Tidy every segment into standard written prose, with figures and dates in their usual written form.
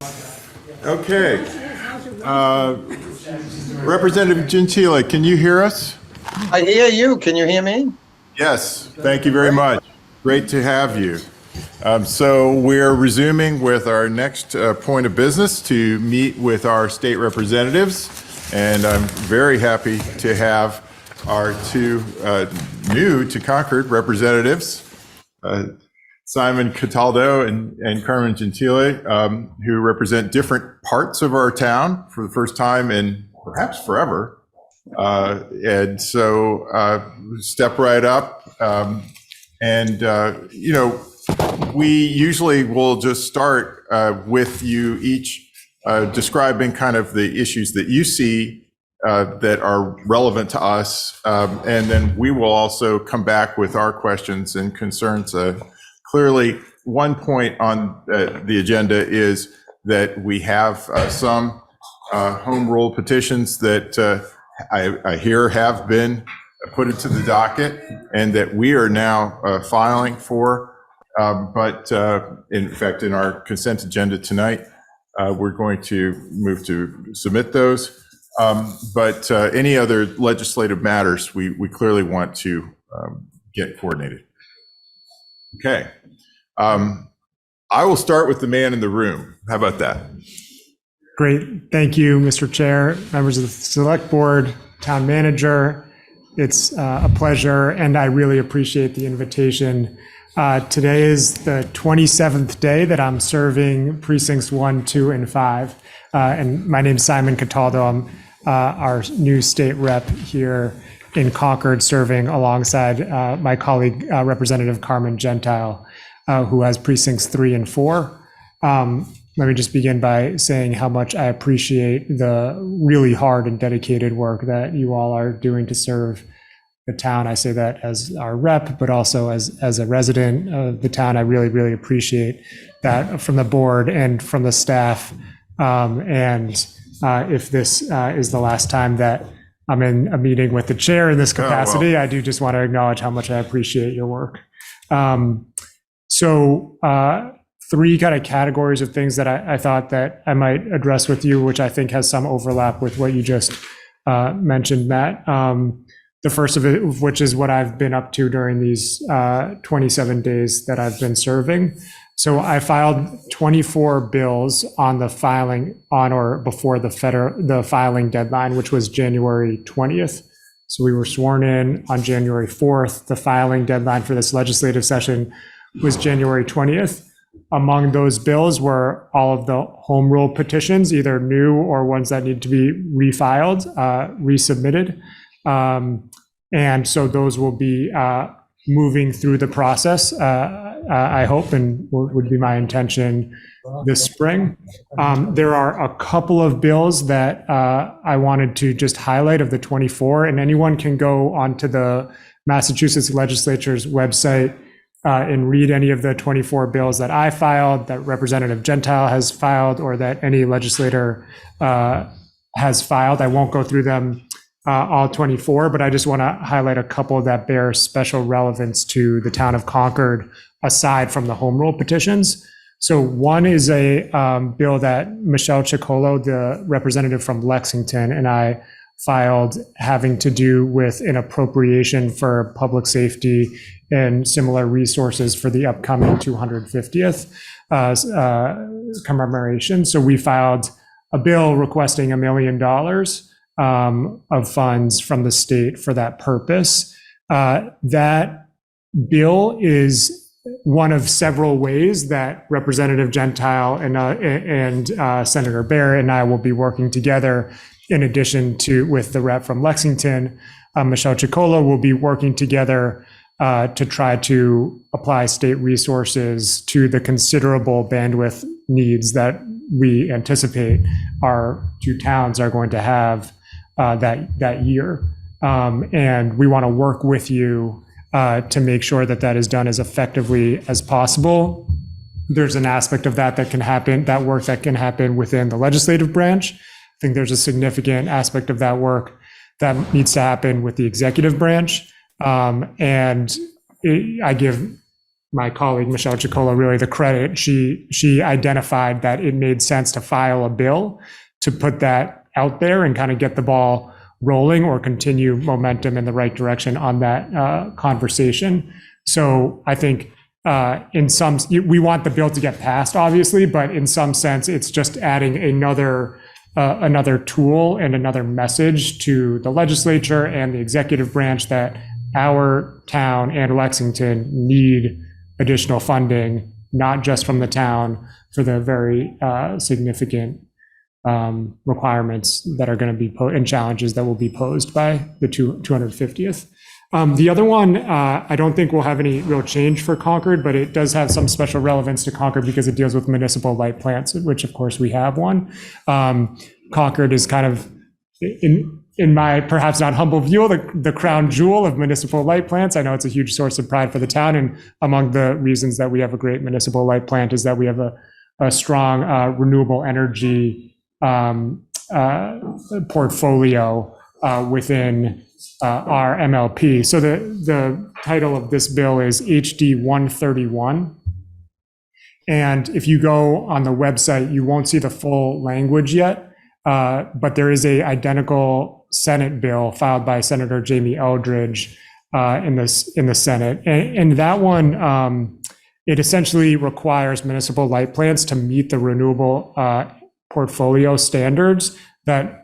Okay. Representative Gentile, can you hear us? I hear you. Can you hear me? Yes, thank you very much. Great to have you. So we're resuming with our next point of business to meet with our state representatives. And I'm very happy to have our two new to Concord representatives, Simon Cataldo and Carmen Gentile, who represent different parts of our town for the first time in perhaps forever. And so step right up. We usually will just start with you each describing kind of the issues that you see that are relevant to us. And then we will also come back with our questions and concerns. Clearly, one point on the agenda is that we have some home rule petitions that I hear have been put into the docket and that we are now filing for. But in fact, in our consent agenda tonight, we're going to move to submit those. But any other legislative matters, we clearly want to get coordinated. Okay. I will start with the man in the room. How about that? Great. Thank you, Mr. Chair, members of the Select Board, Town Manager. It's a pleasure, and I really appreciate the invitation. Today is the 27th day that I'm serving precincts 1, 2, and 5. And my name is Simon Cataldo. I'm our new state rep here in Concord, serving alongside my colleague, Representative Carmen Gentile, who has precincts 3 and 4. Let me just begin by saying how much I appreciate the really hard and dedicated work that you all are doing to serve the town. I say that as our rep, but also as a resident of the town. I really, really appreciate that from the board and from the staff. If this is the last time that I'm in a meeting with the chair in this capacity, I do just want to acknowledge how much I appreciate your work. Three kind of categories of things that I thought that I might address with you, which I think has some overlap with what you just mentioned, Matt. The first of it, which is what I've been up to during these 27 days that I've been serving. So I filed 24 bills on the filing on or before the filing deadline, which was January 20th. So we were sworn in on January 4th. The filing deadline for this legislative session was January 20th. Among those bills were all of the home rule petitions, either new or ones that need to be refiled, resubmitted. And so those will be moving through the process, I hope, and would be my intention this spring. There are a couple of bills that I wanted to just highlight of the 24, and anyone can go onto the Massachusetts Legislature's website and read any of the 24 bills that I filed, that Representative Gentile has filed, or that any legislator has filed. I won't go through them all 24, but I just want to highlight a couple that bear special relevance to the town of Concord, aside from the home rule petitions. So one is a bill that Michelle Ciccolo, the representative from Lexington, and I filed having to do with an appropriation for public safety and similar resources for the upcoming 250th commemoration. So we filed a bill requesting $1 million of funds from the state for that purpose. That bill is one of several ways that Representative Gentile and Senator Barrett and I will be working together. In addition to with the rep from Lexington, Michelle Ciccolo will be working together to try to apply state resources to the considerable bandwidth needs that we anticipate our two towns are going to have that year. And we want to work with you to make sure that that is done as effectively as possible. There's an aspect of that can happen, that work that can happen within the legislative branch. I think there's a significant aspect of that work that needs to happen with the executive branch. I give my colleague Michelle Chicola really the credit. She identified that it made sense to file a bill to put that out there and kind of get the ball rolling or continue momentum in the right direction on that conversation. So I think we want the bill to get passed, obviously, but in some sense, it's just adding another tool and another message to the legislature and the executive branch that our town and Lexington need additional funding, not just from the town, for the very significant requirements that are going to be and challenges that will be posed by the 250th. The other one, I don't think will have any real change for Concord, but it does have some special relevance to Concord because it deals with municipal light plants, which of course we have one. Concord is kind of, in my perhaps not humble view, the crown jewel of municipal light plants. I know it's a huge source of pride for the town, and among the reasons that we have a great municipal light plant is that we have a strong renewable energy portfolio within our MLP. So the title of this bill is HD 131. And if you go on the website, you won't see the full language yet, but there is a identical Senate bill filed by Senator Jamie Eldridge in the Senate. And that one, it essentially requires municipal light plants to meet the renewable portfolio standards that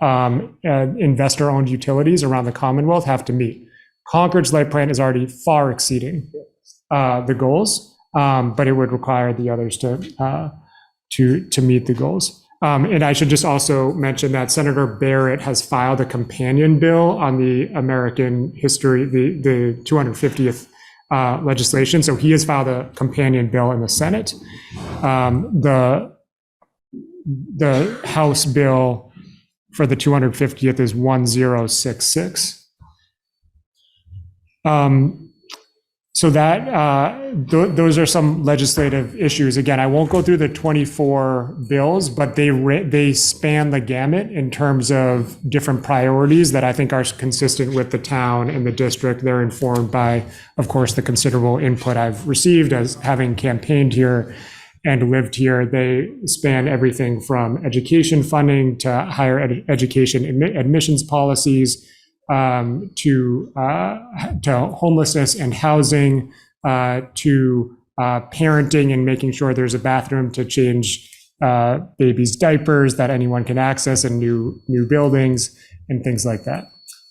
investor-owned utilities around the Commonwealth have to meet. Concord's light plant is already far exceeding the goals, but it would require the others to meet the goals. And I should just also mention that Senator Barrett has filed a companion bill on the American history, the 250th legislation. So he has filed a companion bill in the Senate. The House bill for the 250th is 1066. So that those are some legislative issues. Again, I won't go through the 24 bills, but they span the gamut in terms of different priorities that I think are consistent with the town and the district. They're informed by, of course, the considerable input I've received as having campaigned here and lived here. They span everything from education funding to higher education admissions policies, to homelessness and housing, to parenting and making sure there's a bathroom to change babies' diapers that anyone can access in new buildings and things like that.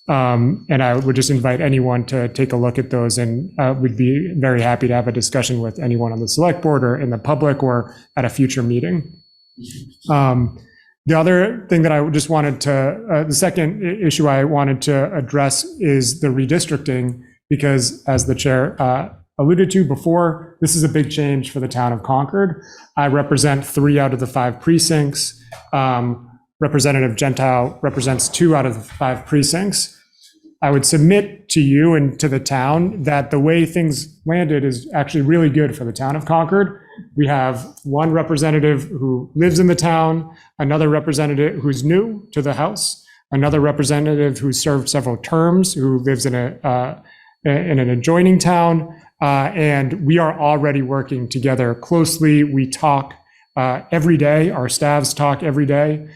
And I would just invite anyone to take a look at those, and we'd be very happy to have a discussion with anyone on the select board or in the public or at a future meeting. The other thing that I just wanted to, the second issue I wanted to address is the redistricting, because as the chair alluded to before, this is a big change for the town of Concord. I represent 3 out of the 5 precincts. Representative Gentile represents 2 out of the 5 precincts. I would submit to you and to the town that the way things landed is actually really good for the town of Concord. We have one representative who lives in the town, another representative who's new to the House, another representative who served several terms, who lives in an adjoining town, and we are already working together closely. We talk every day. Our staffs talk every day.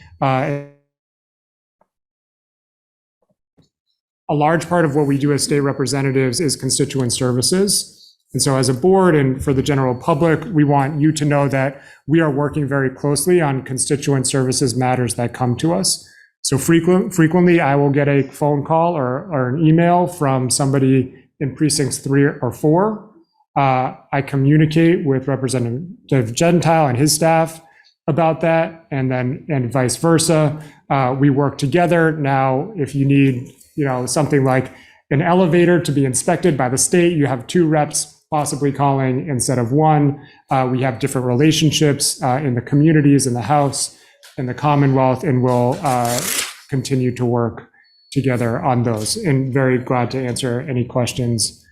A large part of what we do as state representatives is constituent services. And so as a board and for the general public, we want you to know that we are working very closely on constituent services matters that come to us. So frequently I will get a phone call or an email from somebody in precincts 3 or 4. I communicate with Representative Gentile and his staff about that, and vice versa. We work together. Now, if you need, something like an elevator to be inspected by the state, you have 2 reps possibly calling instead of 1. We have different relationships in the communities, in the House, in the Commonwealth, and we'll continue to work together on those. And very glad to answer any questions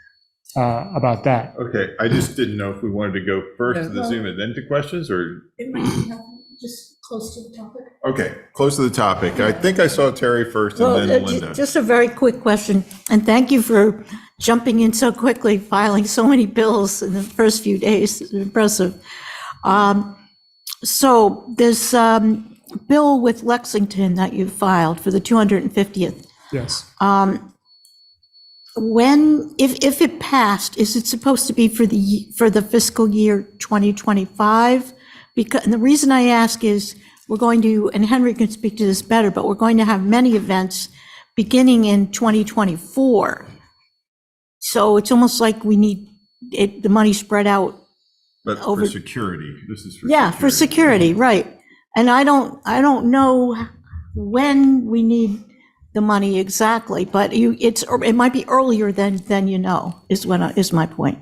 about that. Okay, I just didn't know if we wanted to go first to the Zoom and then to questions, or? It might be helpful, just close to the topic. Okay, close to the topic. I think I saw Terry first and then Linda. Just a very quick question, and thank you for jumping in so quickly, filing so many bills in the first few days. It's impressive. So this bill with Lexington that you filed for the 250th, Yes. when, if it passed, is it supposed to be for the fiscal year 2025? Because, and the reason I ask is, we're going to, and Henry can speak to this better, but we're going to have many events beginning in 2024. So it's almost like we need it, the money spread out. But for security, this is for Yeah, for security, right. And I don't know when we need the money exactly, but it might be earlier than you know, is my point.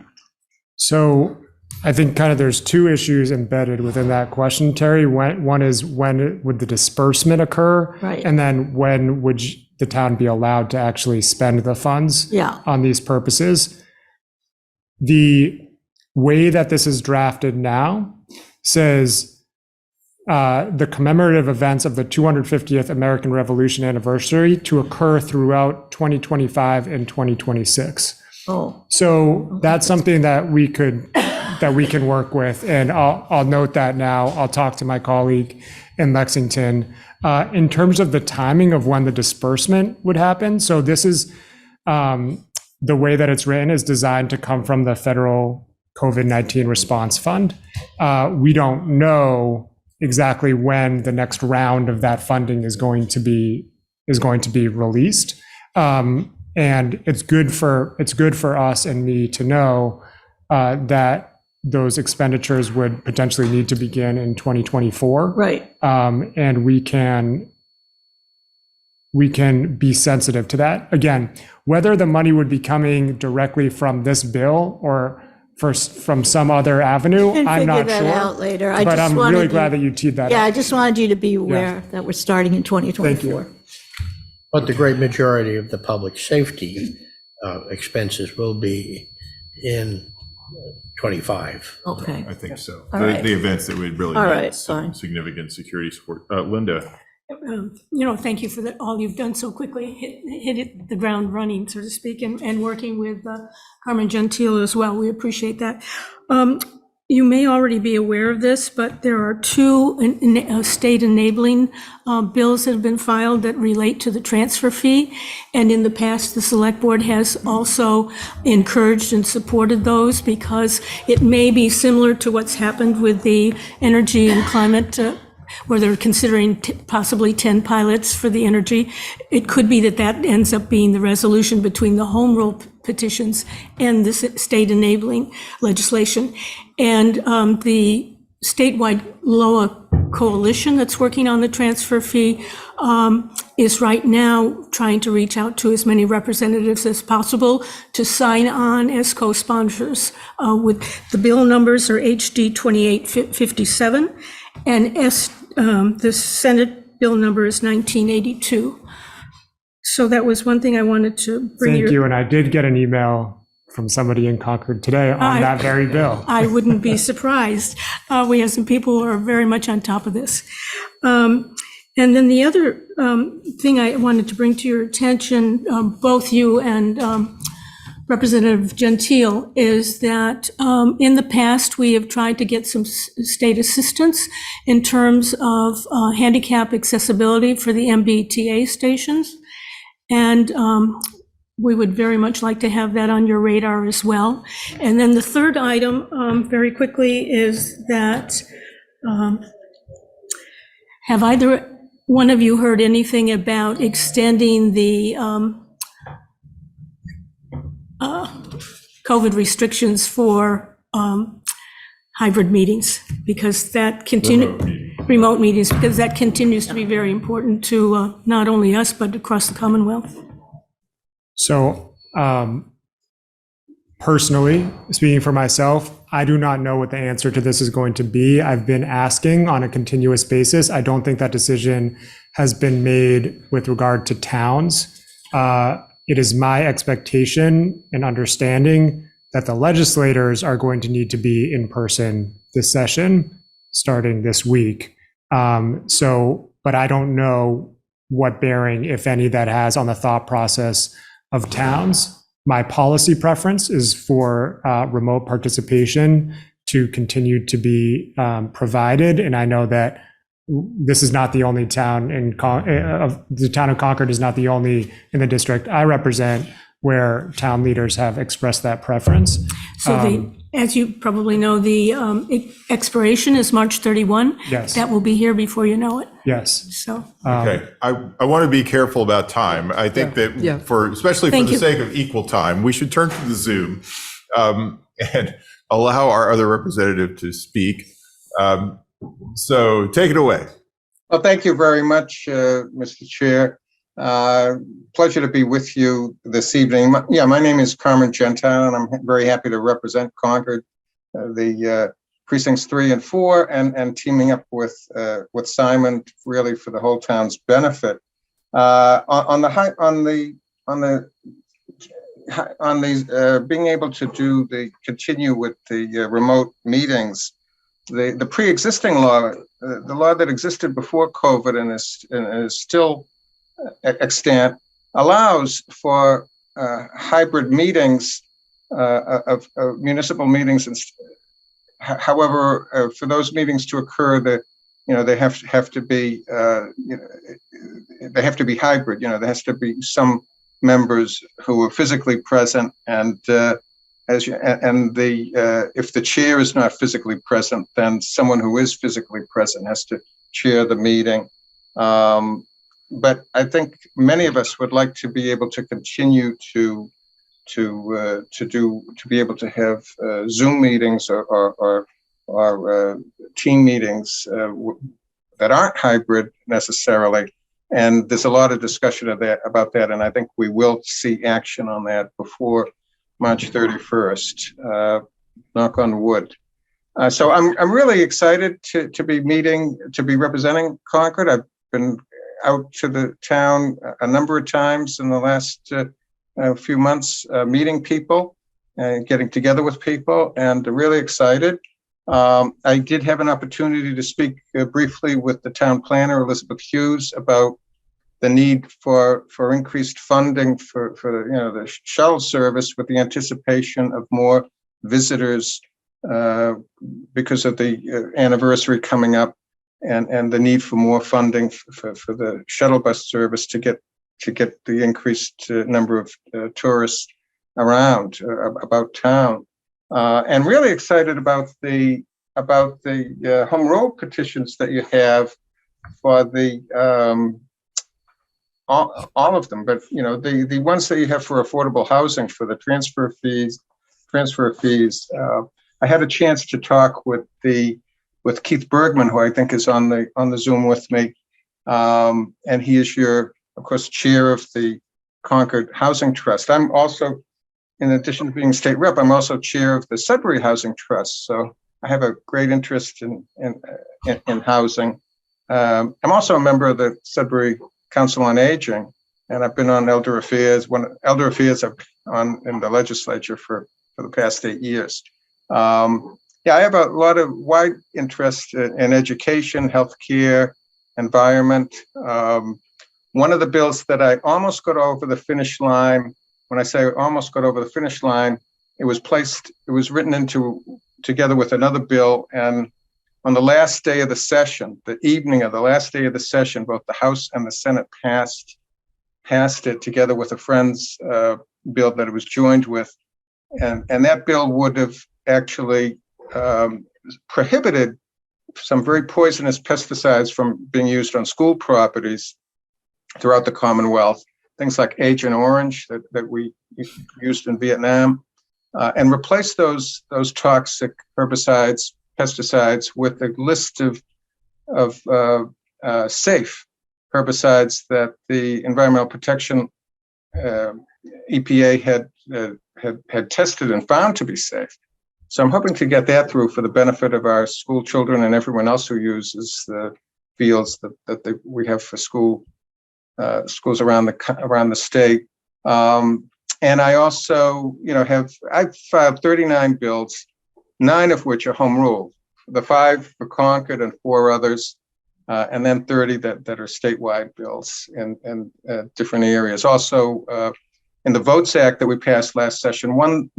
So I think kind of there's two issues embedded within that question, Terry. One is when would the disbursement occur? Right. And then when would the town be allowed to actually spend the funds on these purposes? The way that this is drafted now says the commemorative events of the 250th American Revolution anniversary to occur throughout 2025 and 2026. Oh, So that's something that we can work with, and I'll note that now. I'll talk to my colleague in Lexington. In terms of the timing of when the disbursement would happen, so this is the way that it's written is designed to come from the federal COVID-19 response fund. We don't know exactly when the next round of that funding is going to be released. And it's good for us and me to know that those expenditures would potentially need to begin in 2024. right. And we can be sensitive to that. Again, whether the money would be coming directly from this bill or from some other avenue, I'm not Figure that out sure. later. But I'm really glad that you teed that Yeah, up. I just wanted you to be aware that we're starting in 2024. But the great majority of the public safety expenses will be in 25. Okay. I think so. All right. The events that would really All need right, some fine. significant security support. Linda? Thank you for all you've done so quickly, hit the ground running, so to speak, and working with Carmen Gentile as well. We appreciate that. You may already be aware of this, but there are two state enabling bills that have been filed that relate to the transfer fee. And in the past, the select board has also encouraged and supported those because it may be similar to what's happened with the energy and climate where they're considering possibly 10 pilots for the energy. It could be that ends up being the resolution between the home rule petitions and the state enabling legislation. And the statewide LOA coalition that's working on the transfer fee is right now trying to reach out to as many representatives as possible to sign on as co-sponsors. With the bill numbers are HD 2857 and the Senate bill number is 1982. So that was one thing I wanted to bring Thank you, and I did get an email from somebody in Concord today on that very bill. I wouldn't be surprised. We have some people who are very much on top of this. And then the other thing I wanted to bring to your attention, both you and Representative Gentile, is that in the past, we have tried to get some state assistance in terms of handicap accessibility for the MBTA stations. And we would very much like to have that on your radar as well. And then the third item, very quickly, is that have either one of you heard anything about extending the COVID restrictions for hybrid meetings? Because that remote meetings, because that continues to be very important to not only us, but across the Commonwealth. So personally, speaking for myself, I do not know what the answer to this is going to be. I've been asking on a continuous basis. I don't think that decision has been made with regard to towns. It is my expectation and understanding that the legislators are going to need to be in person this session, starting this week. But I don't know what bearing, if any, that has on the thought process of towns. My policy preference is for remote participation to continue to be provided. And I know that this is not the only town the town of Concord is not the only in the district I represent where town leaders have expressed that preference. So as you probably know, the expiration is March 31. Yes. That will be here before you know it. Yes. So, Okay, I want to be careful about time. I think that especially for Thank the you. sake of equal time, we should turn to the Zoom and allow our other representative to speak. So take it away. Well, thank you very much, Mr. Chair. Pleasure to be with you this evening. My name is Carmen Gentile, and I'm very happy to represent Concord, the precincts 3 and 4, and teaming up with Simon really for the whole town's benefit. On being able to continue with the remote meetings, the pre-existing law, the law that existed before COVID and is still extant, allows for hybrid meetings of municipal meetings. However, for those meetings to occur, they have to be they have to be hybrid. There has to be some members who are physically present, and if the chair is not physically present, then someone who is physically present has to chair the meeting. But I think many of us would like to be able to continue to be able to have Zoom meetings or team meetings that aren't hybrid necessarily. And there's a lot of discussion about that, and I think we will see action on that before March 31st. Knock on wood. So I'm really excited to be representing Concord. I've been out to the town a number of times in the last few months, meeting people and getting together with people, and really excited. I did have an opportunity to speak briefly with the town planner, Elizabeth Hughes, about the need for increased funding for the shuttle service, with the anticipation of more visitors because of the anniversary coming up, and the need for more funding for the shuttle bus service to get the increased number of tourists around about town, and really excited about the home rule petitions that you have for the all of them, but the ones that you have for affordable housing, for the transfer fees. I had a chance to talk with Keith Bergman, who I think is on the Zoom with me, and he is of course, chair of the Concord Housing Trust. I'm also, in addition to being state rep, I'm also chair of the Sudbury Housing Trust. So I have a great interest in housing. I'm also a member of the Sudbury Council on Aging, and I've been on Elder Affairs. Elder Affairs I've been on in the legislature for the past 8 years. I have a lot of wide interest in education, healthcare, environment. One of the bills that I almost got over the finish line, when I say almost got over the finish line, it was written together with another bill, and on the last day of the session, the evening of the last day of the session, both the House and the Senate passed it together with a friend's bill that it was joined with. And that bill would have actually prohibited some very poisonous pesticides from being used on school properties throughout the Commonwealth, things like Agent Orange that we used in Vietnam, and replace those toxic herbicides, pesticides, with a list of safe herbicides that the Environmental Protection EPA had tested and found to be safe. So I'm hoping to get that through for the benefit of our school children and everyone else who uses the fields that we have for schools around the state. And I also, I've filed 39 bills, 9 of which are home rule. The 5 for Concord and 4 others and then 30 that are statewide bills in different areas. Also, in the Votes Act that we passed last session, one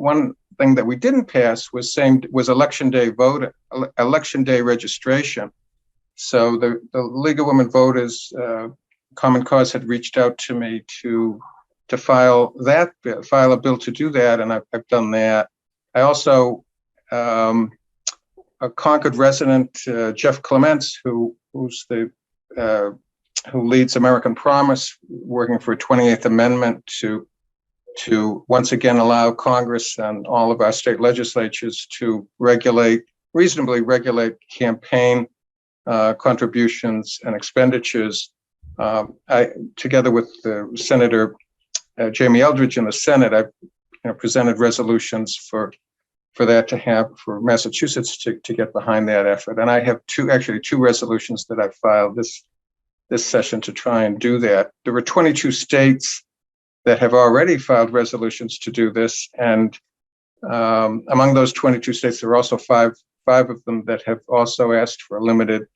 thing that we didn't pass was election day registration. So the League of Women Voters, Common Cause had reached out to me to file a bill to do that, and I've done that. I also, a Concord resident, Jeff Clements, who leads American Promise, working for a 28th Amendment to once again allow Congress and all of our state legislatures to reasonably regulate campaign contributions and expenditures. Together with Senator Jamie Eldridge in the Senate, I've presented resolutions for Massachusetts to get behind that effort. And I have two resolutions that I've filed this session to try and do that. There were 22 states that have already filed resolutions to do this. And among those 22 states, there are also five of them that have also asked for a limited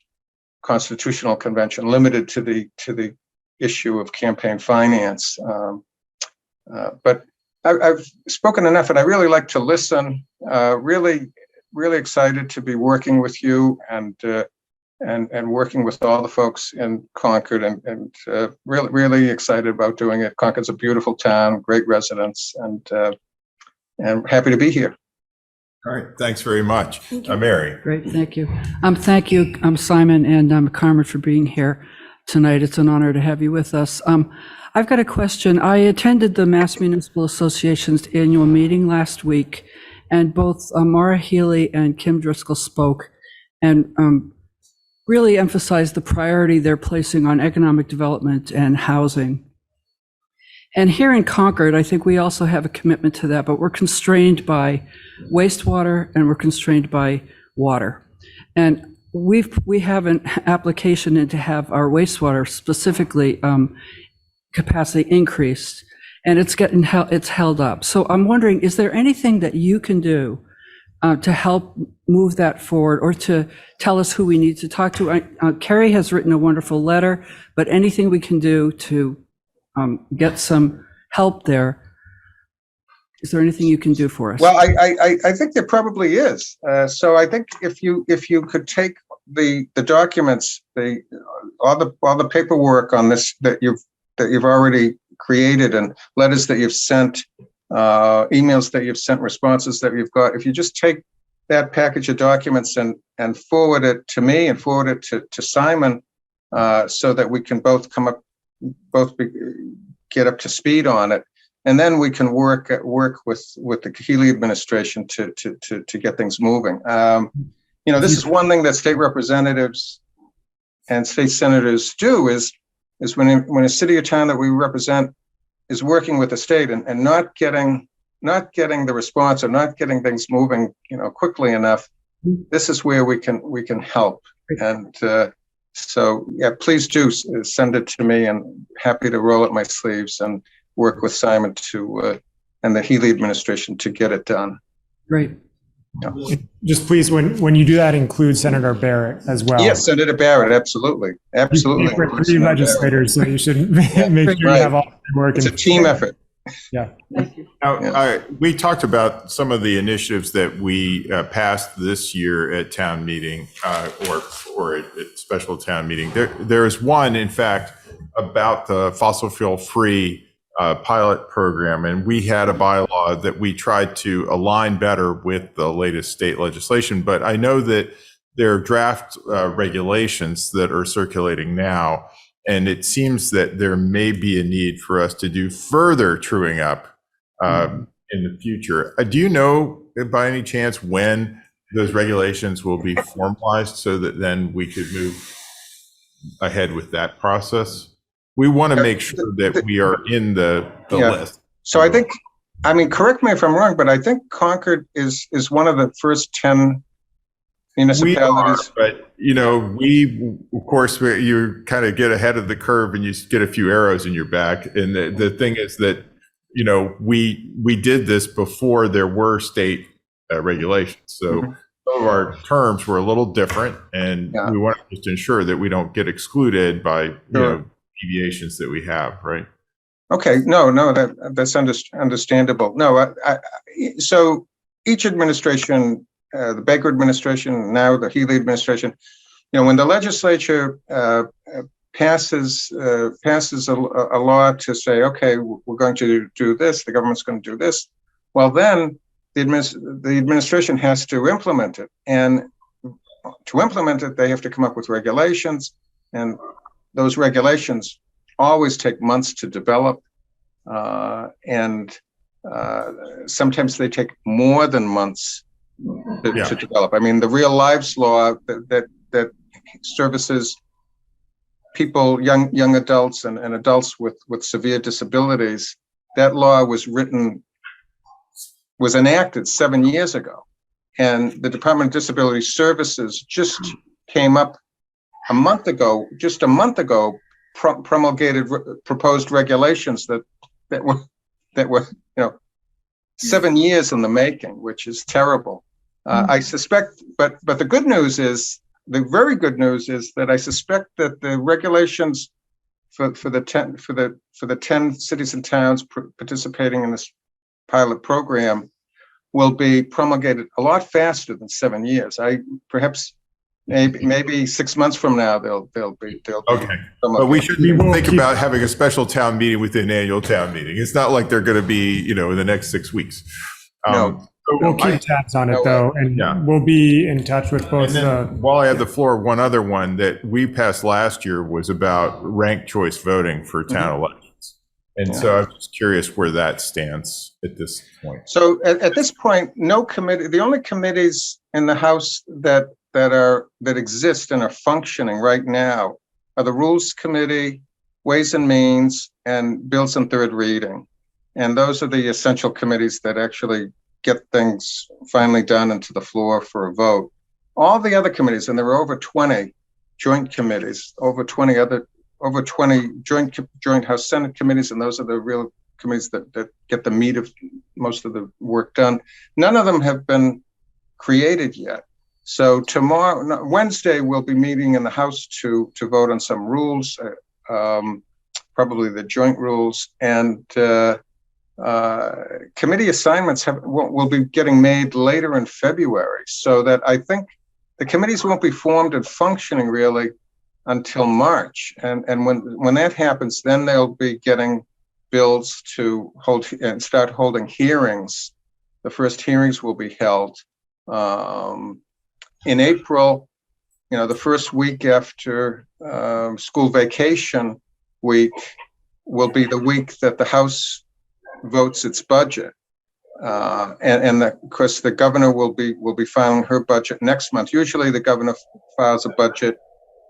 constitutional convention, limited to the issue of campaign finance. But I've spoken enough, and I really like to listen. Really excited to be working with you and working with all the folks in Concord, and really excited about doing it. Concord's a beautiful town, great residents, and happy to be here. All right, thanks very much. Mary. Great, thank you. Thank you, Simon and Carmen, for being here tonight. It's an honor to have you with us. I've got a question. I attended the Mass Municipal Association's annual meeting last week, and both Maura Healy and Kim Driscoll spoke and really emphasized the priority they're placing on economic development and housing. And here in Concord, I think we also have a commitment to that, but we're constrained by wastewater and we're constrained by water. And we have an application in to have our wastewater specifically capacity increased, and it's held up. So I'm wondering, is there anything that you can do to help move that forward, or to tell us who we need to talk to? Carrie has written a wonderful letter, but anything we can do to get some help there? Is there anything you can do for us? Well, I think there probably is. So I think if you could take the documents, all the paperwork on this that you've already created, and letters that you've sent, emails that you've sent, responses that you've got, if you just take that package of documents and forward it to me and forward it to Simon, so that we can both get up to speed on it, and then we can work with the Healy administration to get things moving. This is one thing that state representatives and state senators do is when a city or town that we represent is working with the state and not getting the response, or not getting things moving, quickly enough. This is where we can help. And so yeah, please do send it to me, and happy to roll up my sleeves and work with Simon and the Healy administration to get it done. Great. Yeah. Just please, when you do that, include Senator Barrett as well. Yes, Senator Barrett, absolutely. For three legislators, so you should make sure you have all the work. It's a team effort. Yeah. Now, we talked about some of the initiatives that we passed this year at town meeting, or at special town meeting. There is one, in fact, about the fossil fuel free pilot program, and we had a bylaw that we tried to align better with the latest state legislation. But I know that there are draft regulations that are circulating now, and it seems that there may be a need for us to do further truing up in the future. Do you know, by any chance, when those regulations will be formalized, so that then we could move ahead with that process? We want to make sure that we are in the list. So correct me if I'm wrong, but I think Concord is one of the first 10 municipalities. We are, but we, of course, you kind of get ahead of the curve and you get a few arrows in your back. And the thing is that, we did this before there were state regulations. So some of our terms were a little different, and we want to just to ensure that we don't get excluded by, you Sure. know, deviations that we have, right? Okay, no, that's understandable. No, so each administration, the Baker administration, now the Healy administration, you know, when the legislature passes a law to say, okay, we're going to do this, the government's going to do this, well, then the administration has to implement it. And to implement it, they have to come up with regulations, and those regulations always take months to develop, and sometimes they take more than months to develop. I mean, the Real Lives Law that services people, young adults and adults with severe disabilities, that law was enacted 7 years ago, and the Department of Disability Services just came up a month ago, promulgated proposed regulations that were, you know, 7 years in the making, which is terrible. I suspect, but the good news is, the very good news is that I suspect that the regulations for the 10 cities and towns participating in this pilot program will be promulgated a lot faster than 7 years. Maybe 6 months from now they'll be Okay. But we shouldn't think about having a special town meeting within an annual town meeting. It's not like they're going to be, you know, in the next 6 weeks. No. We'll keep tabs on it, No, though, and yeah. we'll be in touch with both And then, while I have the floor, one other one that we passed last year was about ranked choice voting for town elections. And so I'm just curious where that stands at this point. So at this point, no committee, the only committees in the House that exist and are functioning right now are the Rules Committee, Ways and Means, and Bills on Third Reading. And those are the essential committees that actually get things finally done into the floor for a vote. All the other committees, and there are over 20 joint committees, over 20 joint House Senate committees, and those are the real committees that get the meat of most of the work done. None of them have been created yet. So Wednesday, we'll be meeting in the House to vote on some rules, probably the joint rules, and committee assignments will be getting made later in February, so that I think the committees won't be formed and functioning really until March. And when that happens, then they'll be getting bills to hold and start holding hearings. The first hearings will be held in April. You know, the first week after school vacation week will be the week that the House votes its budget, and of course the governor will be filing her budget next month. Usually the governor files a budget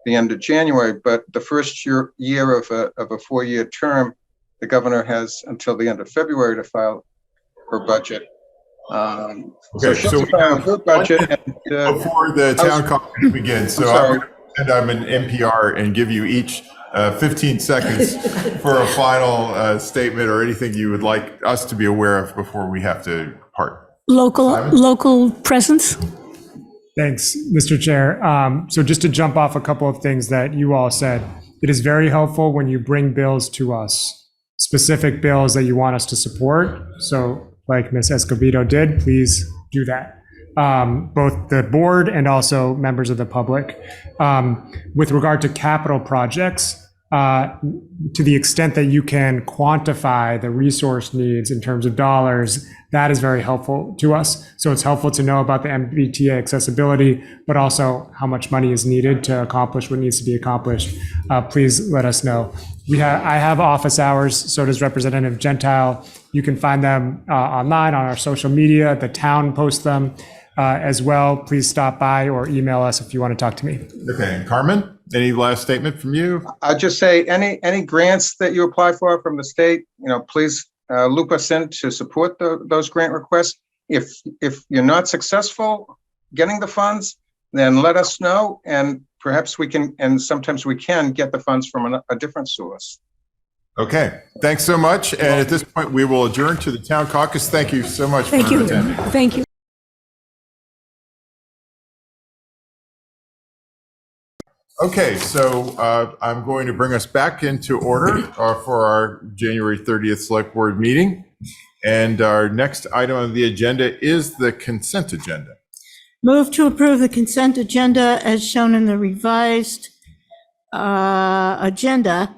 the end of January, but the first year of a 4-year term, the governor has until the end of February to file her budget. So she'll be filing her budget Before the town caucus begins, so I'm an NPR and give you each 15 seconds for a final statement or anything you would like us to be aware of before we have to part. Local presence. Thanks, Mr. Chair. So just to jump off a couple of things that you all said, it is very helpful when you bring bills to us, specific bills that you want us to support. So like Ms. Escobedo did, please do that. Both the board and also members of the public. With regard to capital projects, to the extent that you can quantify the resource needs in terms of dollars, that is very helpful to us. So it's helpful to know about the MBTA accessibility, but also how much money is needed to accomplish what needs to be accomplished. Please let us know. I have office hours, so does Representative Gentile. You can find them online on our social media. The town posts them as well. Please stop by or email us if you want to talk to me. Okay, and Carmen, any last statement from you? I'll just say any grants that you apply for from the state, you know, please loop us in to support those grant requests. If you're not successful getting the funds, then let us know, and perhaps we can, and sometimes we can get the funds from a different source. Okay, thanks so much. And at this point, we will adjourn to the town caucus. Thank you so much for attending. Thank you. Okay, so I'm going to bring us back into order for our January 30th Select Board meeting. And our next item on the agenda is the consent agenda. Move to approve the consent agenda as shown in the revised agenda,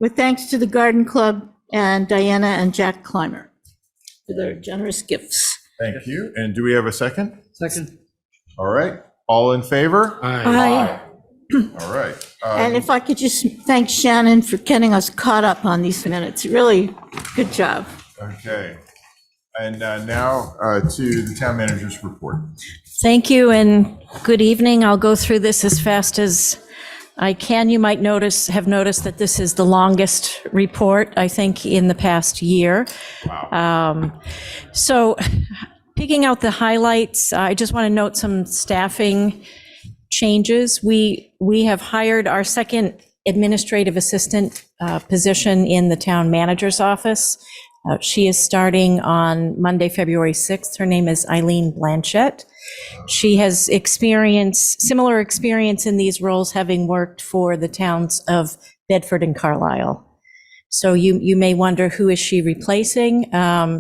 with thanks to the Garden Club and Diana and Jack Clymer for their generous gifts. Thank you. And do we have a second? Second. All right. All in favor? Aye. All right. And if I could just thank Shannon for getting us caught up on these minutes. Really, good job. Okay. And now to the town manager's report. Thank you and good evening. I'll go through this as fast as I can. You might have noticed that this is the longest report, I think, in the past year. Wow. So picking out the highlights, I just want to note some staffing changes. We have hired our second administrative assistant position in the town manager's office. She is starting on Monday, February 6th. Her name is Eileen Blanchette. She has similar experience in these roles, having worked for the towns of Bedford and Carlisle. So you may wonder, who is she replacing?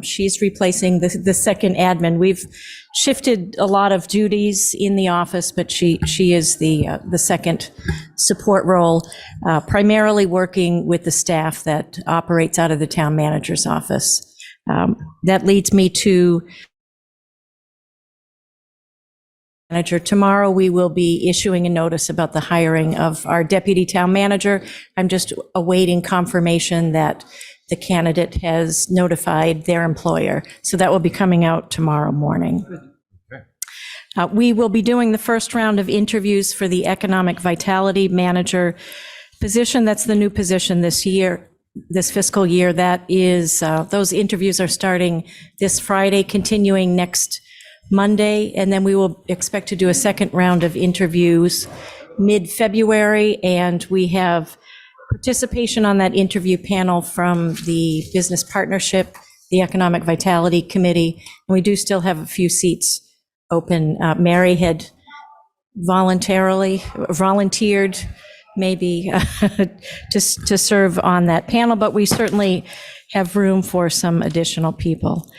She's replacing the second admin. We've shifted a lot of duties in the office, but she is the second support role, primarily working with the staff that operates out of the town manager's office. That leads me to manager. Tomorrow, we will be issuing a notice about the hiring of our deputy town manager. I'm just awaiting confirmation that the candidate has notified their employer. So that will be coming out tomorrow morning. We will be doing the first round of interviews for the economic vitality manager position. That's the new position this year, this fiscal year. That is, those interviews are starting this Friday, continuing next Monday, and then we will expect to do a second round of interviews mid-February, and we have participation on that interview panel from the Business Partnership, the Economic Vitality Committee, and we do still have a few seats open. Mary had volunteered maybe to serve on that panel, but we certainly have room for some additional people.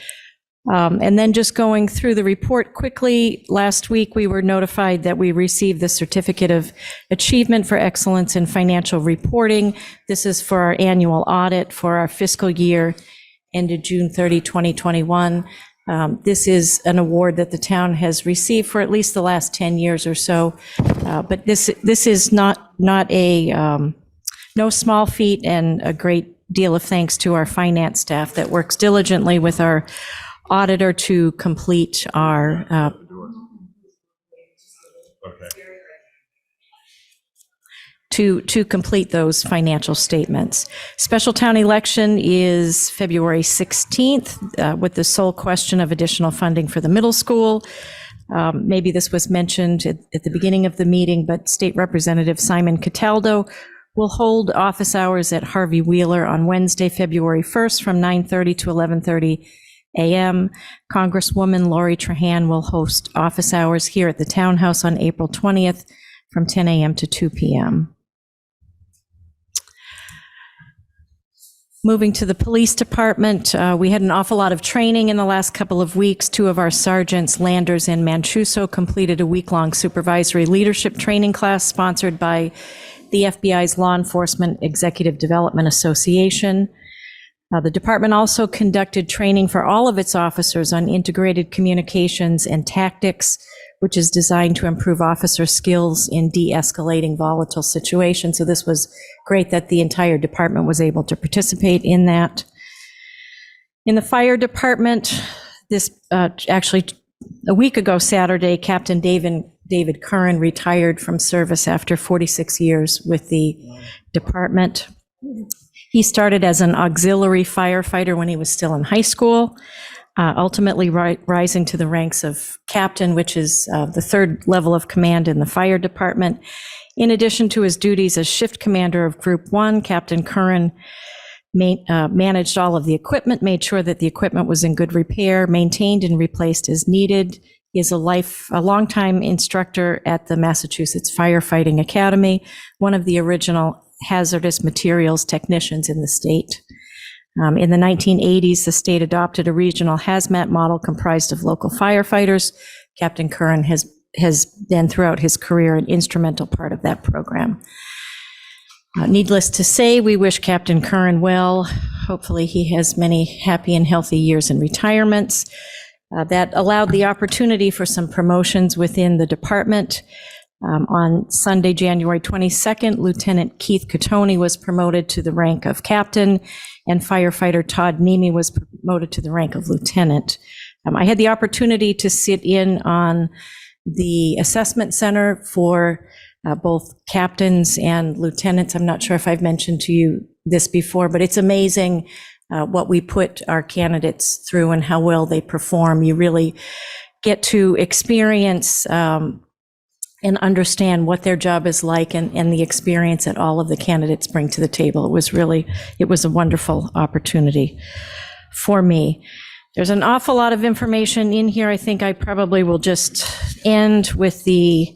And then just going through the report quickly, last week we were notified that we received the Certificate of Achievement for Excellence in Financial Reporting. This is for our annual audit for our fiscal year ended June 30, 2021. This is an award that the town has received for at least the last 10 years or so. But this is not a no small feat, and a great deal of thanks to our finance staff that works diligently with our auditor to complete our to complete those financial statements. Special town election is February 16th, with the sole question of additional funding for the middle school. Maybe this was mentioned at the beginning of the meeting, but State Representative Simon Cataldo will hold office hours at Harvey Wheeler on Wednesday, February 1st from 9:30 to 11:30 a.m. Congresswoman Lori Trahan will host office hours here at the Townhouse on April 20th from 10 a.m. to 2 p.m. Moving to the police department, we had an awful lot of training in the last couple of weeks. Two of our sergeants, Landers and Manchuso, completed a week-long supervisory leadership training class sponsored by the FBI's Law Enforcement Executive Development Association. The department also conducted training for all of its officers on integrated communications and tactics, which is designed to improve officer skills in de-escalating volatile situations. So this was great that the entire department was able to participate in that. In the fire department, this actually a week ago Saturday, Captain David Curran retired from service after 46 years with the department. He started as an auxiliary firefighter when he was still in high school, ultimately rising to the ranks of captain, which is the third level of command in the fire department. In addition to his duties as shift commander of Group 1, Captain Curran managed all of the equipment, made sure that the equipment was in good repair, maintained and replaced as needed. He is a longtime instructor at the Massachusetts Firefighting Academy, one of the original hazardous materials technicians in the state. In the 1980s, the state adopted a regional hazmat model comprised of local firefighters. Captain Curran has been throughout his career an instrumental part of that program. Needless to say, we wish Captain Curran well. Hopefully he has many happy and healthy years in retirements. That allowed the opportunity for some promotions within the department. On Sunday, January 22nd, Lieutenant Keith Catoni was promoted to the rank of captain, and firefighter Todd Nemi was promoted to the rank of lieutenant. I had the opportunity to sit in on the assessment center for both captains and lieutenants. I'm not sure if I've mentioned to you this before, but it's amazing what we put our candidates through and how well they perform. You really get to experience and understand what their job is like and the experience that all of the candidates bring to the table. It was a wonderful opportunity for me. There's an awful lot of information in here. I think I probably will just end with the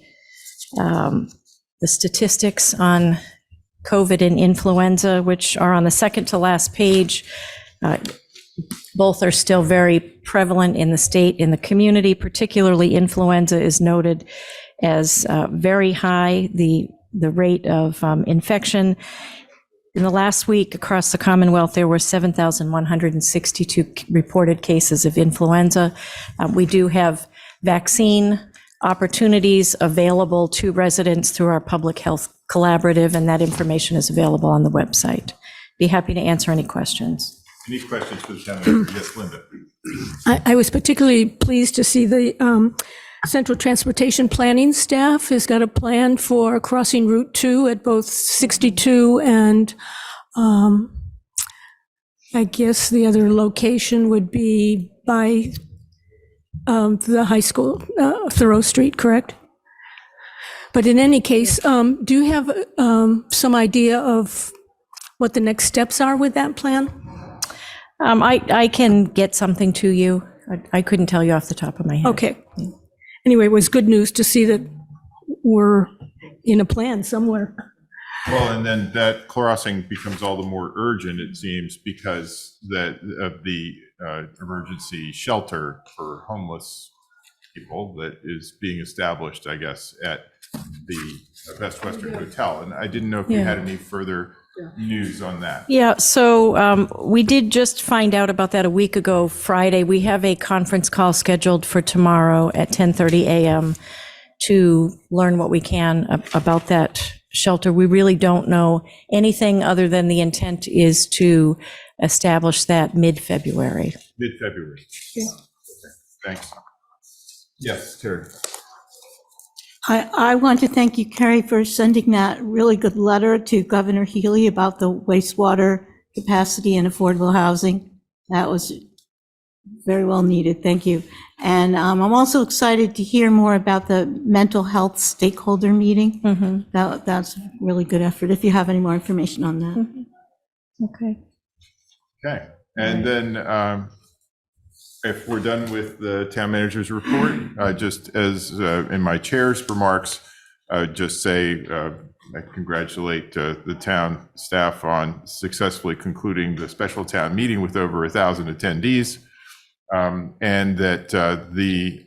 statistics on COVID and influenza, which are on the second to last page. Both are still very prevalent in the state, in the community. Particularly influenza is noted as very high, the rate of infection. In the last week across the Commonwealth, there were 7,162 reported cases of influenza. We do have vaccine opportunities available to residents through our public health collaborative, and that information is available on the website. Be happy to answer any questions. Any questions for the town manager? Yes, Linda. I was particularly pleased to see the Central Transportation Planning staff has got a plan for crossing Route 2 at both 62 and I guess the other location would be by the high school, Thoreau Street, correct? But in any case, do you have some idea of what the next steps are with that plan? I can get something to you. I couldn't tell you off the top of my head. Okay. Anyway, it was good news to see that we're in a plan somewhere. Well, and then that crossing becomes all the more urgent, it seems, because of the emergency shelter for homeless people that is being established, I guess, at the Best Western Hotel. And I didn't know if you had any further news on that. Yeah, so we did just find out about that a week ago, Friday. We have a conference call scheduled for tomorrow at 10:30 a.m. to learn what we can about that shelter. We really don't know anything other than the intent is to establish that mid-February. Mid-February. Yeah. Okay, thanks. Yes, Terry. I want to thank you, Carrie, for sending that really good letter to Governor Healy about the wastewater capacity and affordable housing. That was very well needed. Thank you. And I'm also excited to hear more about the mental health stakeholder meeting. That's a really good effort, if you have any more information on that. Okay. Okay, and then if we're done with the town manager's report, just as in my chair's remarks, just say I congratulate the town staff on successfully concluding the special town meeting with over 1,000 attendees, and that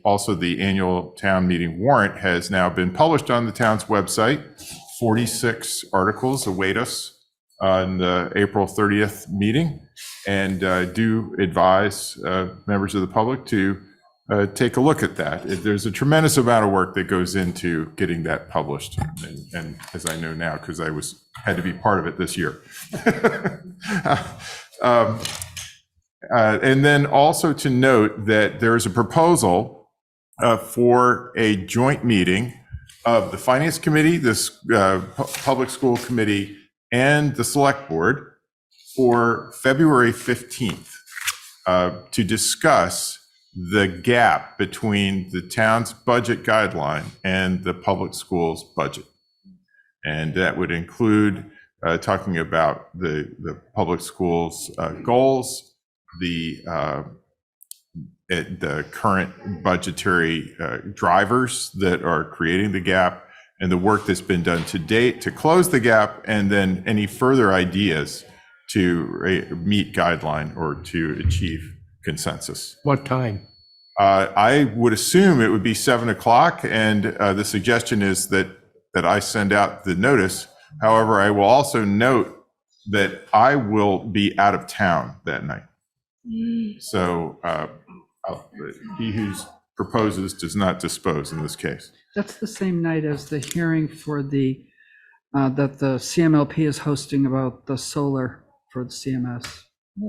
also the annual town meeting warrant has now been published on the town's website. 46 articles await us on the April 30th meeting, and do advise members of the public to take a look at that. There's a tremendous amount of work that goes into getting that published, and as I know now, because I had to be part of it this year. And then also to note that there is a proposal for a joint meeting of the Finance Committee, this Public School Committee, and the Select Board for February 15th to discuss the gap between the town's budget guideline and the public schools budget. And that would include talking about the public schools goals, the at the current budgetary drivers that are creating the gap and the work that's been done to date to close the gap, and then any further ideas to meet guideline or to achieve consensus. What time? I would assume it would be 7 o'clock, and the suggestion is that I send out the notice. However, I will also note that I will be out of town that night. So he who proposes does not dispose in this case. That's the same night as the hearing for the, that the CMLP is hosting about the solar for the CMS.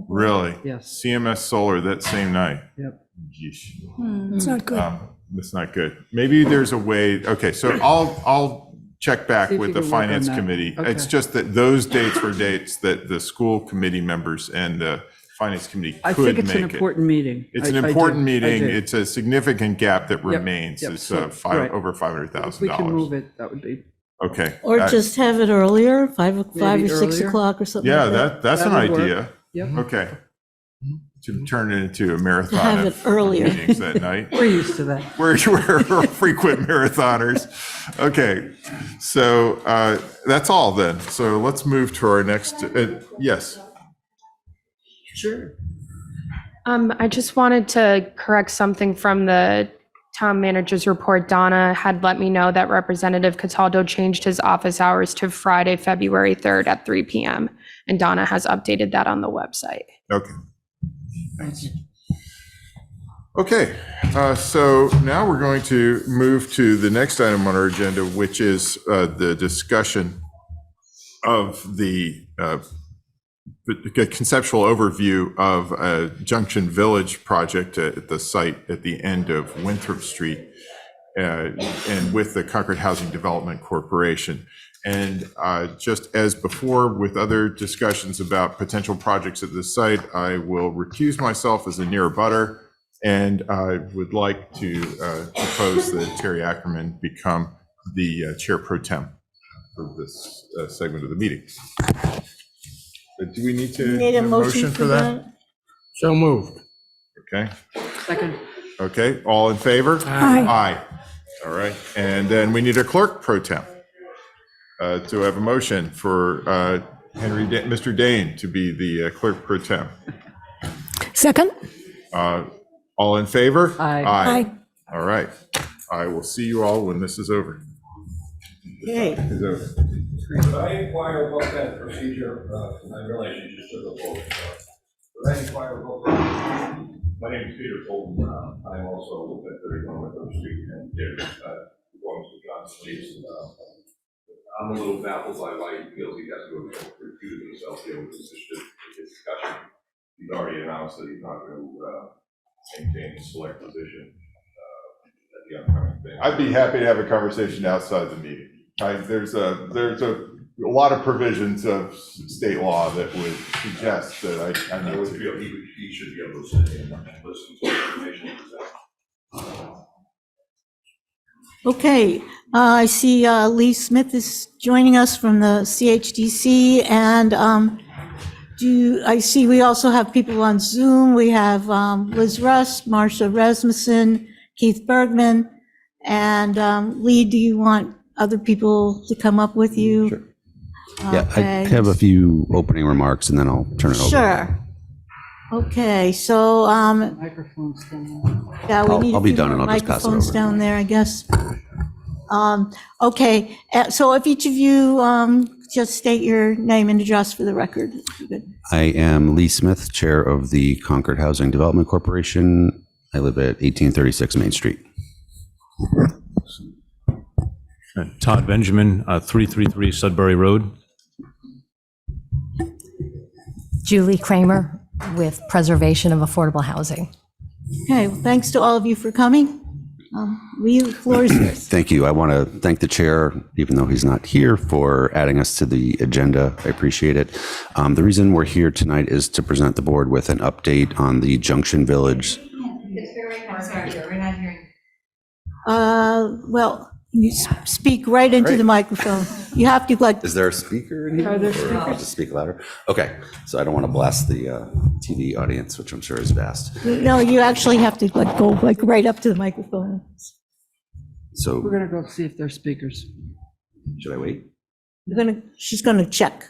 Really? Yes. CMS Solar that same night. Yep. Yeesh. It's not good. That's not good. Maybe there's a way. Okay, so I'll check back See if with you the can work on finance that. committee. Okay. It's just that those dates were dates that the school committee members and the finance committee I could think it's an make it. important meeting. It's an I important do. I meeting. do. It's a significant gap that Yep, remains. yep, It's so, right. over If we can $500,000. move it, that would be, Okay. Or just have it earlier, 5 or Maybe 6 earlier? o'clock or something Yeah, like that. that's an That would work. idea. yep. Okay. To turn it into a marathon have of it earlier. meetings that night. We're used to that. We're frequent marathoners. Okay, so that's all then. So let's move to our next, yes. Sure. I just wanted to correct something from the town manager's report. Donna had let me know that Representative Cataldo changed his office hours to Friday, February 3rd at 3 p.m. And Donna has updated that on the website. Okay. Thanks. Okay, so now we're going to move to the next item on our agenda, which is the discussion of the conceptual overview of a Junction Village project at the site at the end of Winthrop Street and with the Concord Housing Development Corporation. And just as before with other discussions about potential projects at this site, I will recuse myself as a near abutter, and I would like to propose that Terry Ackerman become the chair pro tem for this segment of the meeting. Do we need to Need a have motion for that? So moved. Okay, Second. okay, all in favor? Aye. Aye. All right, and then we need a clerk pro tem. To have a motion for Mr. Dane to be the clerk pro tem. Second? All in favor? Aye. Aye. All right. I will see you all when this is over. Okay. Is over. Could I inquire about that procedure? I realize you just took a vote. Could I inquire about that? My name is Peter Colton. I'm also at 31 Winthrop Street and there, going to John Sleeves. I'm a little baffled by why he feels he has to recuse himself here with this discussion. He's already announced that he's not going to maintain his select position at the upcoming thing. I'd be happy to have a conversation outside the meeting. There's a lot of provisions of state law that would suggest that I would need to. feel he should be able to sit in and listen to the information presented. Okay, I see Lee Smith is joining us from the CHDC, and I see we also have people on Zoom. We have Liz Rust, Marcia Rasmussen, Keith Bergman, and Lee, do you want other people to come up with you? Sure. Yeah, I Okay. have a few opening remarks and then I'll turn it over. Sure. Okay, so, Microphone's down. yeah, we I'll- need a I'll be few done more and I'll just pass it microphones over. down there, I guess. Okay, so if each of you just state your name and address for the record. Good. I am Lee Smith, Chair of the Concord Housing Development Corporation. I live at 1836 Main Street. Todd Benjamin, 333 Sudbury Road. Julie Kramer with Preservation of Affordable Housing. Okay, well, thanks to all of you for coming. Lee, the floor is yours. Thank you. I want to thank the chair, even though he's not here, for adding us to the agenda. I appreciate it. The reason we're here tonight is to present the board with an update on the Junction Village. It's very hard, sorry, we're not hearing. Well, you speak right into the microphone. You have to like, Is there a speaker in here? Are there Or I'll just speak louder? Okay, so I don't want to blast the TV audience, which I'm sure is vast. no, you actually have to like go like right up to the microphone. So We're going to go see if they're speakers. should I wait? She's gonna check.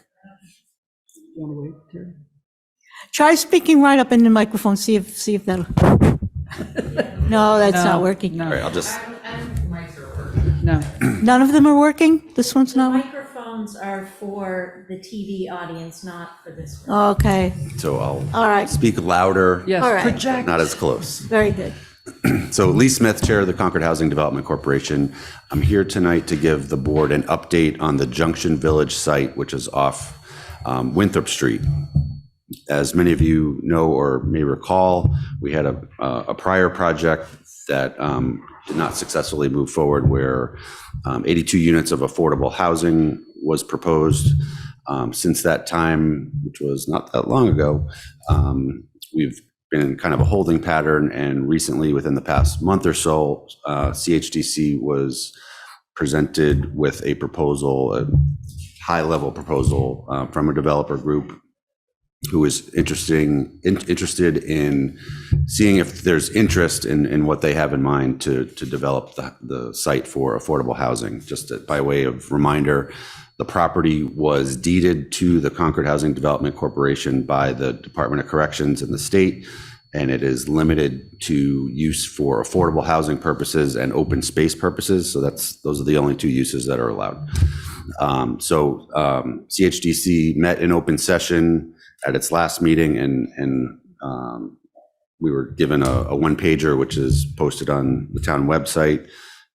You want to wait, Terry? Try speaking right up in the microphone, see if that'll. No, that's not working. All No, right, I'll just, no. None of them are working? This one's not working? Microphones are for the TV audience, not for this one. Okay, so I'll all right, speak lather, Yes, All right. project. not as close. very good. So Lee Smith, Chair of the Concord Housing Development Corporation. I'm here tonight to give the board an update on the Junction Village site, which is off Winthrop Street. As many of you know or may recall, we had a prior project that did not successfully move forward, where 82 units of affordable housing was proposed. Since that time, which was not that long ago, we've been in kind of a holding pattern, and recently, within the past month or so, CHDC was presented with a proposal, a high-level proposal from a developer group who is interested in seeing if there's interest in what they have in mind to develop the site for affordable housing. Just by way of reminder, the property was deeded to the Concord Housing Development Corporation by the Department of Corrections in the state, and it is limited to use for affordable housing purposes and open space purposes. So those are the only two uses that are allowed. CHDC met in open session at its last meeting, and we were given a one-pager, which is posted on the town website,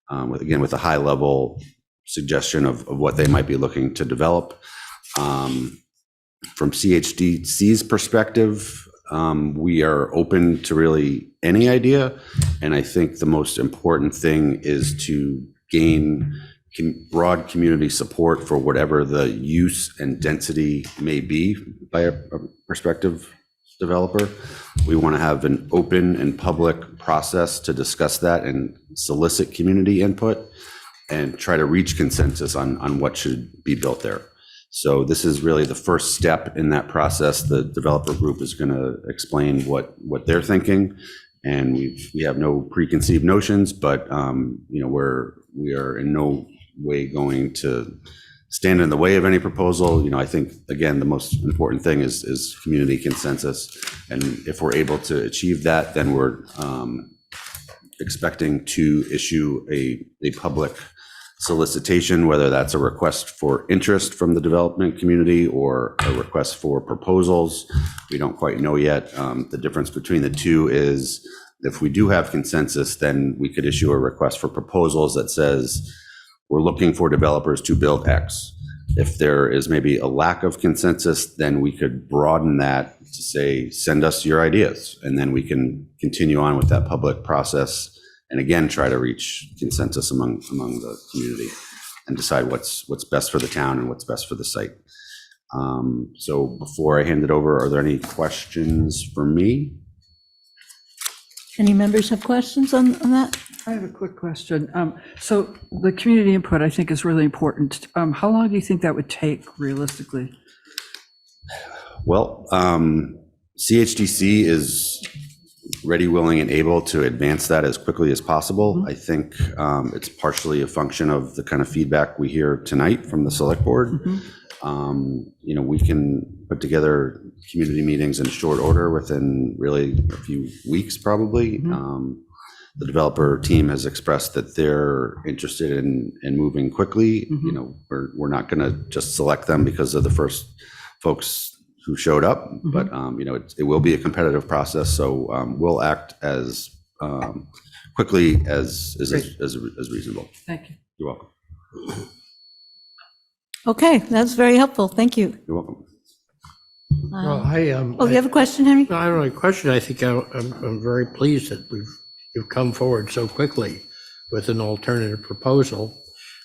with a high-level suggestion of what they might be looking to develop. From CHDC's perspective, we are open to really any idea, and I think the most important thing is to gain broad community support for whatever the use and density may be by a prospective developer. We want to have an open and public process to discuss that and solicit community input and try to reach consensus on what should be built there. So this is really the first step in that process. The developer group is going to explain what they're thinking, and we have no preconceived notions, but we are in no way going to stand in the way of any proposal. I think, again, the most important thing is community consensus, and if we're able to achieve that, then we're expecting to issue a public solicitation, whether that's a request for interest from the development community or a request for proposals. We don't quite know yet. The difference between the two is if we do have consensus, then we could issue a request for proposals that says we're looking for developers to build X. If there is maybe a lack of consensus, then we could broaden that to say, send us your ideas, and then we can continue on with that public process and again try to reach consensus among the community and decide what's best for the town and what's best for the site. So before I hand it over, are there any questions for me? Any members have questions on that? I have a quick question. So the community input, I think, is really important. How long do you think that would take realistically? Well, CHDC is ready, willing, and able to advance that as quickly as possible. I think it's partially a function of the kind of feedback we hear tonight from the select board. We can put together community meetings in short order within really a few weeks, probably. The developer team has expressed that they're interested in moving quickly. We're not going to just select them because of the first folks who showed up, but it will be a competitive process. So we'll act as quickly as reasonable. Thank you. You're welcome. Okay, that's very helpful. Thank you. You're welcome. Well, You have a question, Henry? No, I don't have a question. I think I'm very pleased that you've come forward so quickly with an alternative proposal,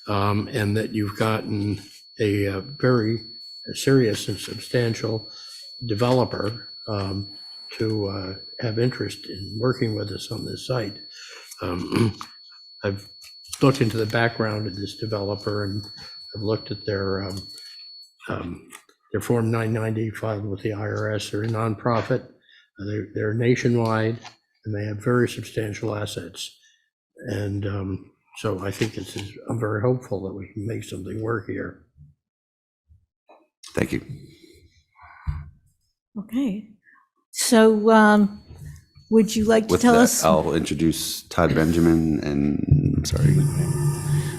and that you've gotten a very serious and substantial developer to have interest in working with us on this site. I've looked into the background of this developer, and I've looked at their Form 990 filed with the IRS. They're a nonprofit. They're nationwide, and they have very substantial assets. And so I think I'm very hopeful that we can make something work here. Thank you. Okay. So would you like to With tell that, us? I'll introduce Todd Benjamin, and I'm sorry.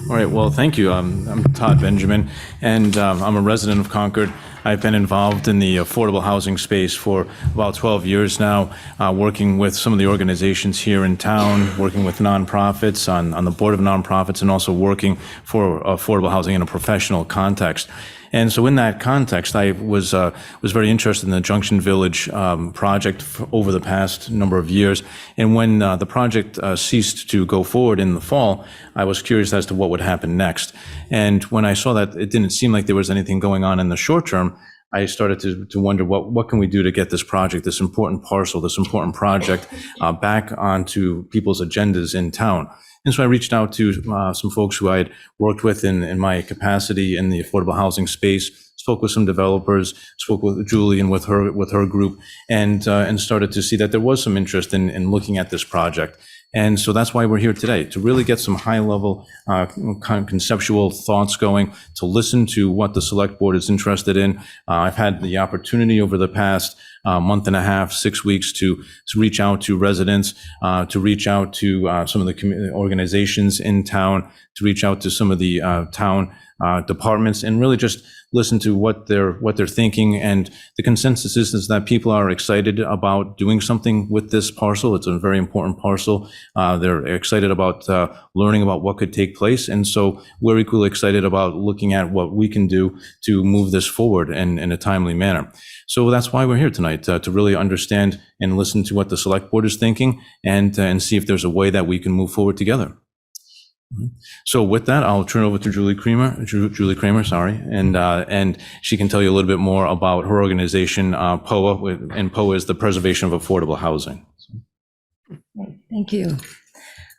All right, well, thank you. I'm Todd Benjamin, and I'm a resident of Concord. I've been involved in the affordable housing space for about 12 years now, working with some of the organizations here in town, working with nonprofits on the board of nonprofits, and also working for affordable housing in a professional context. And so in that context, I was very interested in the Junction Village project over the past number of years. And when the project ceased to go forward in the fall, I was curious as to what would happen next. And when I saw that it didn't seem like there was anything going on in the short term, I started to wonder what can we do to get this project, this important parcel, this important project back onto people's agendas in town. And so I reached out to some folks who I had worked with in my capacity in the affordable housing space, spoke with some developers, spoke with Julie and with her group, and started to see that there was some interest in looking at this project. And so that's why we're here today, to really get some high-level kind of conceptual thoughts going, to listen to what the select board is interested in. I've had the opportunity over the past month and a half, 6 weeks to reach out to residents, to reach out to some of the organizations in town, to reach out to some of the town departments, and really just listen to what they're thinking. And the consensus is that people are excited about doing something with this parcel. It's a very important parcel. They're excited about learning about what could take place. And so we're equally excited about looking at what we can do to move this forward in a timely manner. So that's why we're here tonight, to really understand and listen to what the select board is thinking, and see if there's a way that we can move forward together. So with that, I'll turn over to Julie Kramer, and she can tell you a little bit more about her organization, POA, and POA is the Preservation of Affordable Housing. Thank you.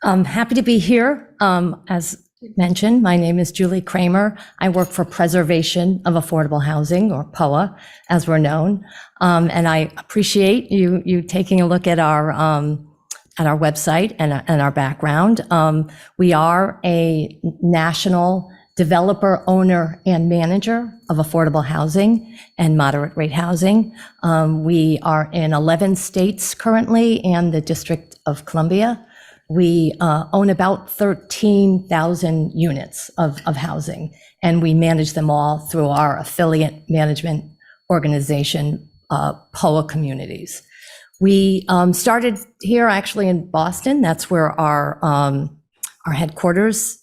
I'm happy to be here. As mentioned, my name is Julie Kramer. I work for Preservation of Affordable Housing, or POA, as we're known. And I appreciate you taking a look at our website and our background. We are a national developer, owner, and manager of affordable housing and moderate rate housing. We are in 11 states currently and the District of Columbia. We own about 13,000 units of housing, and we manage them all through our affiliate management organization, POA Communities. We started here actually in Boston. That's where our headquarters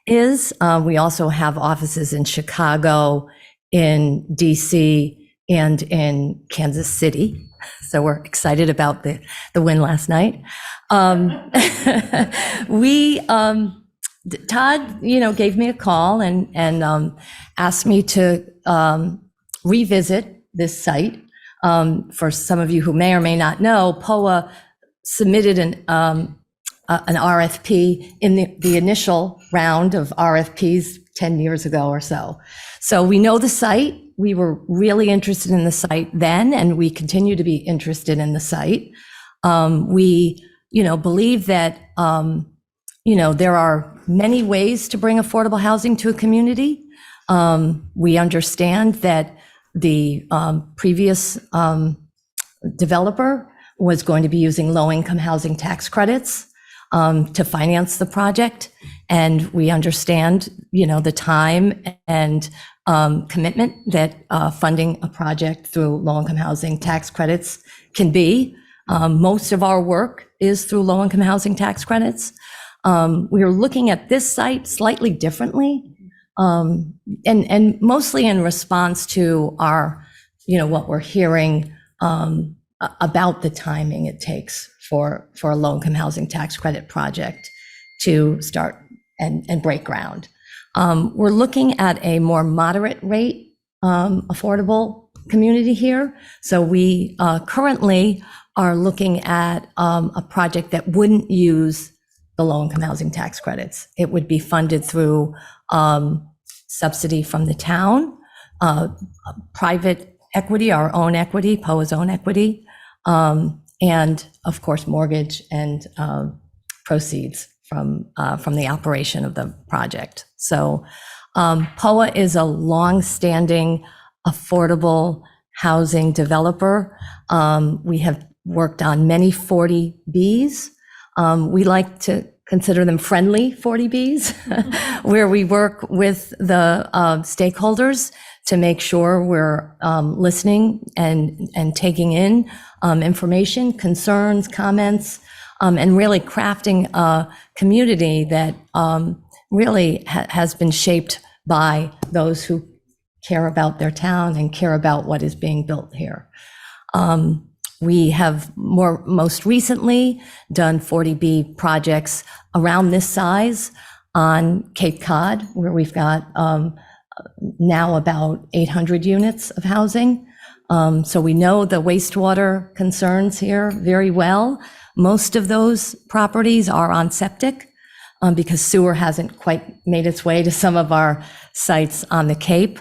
is. We also have offices in Chicago, in DC, and in Kansas City. So we're excited about the win last night. Todd, gave me a call and asked me to revisit this site. For some of you who may or may not know, POA submitted an RFP in the initial round of RFPs 10 years ago or so. So we know the site. We were really interested in the site then, and we continue to be interested in the site. We, believe that, there are many ways to bring affordable housing to a community. We understand that the previous developer was going to be using low-income housing tax credits to finance the project. And we understand, the time and commitment that funding a project through low-income housing tax credits can be. Most of our work is through low-income housing tax credits. We are looking at this site slightly differently. And mostly in response to our, what we're hearing about the timing it takes for a low-income housing tax credit project to start and break ground. We're looking at a more moderate rate affordable community here. So we currently are looking at a project that wouldn't use the low-income housing tax credits. It would be funded through subsidy from the town, private equity, our own equity, POA's own equity, and of course, mortgage and proceeds from the operation of the project. So POA is a long-standing affordable housing developer. We have worked on many 40Bs. We like to consider them friendly 40Bs, where we work with the stakeholders to make sure we're listening and taking in information, concerns, comments, and really crafting a community that really has been shaped by those who care about their town and care about what is being built here. We have most recently done 40B projects around this size on Cape Cod, where we've got now about 800 units of housing. So we know the wastewater concerns here very well. Most of those properties are on septic because sewer hasn't quite made its way to some of our sites on the Cape.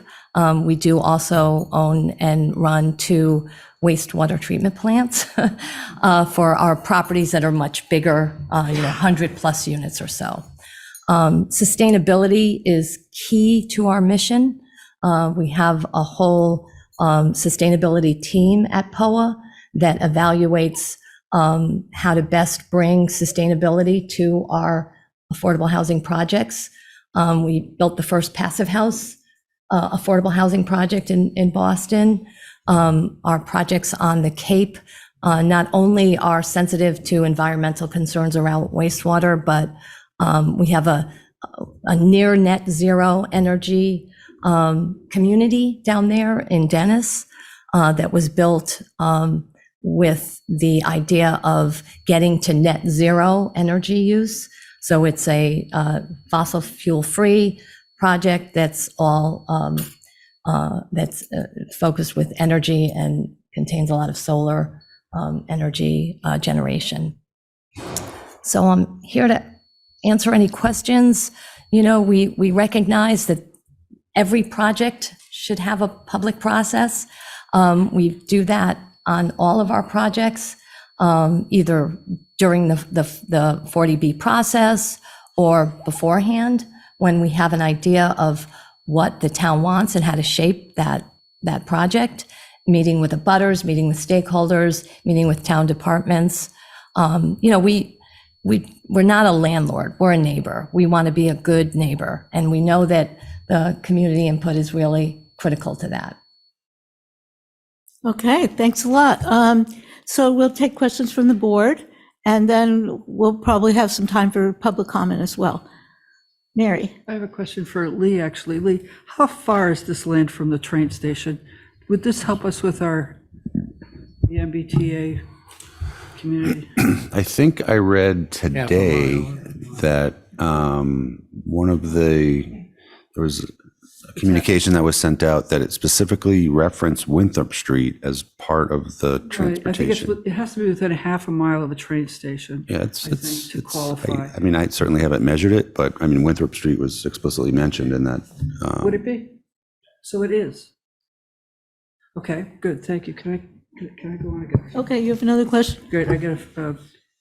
We do also own and run 2 wastewater treatment plants for our properties that are much bigger, 100+ units or so. Sustainability is key to our mission. We have a whole sustainability team at POA that evaluates how to best bring sustainability to our affordable housing projects. We built the first passive house affordable housing project in Boston. Our projects on the Cape not only are sensitive to environmental concerns around wastewater, but we have a near net zero energy community down there in Dennis that was built with the idea of getting to net zero energy use. So it's a fossil fuel free project that's all that's focused with energy and contains a lot of solar energy generation. So I'm here to answer any questions. We recognize that every project should have a public process. We do that on all of our projects, either during the 40B process or beforehand, when we have an idea of what the town wants and how to shape that project, meeting with the abutters, meeting with stakeholders, meeting with town departments. We're not a landlord, we're a neighbor. We want to be a good neighbor, and we know that the community input is really critical to that. Okay, thanks a lot. So we'll take questions from the board, and then we'll probably have some time for public comment as well. Mary? I have a question for Lee, actually. Lee, how far is this land from the train station? Would this help us with the MBTA community? I think I read today that there was a communication that was sent out that it specifically referenced Winthrop Street as part of the transportation. I think it has to be within a half a mile of a train station. Yeah, to qualify. I mean, I certainly haven't measured it, but I mean, Winthrop Street was explicitly mentioned in that. Would it be? So it is. Okay, good, thank you. Can I go on again? Okay, you have another question? Great, I get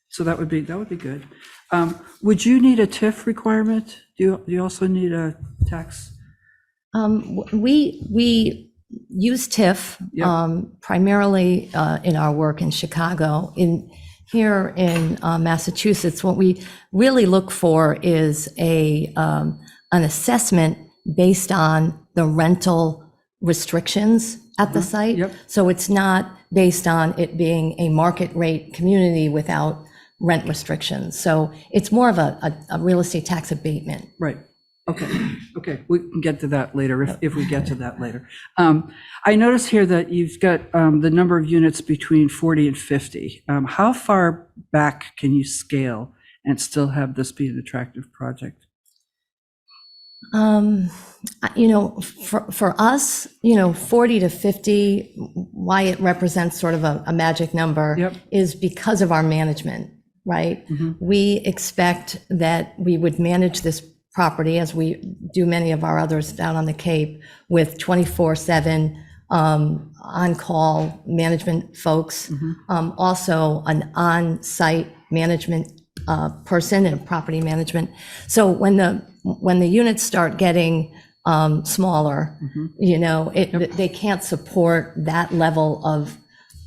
so that would be good. Would you need a TIF requirement? Do you also need a tax? We use TIF primarily in our work in Chicago. Here in Massachusetts, what we really look for is an assessment based on the rental restrictions at the site. Yep. So it's not based on it being a market rate community without rent restrictions. So it's more of a real estate tax abatement. Right. Okay, we can get to that later if we get to that later. I notice here that you've got the number of units between 40 and 50. How far back can you scale and still have this be an attractive project? For us, 40 to 50, why it represents sort of a magic number is because of our management, right? We expect that we would manage this property, as we do many of our others down on the Cape, with 24/7 on-call management folks. Also an on-site management person and property management. So when the units start getting smaller, you know, they can't support that level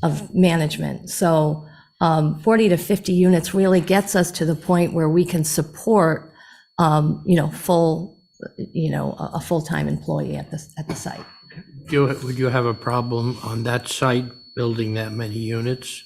of management. So 40 to 50 units really gets us to the point where we can support, you know, a full-time employee at the site. Would you have a problem on that site building that many units?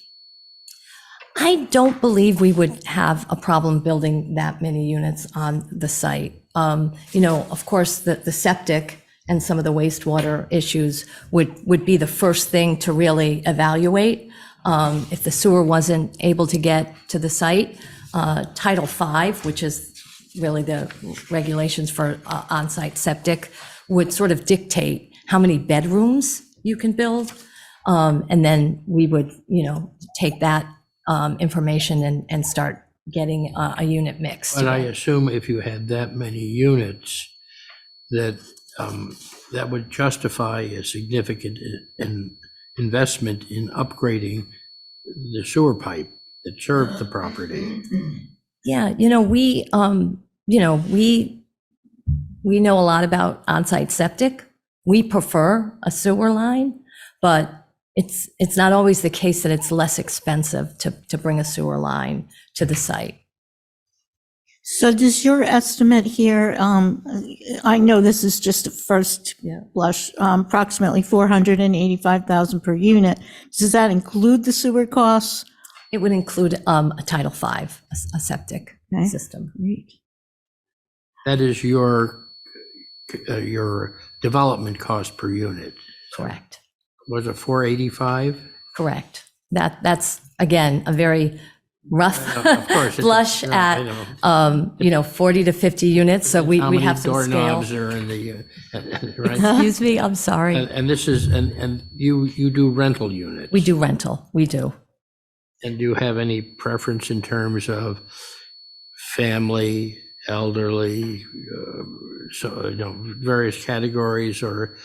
I don't believe we would have a problem building that many units on the site. You know, of course, the septic and some of the wastewater issues would be the first thing to really evaluate. If the sewer wasn't able to get to the site, Title V, which is really the regulations for on-site septic, would sort of dictate how many bedrooms you can build. And then we would, you know, take that information and start getting a unit mix. And I assume if you had that many units, that that would justify a significant investment in upgrading the sewer pipe that served the property. Yeah, you know, we know a lot about on-site septic. We prefer a sewer line, but it's not always the case that it's less expensive to bring a sewer line to the site. So does your estimate here, I know this is just a first blush, approximately 485,000 per unit. Does that include the sewer costs? It would include a Title V, a septic system. That is your development cost per unit. Correct. Was it 485? Correct. That's, again, a very rough Of course. blush at, you know, 40 to 50 units, so we have some How many scale. doorknobs are in the, right? Excuse me, I'm sorry. And this is, and you do rental units? We do rental, we do. And do you have any preference in terms of family, elderly, so, you know, various categories, or,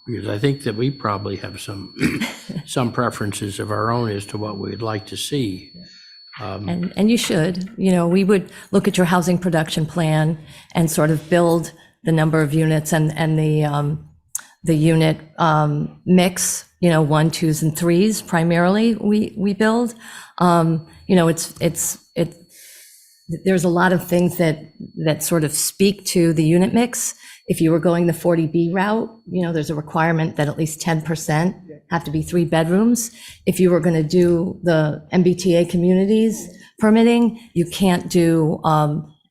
because I think that we probably have some preferences of our own as to what we'd like to see. And you should, you know, we would look at your housing production plan and sort of build the number of units and the unit mix, you know, 1, 2s, and 3s primarily we build. You know, there's a lot of things that sort of speak to the unit mix. If you were going the 40B route, you know, there's a requirement that at least 10% have to be 3 bedrooms. If you were going to do the MBTA communities permitting, you can't do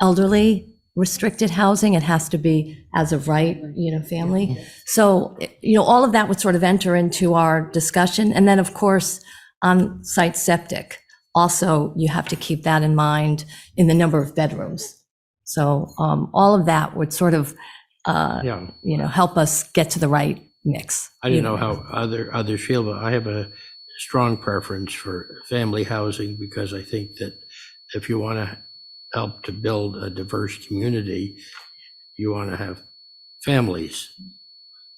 elderly restricted housing. It has to be as of right, you know, family. So, you know, all of that would sort of enter into our discussion. And then, of course, on-site septic. Also, you have to keep that in mind in the number of bedrooms. So all of that would sort of, you know, help us get to the right mix. I don't know how others feel, but I have a strong preference for family housing, because I think that if you want to help to build a diverse community, you want to have families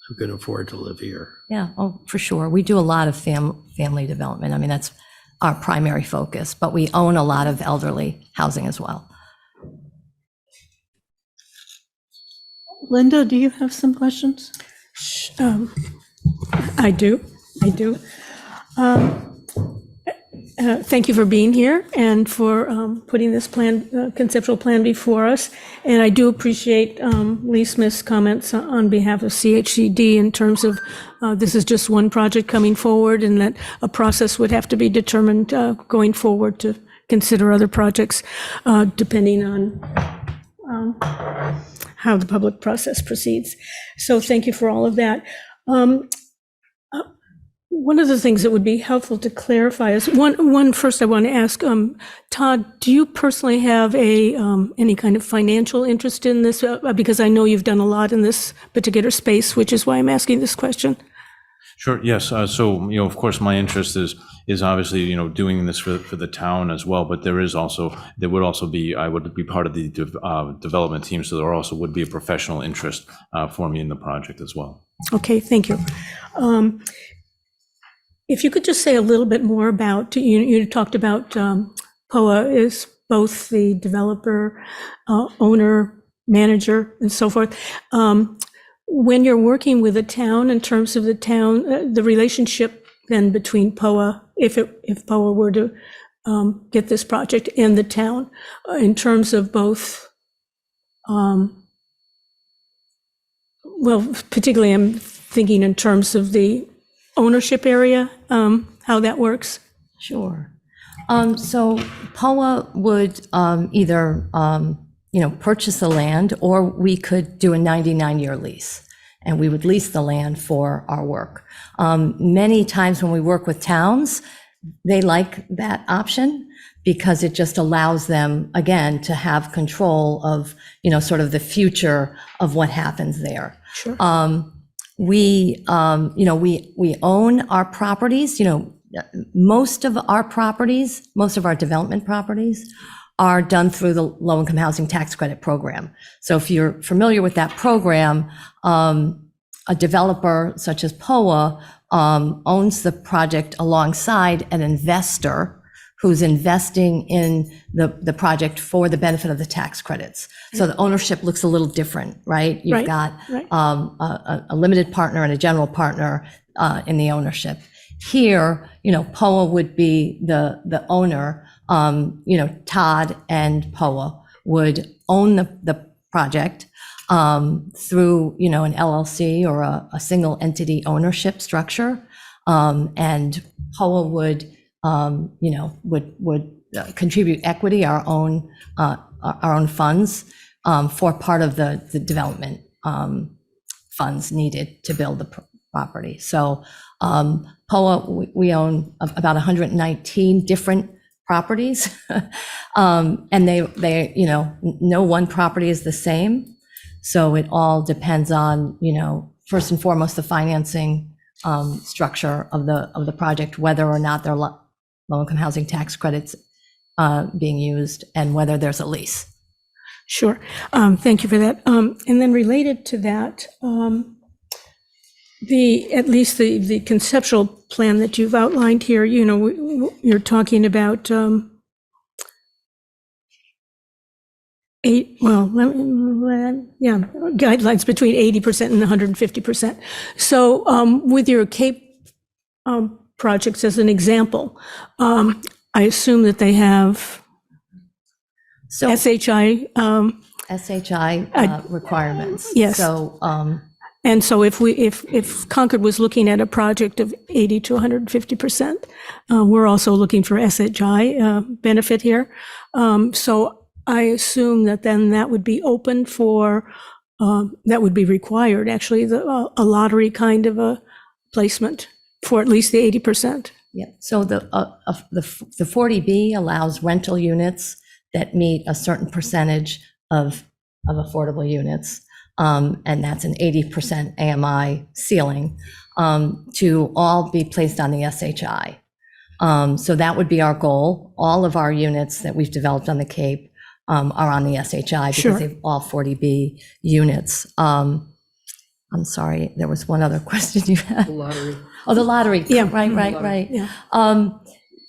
who can afford to live here. Yeah, oh, for sure. We do a lot of family development. I mean, that's our primary focus, but we own a lot of elderly housing as well. Linda, do you have some questions? I do. Thank you for being here and for putting this plan, conceptual plan before us. And I do appreciate Lee Smith's comments on behalf of CHCD in terms of this is just one project coming forward, and that a process would have to be determined going forward to consider other projects depending on how the public process proceeds. So thank you for all of that. One of the things that would be helpful to clarify is, first I want to ask, Todd, do you personally have any kind of financial interest in this? Because I know you've done a lot in this particular space, which is why I'm asking this question. Sure, yes. So, of course, my interest is obviously, doing this for the town as well, but there would also be, I would be part of the development team, so there also would be a professional interest for me in the project as well. Okay, thank you. If you could just say a little bit more about, you talked about POA is both the developer, owner, manager, and so forth. When you're working with a town, in terms of the town, the relationship then between POA, if POA were to get this project, and the town, in terms of both, well, particularly I'm thinking in terms of the ownership area, how that works? Sure. So POA would either, purchase the land, or we could do a 99-year lease, and we would lease the land for our work. Many times when we work with towns, they like that option because it just allows them, again, to have control of, sort of the future of what happens there. Sure. We own our properties. Most of our development properties are done through the low-income housing tax credit program. So if you're familiar with that program, a developer such as POA owns the project alongside an investor who's investing in the project for the benefit of the tax credits. So the ownership looks a little different, right? You've got a limited partner and a general partner in the ownership. Here, POA would be the owner. Todd and POA would own the project through, an LLC or a single entity ownership structure. And POA would contribute equity, our own funds, for part of the development funds needed to build the property. So POA, we own about 119 different properties, and they no one property is the same. So it all depends on, first and foremost, the financing structure of the project, whether or not there are low-income housing tax credits being used, and whether there's a lease. Sure. Thank you for that. And then related to that, at least the conceptual plan that you've outlined here, you're talking about guidelines between 80% and 150%. So with your Cape projects as an example, I assume that they have SHI. SHI requirements. Yes. So, and so if Concord was looking at a project of 80 to 150%, we're also looking for SHI benefit here. So I assume that then that would be open for, that would be required, actually, a lottery kind of a placement for at least the 80%. yeah. So the 40B allows rental units that meet a certain percentage of affordable units. And that's an 80% AMI ceiling, to all be placed on the SHI. So that would be our goal. All of our units that we've developed on the Cape are on the SHI because they're all 40B units. I'm sorry, there was one other question you had. The lottery. Oh, the lottery. Yeah. Right. Yeah.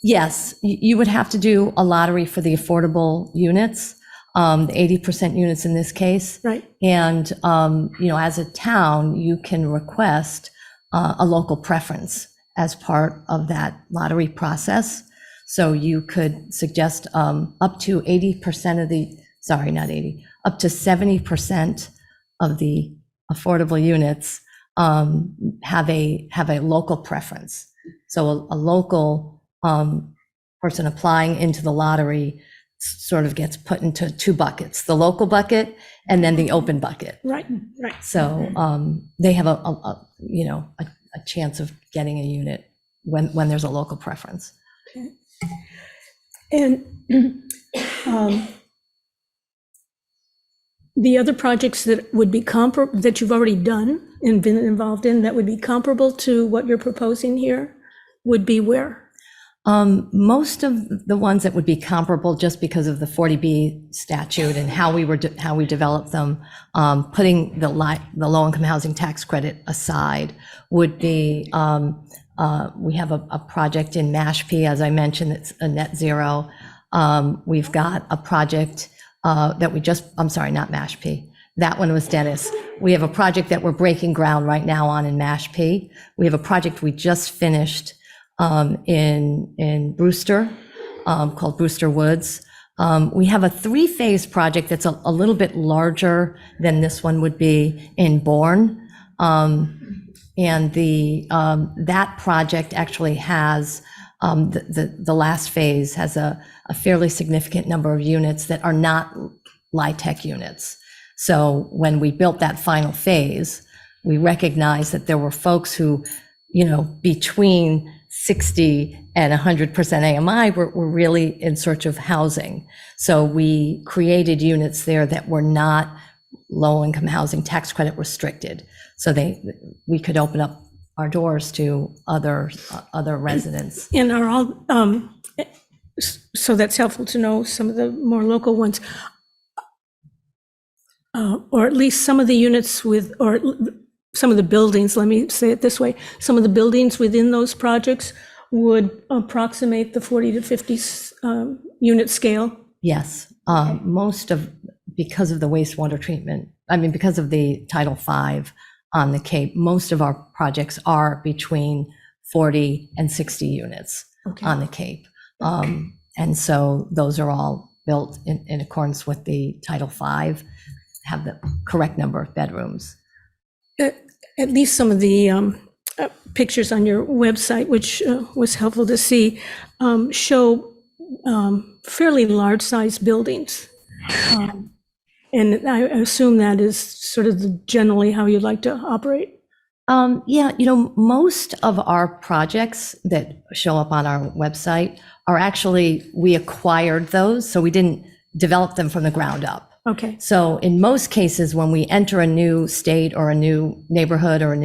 Yes, you would have to do a lottery for the affordable units, the 80% units in this case. Right. And, as a town, you can request a local preference as part of that lottery process. So you could suggest up to 80% of the, sorry, not 80, up to 70% of the affordable units have a local preference. So a local person applying into the lottery sort of gets put into two buckets, the local bucket and then the open bucket. Right. So they have a chance of getting a unit when there's a local preference. Okay. And The other projects that would be comparable, that you've already done and been involved in, that would be comparable to what you're proposing here, would be where? Most of the ones that would be comparable, just because of the 40B statute and how we developed them, putting the low-income housing tax credit aside, would be, we have a project in Mashpee, as I mentioned, it's a net zero. We've got a project that we just, I'm sorry, not Mashpee. That one was Dennis. We have a project that we're breaking ground right now on in Mashpee. We have a project we just finished in Brewster, called Brewster Woods. We have a 3-phase project that's a little bit larger than this one would be in Bourne. And that project actually has, the last phase has a fairly significant number of units that are not LIHTC units. So when we built that final phase, we recognized that there were folks who, between 60 and 100% AMI were really in search of housing. So we created units there that were not low-income housing tax credit restricted. So we could open up our doors to other residents. And are all, so that's helpful to know some of the more local ones. Or at least some of the units or some of the buildings, let me say it this way, some of the buildings within those projects would approximate the 40 to 50 unit scale? Yes, because of the wastewater treatment, because of the Title V on the Cape, most of our projects are between 40 and 60 units on the Cape. And so those are all built in accordance with the Title V, have the correct number of bedrooms. At least some of the pictures on your website, which was helpful to see, show fairly large-sized buildings. And I assume that is sort of generally how you like to operate? Yeah, most of our projects that show up on our website are actually, we acquired those, so we didn't develop them from the ground up. Okay. So in most cases, when we enter a new state or a new neighborhood or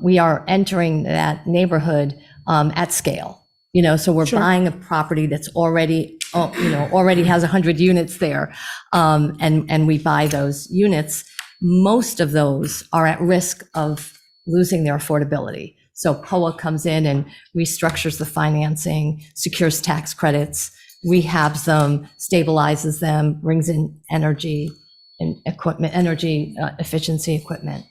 we are entering that neighborhood at scale. So we're buying a property that's already has 100 units there, and we buy those units. Most of those are at risk of losing their affordability. So POA comes in and restructures the financing, secures tax credits, rehabs them, stabilizes them, brings in energy and equipment, efficiency equipment.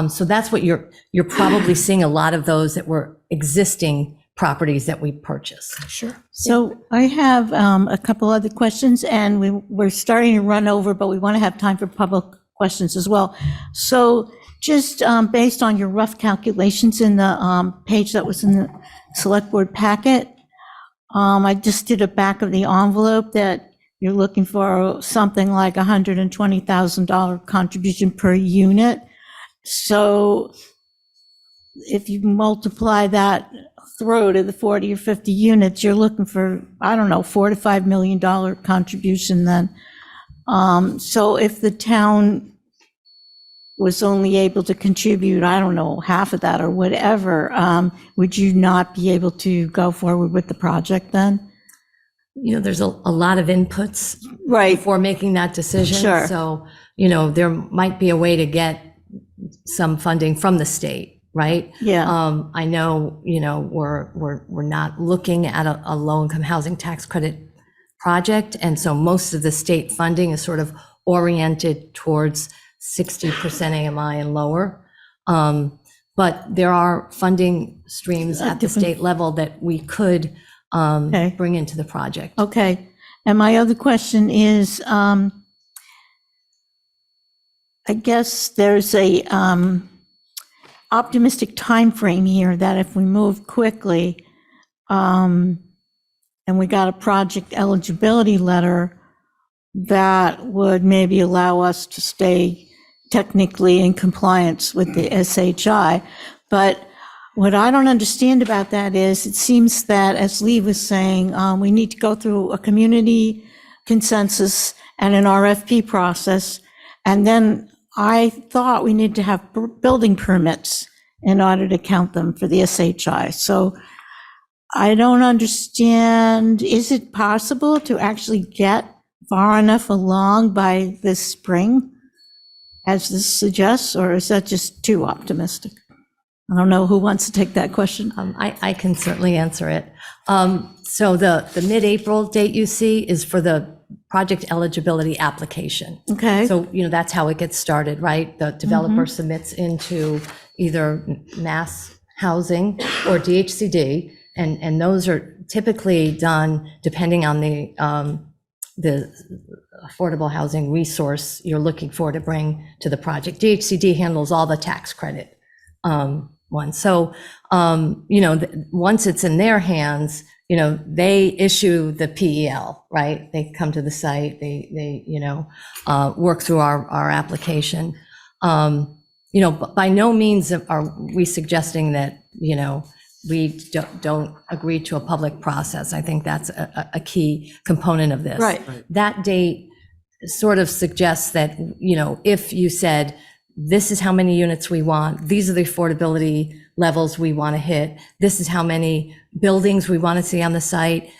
So that's what you're probably seeing, a lot of those that were existing properties that we purchased. Sure. So I have a couple other questions, and we're starting to run over, but we want to have time for public questions as well. So just based on your rough calculations in the page that was in the select board packet, I just did a back of the envelope that you're looking for something like $120,000 contribution per unit. So if you multiply that through to the 40 or 50 units, you're looking for, I don't know, $4 to $5 million contribution then. So if the town was only able to contribute, I don't know, half of that or whatever, would you not be able to go forward with the project then? There's a lot of inputs Right. before making that decision. Sure. So, there might be a way to get some funding from the state, right? Yeah. I know, we're not looking at a low-income housing tax credit project, and so most of the state funding is sort of oriented towards 60% AMI and lower. But there are funding streams at the state level that we could bring into the project. Okay. And my other question is, I guess there's a optimistic time frame here that if we move quickly, and we got a project eligibility letter, that would maybe allow us to stay technically in compliance with the SHI. But what I don't understand about that is, it seems that, as Lee was saying, we need to go through a community consensus and an RFP process. And then I thought we need to have building permits in order to count them for the SHI. So I don't understand, is it possible to actually get far enough along by this spring, as this suggests, or is that just too optimistic? I don't know who wants to take that question. I can certainly answer it. So the mid-April date you see is for the project eligibility application. Okay. So, that's how it gets started, right? The developer submits into either mass housing or DHCD, and those are typically done depending on the affordable housing resource you're looking for to bring to the project. DHCD handles all the tax credit ones. So, once it's in their hands, they issue the PEL, right? They come to the site, they work through our application. But by no means are we suggesting that, we don't agree to a public process. I think that's a key component of this. Right. That date sort of suggests that, if you said, this is how many units we want, these are the affordability levels we want to hit, this is how many buildings we want to see on the site,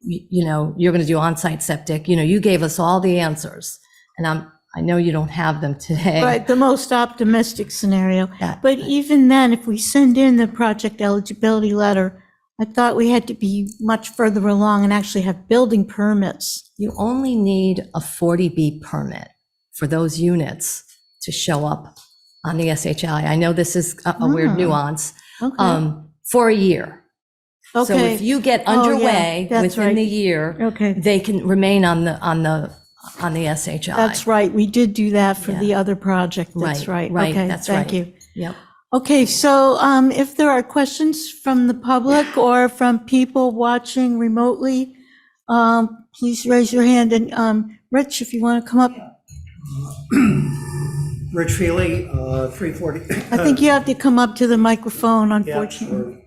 you're going to do on-site septic, you gave us all the answers. And I know you don't have them today. Right, the most optimistic scenario. Yeah. But even then, if we send in the project eligibility letter, I thought we had to be much further along and actually have building permits. You only need a 40B permit for those units to show up on the SHI. I know this is a weird nuance, Okay. for a year. So Okay. if you get Oh, yeah, underway that's within the right. year, Okay. they can remain on the SHI. That's right. We did do that for Yeah. the other project. That's right. Right, Okay, that's thank right. you. Yep. Okay, so if there are questions from the public or from people watching remotely, please raise your hand. And Rich, if you want to come up, Rich Feely, 340. I think you have to come up to the microphone, unfortunately. We'll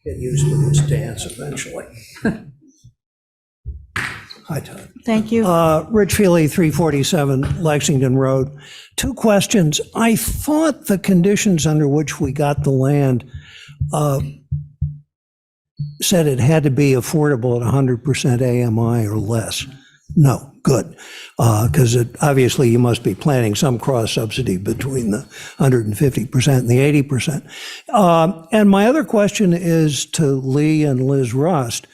get used to this dance eventually. Hi, Todd. Thank you. Rich Feely, 347 Lexington Road. Two questions. I thought the conditions under which we got the land said it had to be affordable at 100% AMI or less. No, good. Because obviously you must be planning some cross subsidy between the 150% and the 80%. And my other question is to Lee and Liz Rust,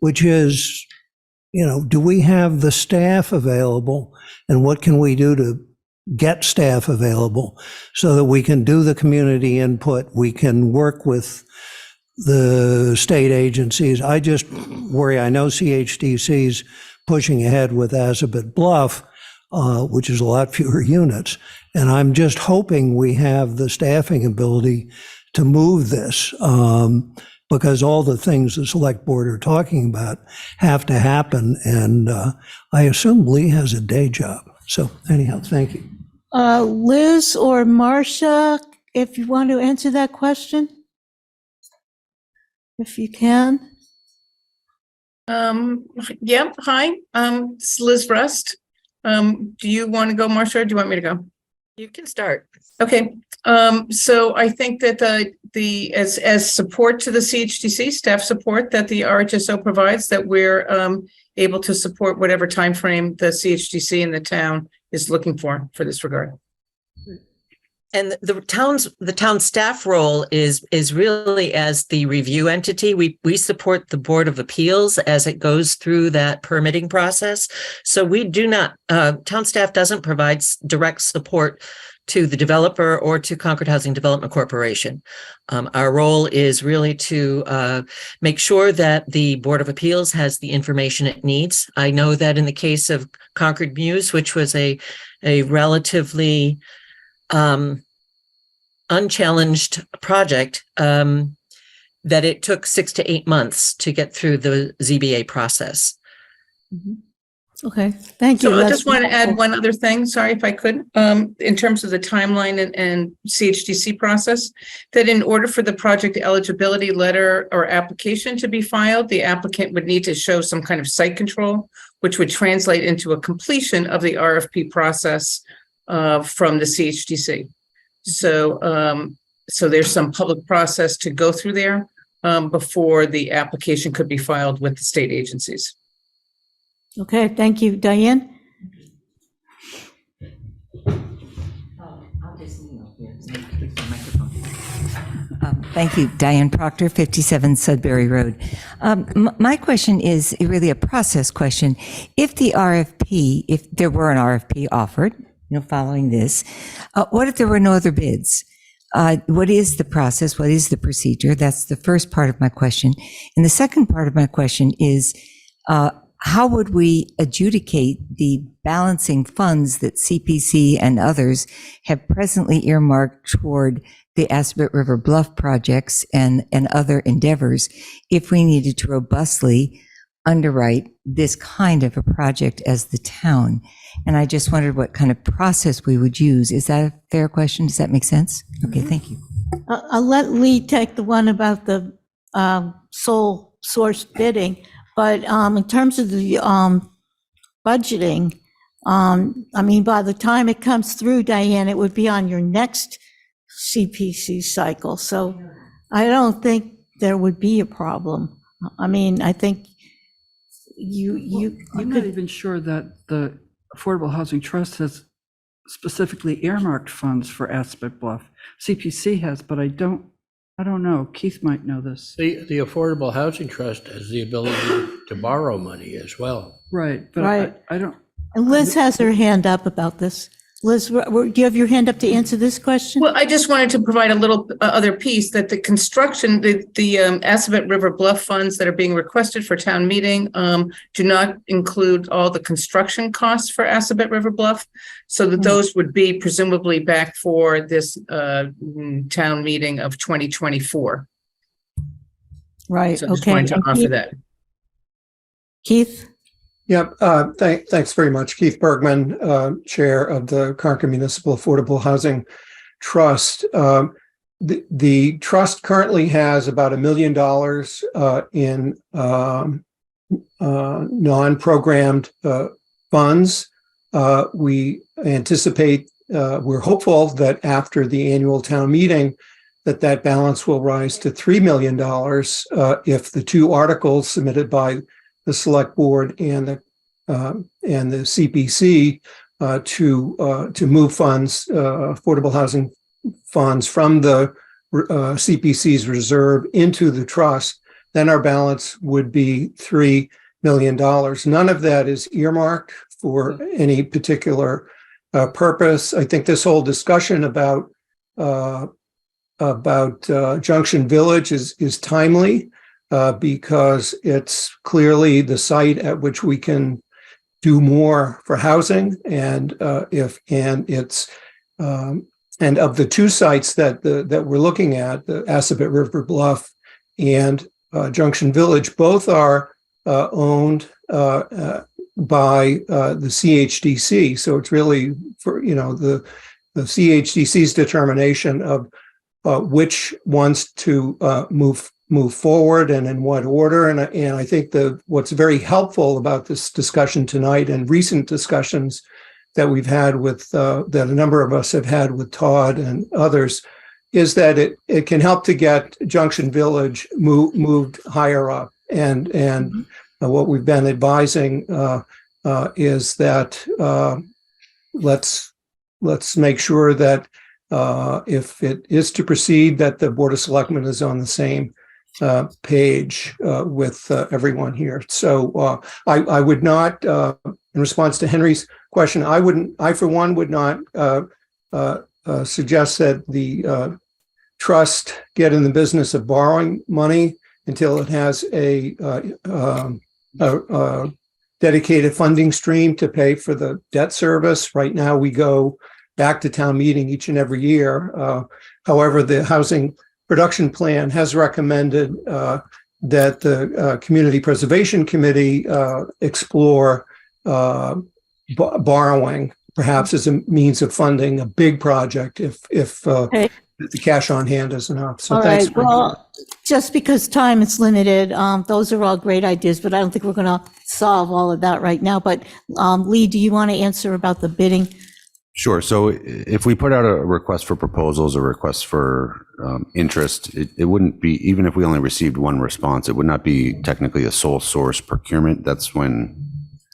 which is, do we have the staff available, and what can we do to get staff available so that we can do the community input, we can work with the state agencies? I just worry, I know CHDC's pushing ahead with Azabet Bluff, which is a lot fewer units, and I'm just hoping we have the staffing ability to move this, because all the things the select board are talking about have to happen, and I assume Lee has a day job. So anyhow, thank you. Liz or Marcia, if you want to answer that question, if you can. Yeah, hi, it's Liz Rust. Do you want to go, Marcia, or do you want me to go? You can start. Okay, so I think that as support to the CHDC, staff support that the RHSO provides, that we're able to support whatever timeframe the CHDC and the town is looking for this regard. And the town staff role is really as the review entity. We support the Board of Appeals as it goes through that permitting process. So we do not, town staff doesn't provide direct support to the developer or to Concord Housing Development Corporation. Our role is really to make sure that the Board of Appeals has the information it needs. I know that in the case of Concord Muse, which was a relatively unchallenged project, that it took 6 to 8 months to get through the ZBA process. Okay, thank you. So I That's just want to add helpful. one other thing, sorry if I could, in terms of the timeline and CHDC process, that in order for the project eligibility letter or application to be filed, the applicant would need to show some kind of site control, which would translate into a completion of the RFP process from the CHDC. So there's some public process to go through there before the application could be filed with the state agencies. Okay, thank you. Diane? Thank you. Diane Proctor, 57 Sudbury Road. My question is really a process question. If the RFP, if there were an RFP offered, following this, what if there were no other bids? What is the process? What is the procedure? That's the first part of my question. And the second part of my question is, how would we adjudicate the balancing funds that CPC and others have presently earmarked toward the Assabet River Bluff projects and other endeavors if we needed to robustly underwrite this kind of a project as the town? And I just wondered what kind of process we would use. Is that a fair question? Does that make sense? Okay, thank you. I'll let Lee take the one about the sole source bidding, but in terms of the budgeting, I mean, by the time it comes through, Diane, it would be on your next CPC cycle. So I don't think there would be a problem. I mean, I think I'm not even sure that the Affordable Housing Trust has specifically earmarked funds for Assabet Bluff. CPC has, but I don't know. Keith might know this. The Affordable Housing Trust has the ability to borrow money as well. Right, but Right. I don't. And Liz has her hand up about this. Liz, do you have your hand up to answer this question? Well, I just wanted to provide a little other piece that the construction, the Assabet River Bluff funds that are being requested for town meeting do not include all the construction costs for Assabet River Bluff. So that those would be presumably back for this town meeting of 2024. Right, So I just okay. wanted to And offer that. Keith? Yep, thanks very much. Keith Bergman, Chair of the Concord Municipal Affordable Housing Trust. The trust currently has about $1 million in non-programmed funds. We anticipate, we're hopeful that after the annual town meeting, that balance will rise to $3 million if the two articles submitted by the select board and the CPC to move funds, affordable housing funds from the CPC's reserve into the trust, then our balance would be $3 million. None of that is earmarked for any particular purpose. I think this whole discussion about Junction Village is timely. Because it's clearly the site at which we can do more for housing, and of the two sites that we're looking at, the Assabet River Bluff and Junction Village, both are owned by the CHDC. So it's really for the CHDC's determination of which ones to move forward and in what order. And I think what's very helpful about this discussion tonight and recent discussions that we've had with, that a number of us have had with Todd and others, is that it can help to get Junction Village moved higher up. And what we've been advising is that let's make sure that if it is to proceed, that the Board of Selectmen is on the same page with everyone here. So I would not, in response to Henry's question, I for one would not suggest that the trust get in the business of borrowing money until it has a dedicated funding stream to pay for the debt service. Right now, we go back to town meeting each and every year. However, the Housing Production Plan has recommended that the Community Preservation Committee explore borrowing, perhaps as a means of funding a big project if the cash on hand is enough. So All thanks. right, well, just because time is limited, those are all great ideas, but I don't think we're going to solve all of that right now. But Lee, do you want to answer about the bidding Sure. So if we put out a request for proposals, a request for interest, it wouldn't be, even if we only received one response, it would not be technically a sole source procurement. That's when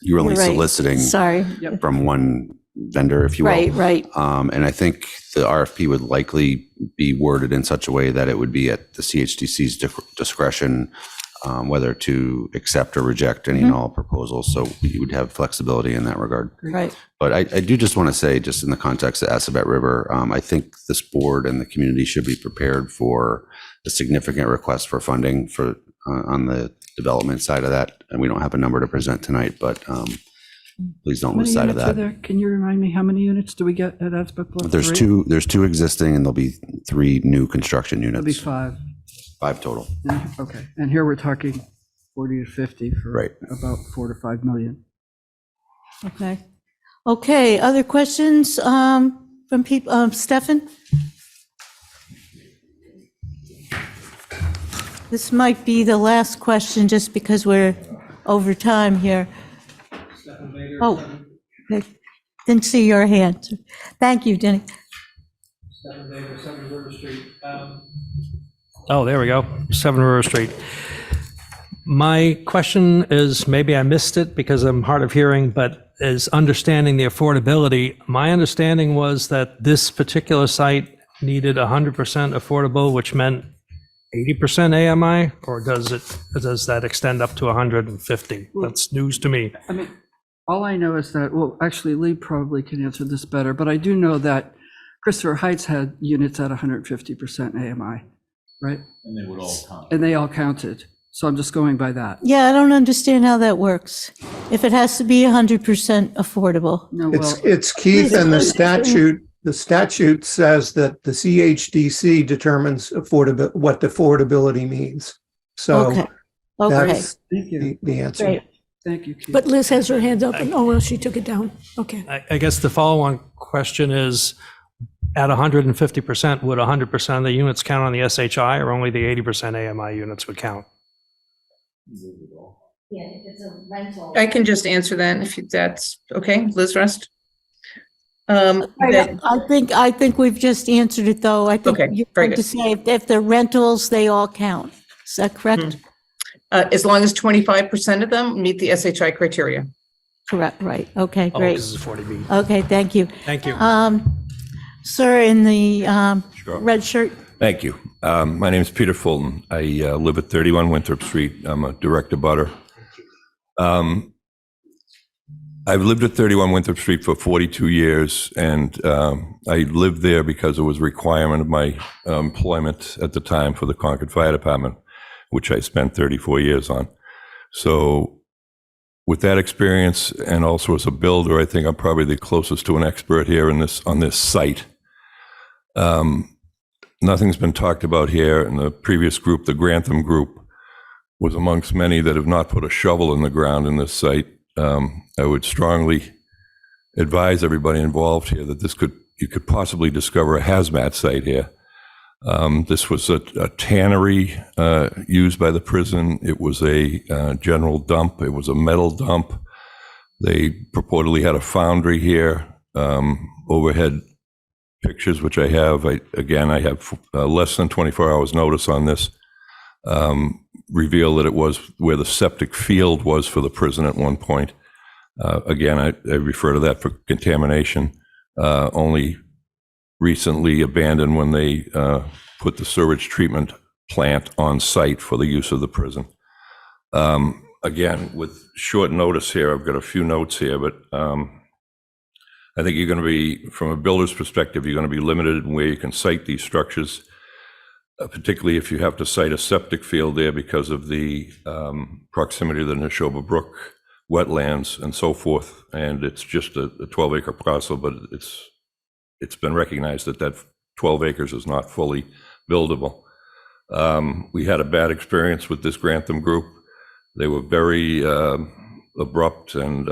you're only You're right. soliciting Sorry. from one vendor, if you will. Right, right. And I think the RFP would likely be worded in such a way that it would be at the CHDC's discretion whether to accept or reject any and all proposals. So you would have flexibility in that regard. Right. But I do just want to say, just in the context of Assabet River, I think this board and the community should be prepared for a significant request for funding for on the development side of that. And we don't have a number to present tonight, but please don't lose sight of that. Can you remind me, how many units do we get at Assabet Bluff? There's two existing, and there'll be 3 new construction units. There'll be 5. 5 total. Yeah, okay, and here we're talking 40 to 50 for Right. about 4 to 5 million. Okay. Okay, other questions from people? Stefan? This might be the last question, just because we're over time here. Oh, I didn't see your hand. Thank you, Denny. Stefan Baker, 7 River Street. Oh, there we go, 7 River Street. My question is, maybe I missed it because I'm hard of hearing, but is understanding the affordability. My understanding was that this particular site needed 100% affordable, which meant 80% AMI, or does that extend up to 150? That's news to me. I mean, all I know is that, well, actually, Lee probably can answer this better, but I do know that Christopher Heights had units at 150% AMI, right? And they would all count. And they all counted. So I'm just going by that. Yeah, I don't understand how that works. If it has to be 100% affordable. No, It's Keith, and the statute says that the CHDC determines what affordability means. So Okay. that's Thank you. the answer. Great. Thank you, Keith. But Liz has her hand up, and oh, well, she took it down. Okay. I guess the follow-on question is, at 150%, would 100% of the units count on the SHI, or only the 80% AMI units would count? Yeah, if it's a rental. I can just answer that if that's okay, Liz Rust. I think we've just answered it, though. I think Okay, you're very going to good. say if they're rentals, they all count. Is that correct? As long as 25% of them meet the SHI criteria. Correct, right. Okay, Oh, great. this is 40B. Okay, thank you. Thank you. Sir, in the Sure. red shirt. Thank you. My name is Peter Fulton. I live at 31 Winthrop Street. I'm a direct abutter. I've lived at 31 Winthrop Street for 42 years, and I lived there because it was a requirement of my employment at the time for the Concord Fire Department, which I spent 34 years on. So with that experience, and also as a builder, I think I'm probably the closest to an expert here on this site. Nothing's been talked about here. In the previous group, the Grantham Group was amongst many that have not put a shovel in the ground in this site. I would strongly advise everybody involved here that you could possibly discover a hazmat site here. This was a tannery used by the prison. It was a general dump. It was a metal dump. They purportedly had a foundry here. Overhead pictures, which I have. I have less than 24 hours notice on this. Reveal that it was where the septic field was for the prison at one point. I refer to that for contamination. Only recently abandoned when they put the sewage treatment plant on site for the use of the prison. Again, with short notice here, I've got a few notes here, but I think you're going to be, from a builder's perspective, you're going to be limited in where you can site these structures, particularly if you have to site a septic field there because of the proximity to the Neshoba Brook wetlands and so forth. And it's just a 12-acre parcel, but it's been recognized that 12 acres is not fully buildable. We had a bad experience with this Grantham Group. They were very abrupt and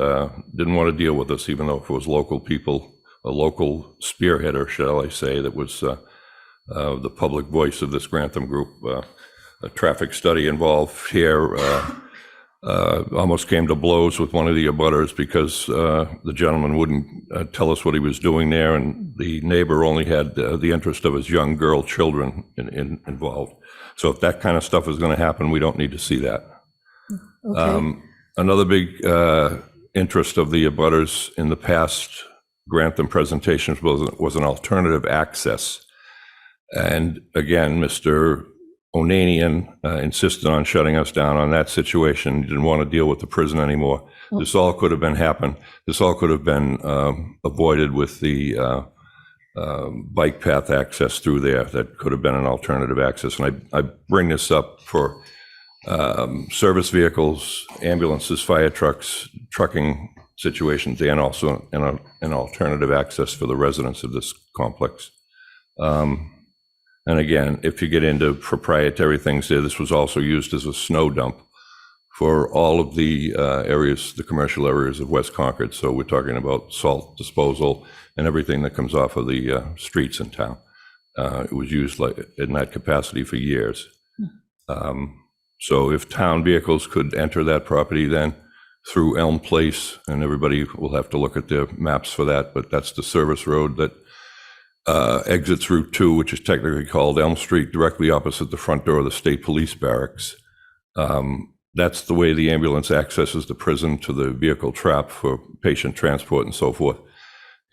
didn't want to deal with us, even though if it was local people, a local spearheader, shall I say, that was the public voice of this Grantham Group. A traffic study involved here almost came to blows with one of the abutters because the gentleman wouldn't tell us what he was doing there, and the neighbor only had the interest of his young girl children involved. So if that kind of stuff is going to happen, we don't need to see that. Okay. Another big interest of the abutters in the past Grantham presentations was an alternative access. And again, Mr. Onanian insisted on shutting us down on that situation. He didn't want to deal with the prison anymore. This all could have been This all could have been avoided with the bike path access through there. That could have been an alternative access. And I bring this up for service vehicles, ambulances, fire trucks, trucking situations, and also an alternative access for the residents of this complex. And again, if you get into proprietary things there, this was also used as a snow dump for all of the areas, the commercial areas of West Concord. So we're talking about salt disposal and everything that comes off of the streets in town. It was used like in that capacity for years. So if town vehicles could enter that property then through Elm Place, and everybody will have to look at their maps for that, but that's the service road that exits Route 2, which is technically called Elm Street, directly opposite the front door of the State Police Barracks. That's the way the ambulance accesses the prison to the vehicle trap for patient transport and so forth.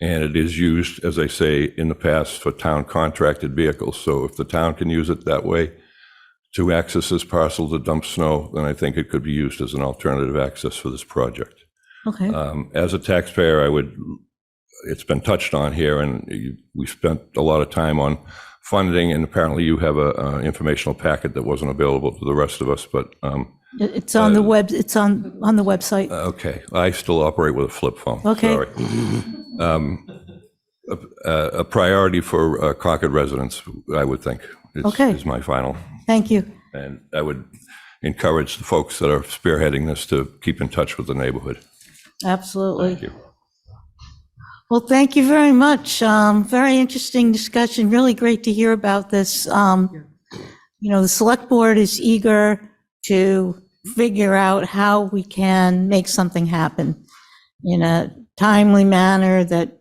And it is used, as I say, in the past for town contracted vehicles. So if the town can use it that way to access this parcel to dump snow, then I think it could be used as an alternative access for this project. Okay. As a taxpayer, it's been touched on here, and we spent a lot of time on funding, and apparently you have a informational packet that wasn't available to the rest of us, but. It's on the web, it's on the website. Okay, I still operate with a flip phone. Okay. Sorry. A priority for Concord residents, I would think, is my final. Thank you. And I would encourage the folks that are spearheading this to keep in touch with the neighborhood. Absolutely. Thank you. Well, thank you very much. Very interesting discussion. Really great to hear about this. The select board is eager to figure out how we can make something happen in a timely manner that,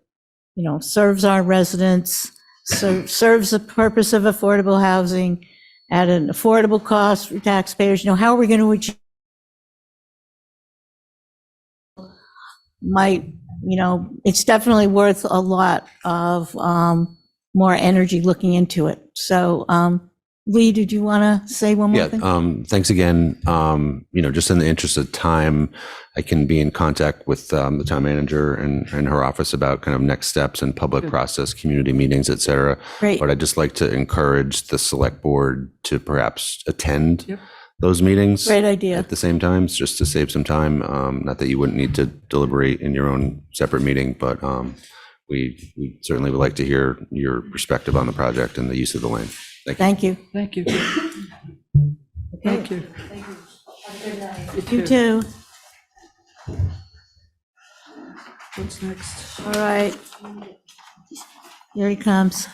serves our residents, serves the purpose of affordable housing at an affordable cost for taxpayers. How are we going to achieve? It's definitely worth a lot of more energy looking into it. So, Lee, did you want to say one more thing? Thanks again. Just in the interest of time, I can be in contact with the town manager and her office about kind of next steps and public process, community meetings, et cetera. Great. But I'd just like to encourage the select board to perhaps attend those meetings. Great idea. At the same time, just to save some time. Not that you wouldn't need to deliberate in your own separate meeting, but we certainly would like to hear your perspective on the project and the use of the land. Thank you. Thank you. Thank you. Thank you. You too. What's next? All right. Here he comes.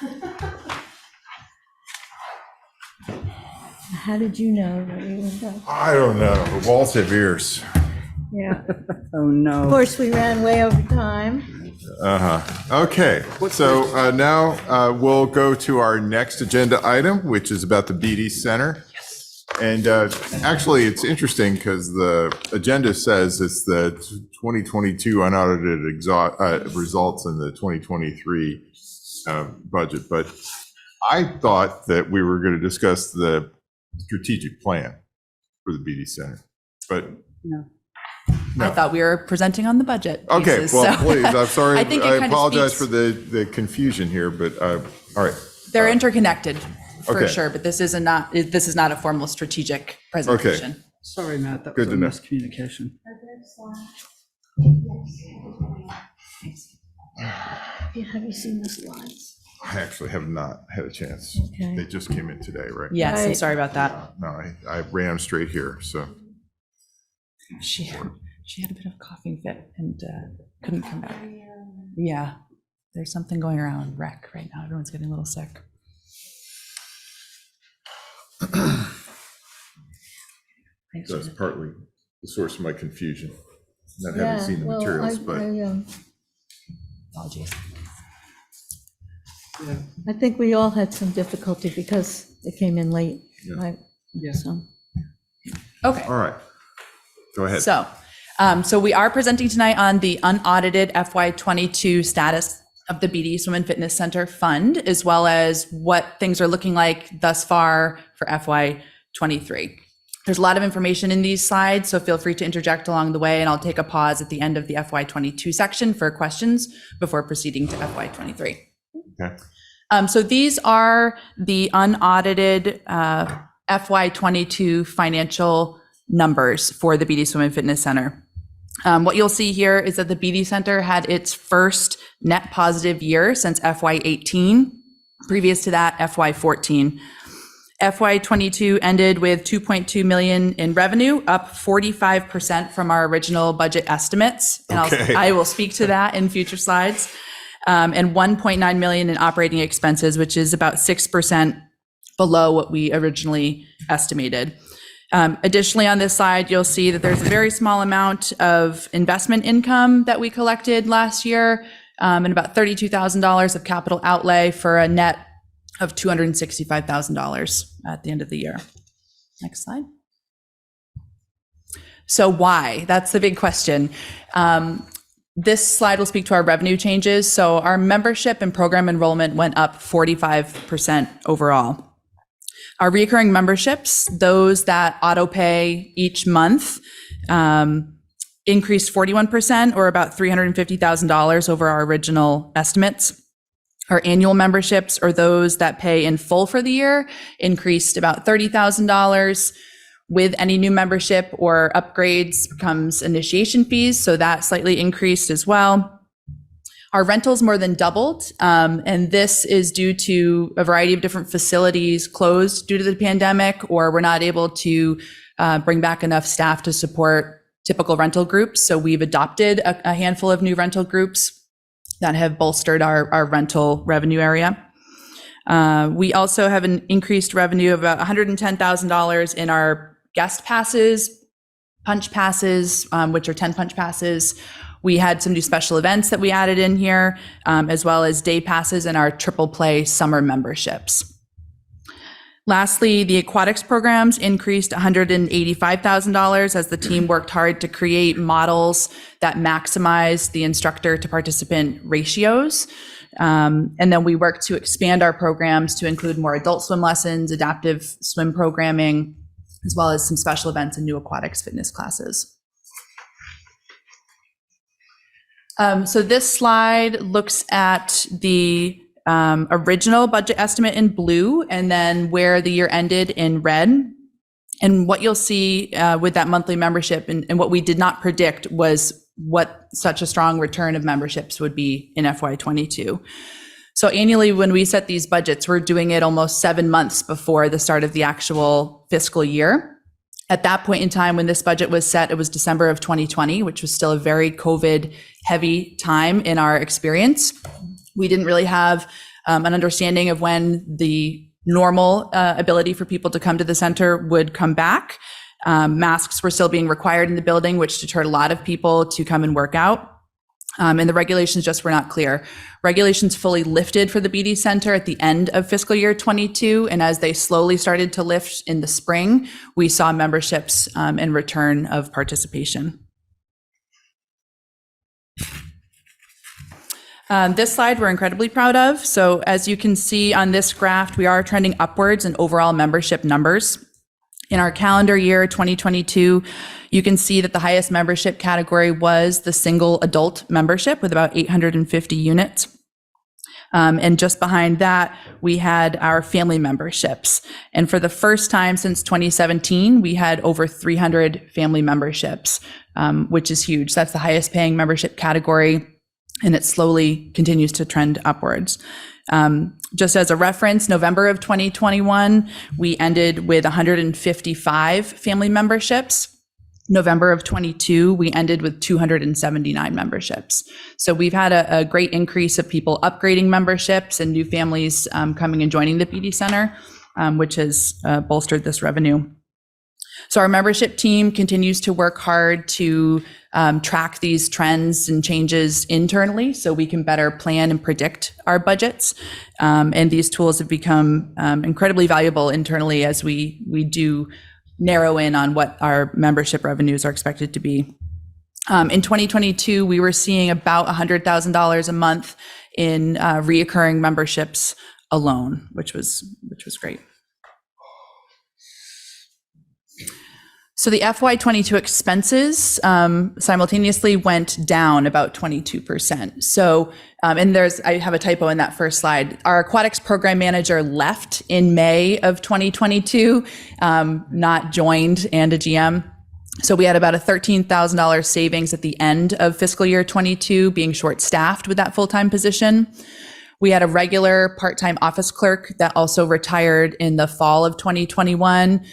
How did you know that we were done? I don't know. The walls have ears. Yeah. Oh, no. Of course, we ran way over time. Okay, so now we'll go to our next agenda item, which is about the BD Center. Yes. And actually, it's interesting because the agenda says it's the 2022 unaudited results and the 2023 budget. But I thought that we were going to discuss the strategic plan for the BD Center, but No. I thought we were presenting on the budget. Okay, pieces, well, so- please, I'm sorry. I think it I kind of apologize speaks- for the confusion here, but all right. They're interconnected for okay. sure, but this is not a formal strategic presentation. Sorry, Matt, that Good was a to know. miscommunication. Have you seen the slides? I actually have not had a chance. Okay. They just came in today, right? Yes, I'm Right. sorry about that. No, I ran straight here, so. She had a bit of a coughing fit and couldn't come back. Yeah, there's something going around rec right now. Everyone's getting a little sick. That's partly the source of my confusion. Not having seen the materials, but Apologies. I think we all had some difficulty because it came in late, right? Yeah. So, Okay. all right. Go ahead. So we are presenting tonight on the unaudited FY22 status of the BD Swim and Fitness Center Fund, as well as what things are looking like thus far for FY23. There's a lot of information in these slides, so feel free to interject along the way, and I'll take a pause at the end of the FY22 section for questions before proceeding to FY23. Okay. So these are the unaudited FY22 financial numbers for the BD Swim and Fitness Center. What you'll see here is that the BD Center had its first net positive year since FY18. Previous to that, FY14. FY22 ended with $2.2 million in revenue, up 45% from our original budget estimates. And Okay. I will speak to that in future slides. And $1.9 million in operating expenses, which is about 6% below what we originally estimated. Additionally, on this slide, you'll see that there's a very small amount of investment income that we collected last year, and about $32,000 of capital outlay for a net of $265,000 at the end of the year. Next slide. So why? That's the big question. This slide will speak to our revenue changes. So our membership and program enrollment went up 45% overall. Our recurring memberships, those that auto pay each month, increased 41%, or about $350,000 over our original estimates. Our annual memberships, or those that pay in full for the year, increased about $30,000. With any new membership or upgrades comes initiation fees, so that slightly increased as well. Our rentals more than doubled, and this is due to a variety of different facilities closed due to the pandemic, or we're not able to bring back enough staff to support typical rental groups. So we've adopted a handful of new rental groups that have bolstered our rental revenue area. We also have an increased revenue of about $110,000 in our guest passes, punch passes, which are 10 punch passes. We had some new special events that we added in here, as well as day passes and our triple play summer memberships. Lastly, the aquatics programs increased $185,000 as the team worked hard to create models that maximize the instructor to participant ratios. And then we worked to expand our programs to include more adult swim lessons, adaptive swim programming, as well as some special events and new aquatics fitness classes. So this slide looks at the original budget estimate in blue, and then where the year ended in red. And what you'll see with that monthly membership, and what we did not predict, was what such a strong return of memberships would be in FY22. So annually, when we set these budgets, we're doing it almost 7 months before the start of the actual fiscal year. At that point in time, when this budget was set, it was December of 2020, which was still a very COVID-heavy time in our experience. We didn't really have an understanding of when the normal ability for people to come to the center would come back. Masks were still being required in the building, which deterred a lot of people to come and work out. And the regulations just were not clear. Regulations fully lifted for the BD Center at the end of fiscal year 22. And as they slowly started to lift in the spring, we saw memberships and return of participation. This slide we're incredibly proud of. So as you can see on this graph, we are trending upwards in overall membership numbers. In our calendar year 2022, you can see that the highest membership category was the single adult membership with about 850 units. And just behind that, we had our family memberships. And for the first time since 2017, we had over 300 family memberships, which is huge. That's the highest paying membership category, and it slowly continues to trend upwards. Just as a reference, November of 2021, we ended with 155 family memberships. November of 22, we ended with 279 memberships. So we've had a great increase of people upgrading memberships and new families coming and joining the BD Center, which has bolstered this revenue. So our membership team continues to work hard to track these trends and changes internally so we can better plan and predict our budgets. And these tools have become incredibly valuable internally as we do narrow in on what our membership revenues are expected to be. In 2022, we were seeing about $100,000 a month in reoccurring memberships alone, which was great. So the FY22 expenses simultaneously went down about 22%. So, and I have a typo in that first slide. Our aquatics program manager left in May of 2022, not joined, and a GM. So we had about a $13,000 savings at the end of fiscal year 22, being short-staffed with that full-time position. We had a regular part-time office clerk that also retired in the fall of 2021,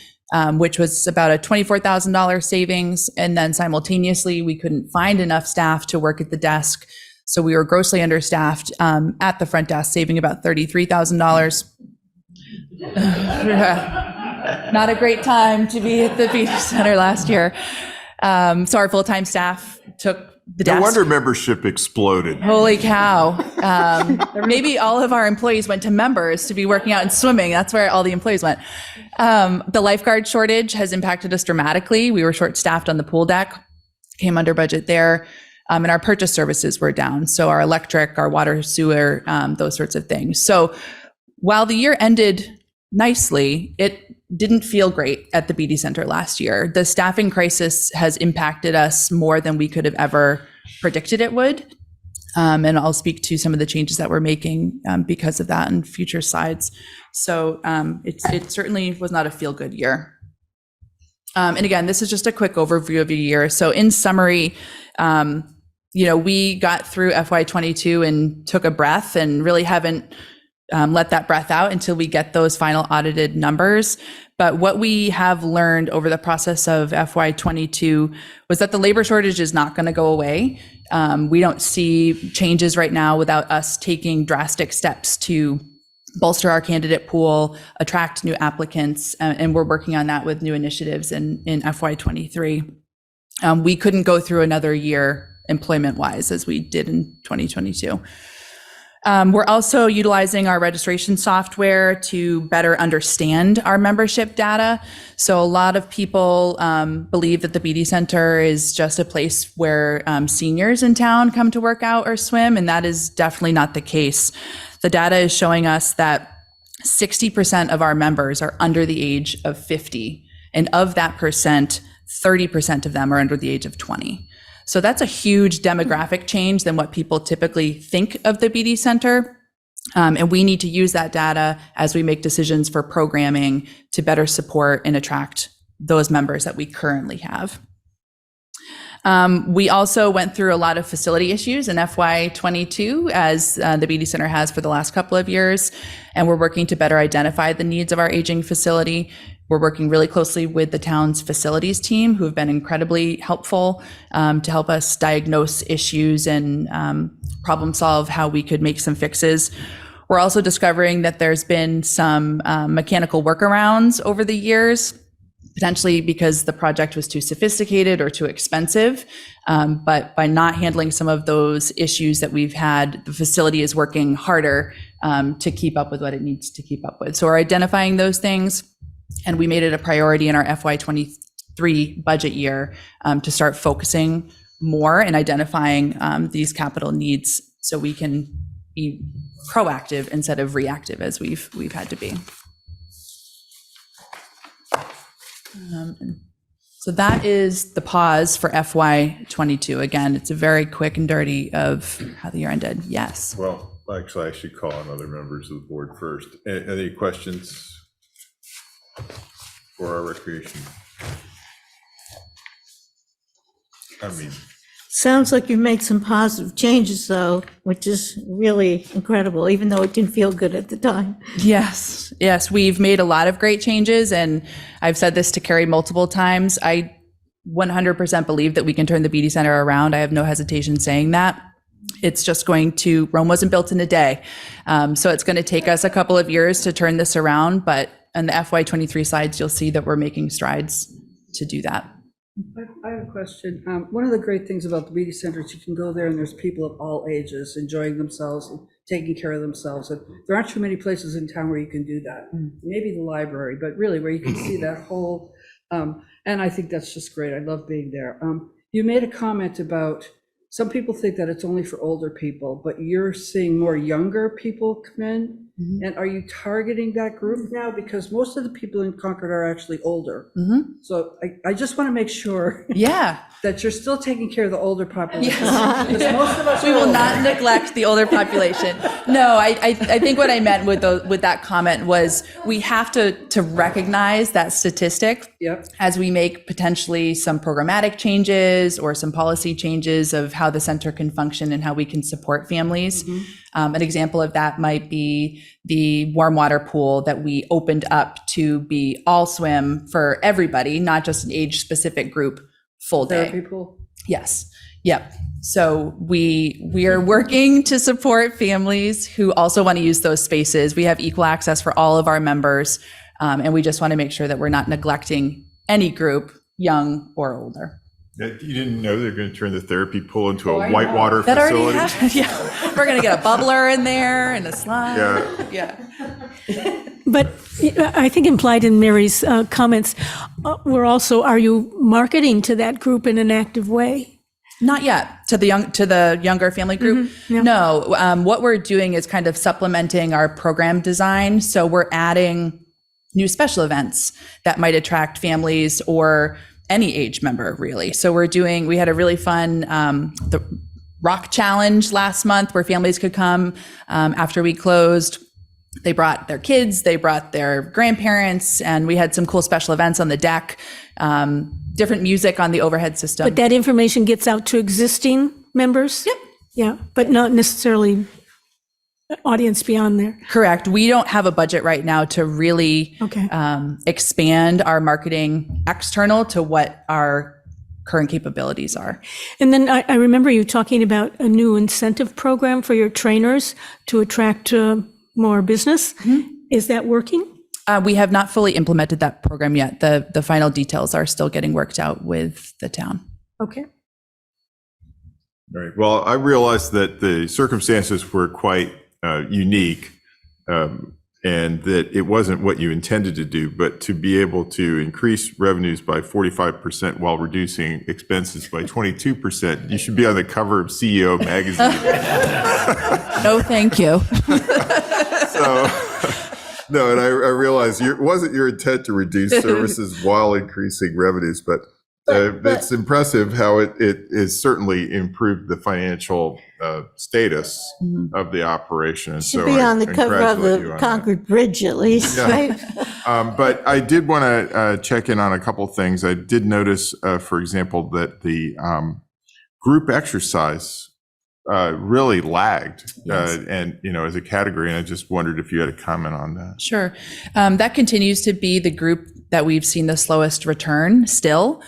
which was about a $24,000 savings. And then simultaneously, we couldn't find enough staff to work at the desk. So we were grossly understaffed at the front desk, saving about $33,000. Not a great time to be at the beauty center last year. So our full-time staff took the desk. No wonder membership exploded. Holy cow. Maybe all of our employees went to members to be working out and swimming. That's where all the employees went. The lifeguard shortage has impacted us dramatically. We were short-staffed on the pool deck, came under budget there. And our purchase services were down. So our electric, our water, sewer, those sorts of things. So while the year ended nicely, it didn't feel great at the BD Center last year. The staffing crisis has impacted us more than we could have ever predicted it would. And I'll speak to some of the changes that we're making because of that in future slides. So it certainly was not a feel-good year. And again, this is just a quick overview of the year. So in summary, we got through FY22 and took a breath and really haven't let that breath out until we get those final audited numbers. But what we have learned over the process of FY22 was that the labor shortage is not going to go away. We don't see changes right now without us taking drastic steps to bolster our candidate pool, attract new applicants, and we're working on that with new initiatives in FY23. We couldn't go through another year employment-wise as we did in 2022. We're also utilizing our registration software to better understand our membership data. So a lot of people believe that the BD Center is just a place where seniors in town come to work out or swim, and that is definitely not the case. The data is showing us that 60% of our members are under the age of 50, and of that percent, 30% of them are under the age of 20. So that's a huge demographic change than what people typically think of the BD Center. And we need to use that data as we make decisions for programming to better support and attract those members that we currently have. We also went through a lot of facility issues in FY22, as the BD Center has for the last couple of years, and we're working to better identify the needs of our aging facility. We're working really closely with the town's facilities team, who have been incredibly helpful to help us diagnose issues and problem solve how we could make some fixes. We're also discovering that there's been some mechanical workarounds over the years, potentially because the project was too sophisticated or too expensive. But by not handling some of those issues that we've had, the facility is working harder to keep up with what it needs to keep up with. So we're identifying those things, and we made it a priority in our FY23 budget year to start focusing more and identifying these capital needs so we can be proactive instead of reactive as we've had to be. So that is the pause for FY22. Again, it's a very quick and dirty of how the year ended. Yes. Well, actually, I should call on other members of the board first. Any questions for our recreation? Sounds like you've made some positive changes, though, which is really incredible, even though it didn't feel good at the time. Yes, we've made a lot of great changes, and I've said this to Carrie multiple times. I 100% believe that we can turn the BD Center around. I have no hesitation saying that. It's just Rome wasn't built in a day. So it's going to take us a couple of years to turn this around, but on the FY23 slides, you'll see that we're making strides do that. I have a question. One of the great things about the beauty center is you can go there and there's people of all ages enjoying themselves and taking care of themselves. And there aren't too many places in town where you can do that. Maybe the library, but really where you can see that whole, and I think that's just great. I love being there. You made a comment about some people think that it's only for older people, but you're seeing more younger people come in. And are you targeting that group now? Because most of the people in Concord are actually older. So I just want to make sure that you're still taking care of the older population. Because most of us We will not neglect the older population. No, I think what I meant with that comment was we have to recognize that statistic as we make potentially some programmatic changes or some policy changes of how the center can function and how we can support families. An example of that might be the warm water pool that we opened up to be all swim for everybody, not just an age specific group, full day. Therapy pool? Yes. Yep. So we are working to support families who also want to use those spaces. We have equal access for all of our members, and we just want to make sure that we're not neglecting any group, young or older. You didn't know they're going to turn the therapy pool into a whitewater That already facility? happened. Yeah, we're gonna get a bubbler in there and a slide. Yeah. But I think implied in Mary's comments are you marketing to that group in an active way? Not yet. To the younger family group? No. What we're doing is kind of supplementing our program design. So we're adding new special events that might attract families or any age member, really. So we had a really fun the rock challenge last month where families could come after we closed. They brought their kids, they brought their grandparents, and we had some cool special events on the deck, different music on the overhead system. But that information gets out to existing members? Yep. Yeah, but not necessarily audience beyond there. Correct. We don't have a budget right now to really expand our marketing external to what our current capabilities are. And then I remember you talking about a new incentive program for your trainers to attract more business. Is that working? We have not fully implemented that program yet. The final details are still getting worked out with the town. Okay. All right. Well, I realized that the circumstances were quite unique, and that it wasn't what you intended to do, but to be able to increase revenues by 45% while reducing expenses by 22%, you should be on the cover of CEO magazine. No, thank you. No, and I realized it wasn't your intent to reduce services while increasing revenues, but it's impressive how it is certainly improved the financial status of the operation. And Should be on the cover of the Concord Bridge at least, right? But I did want to check in on a couple things. I did notice, for example, that the group exercise really lagged, and as a category. And I just wondered if you had a comment on that. Sure. That continues to be the group that we've seen the slowest return still,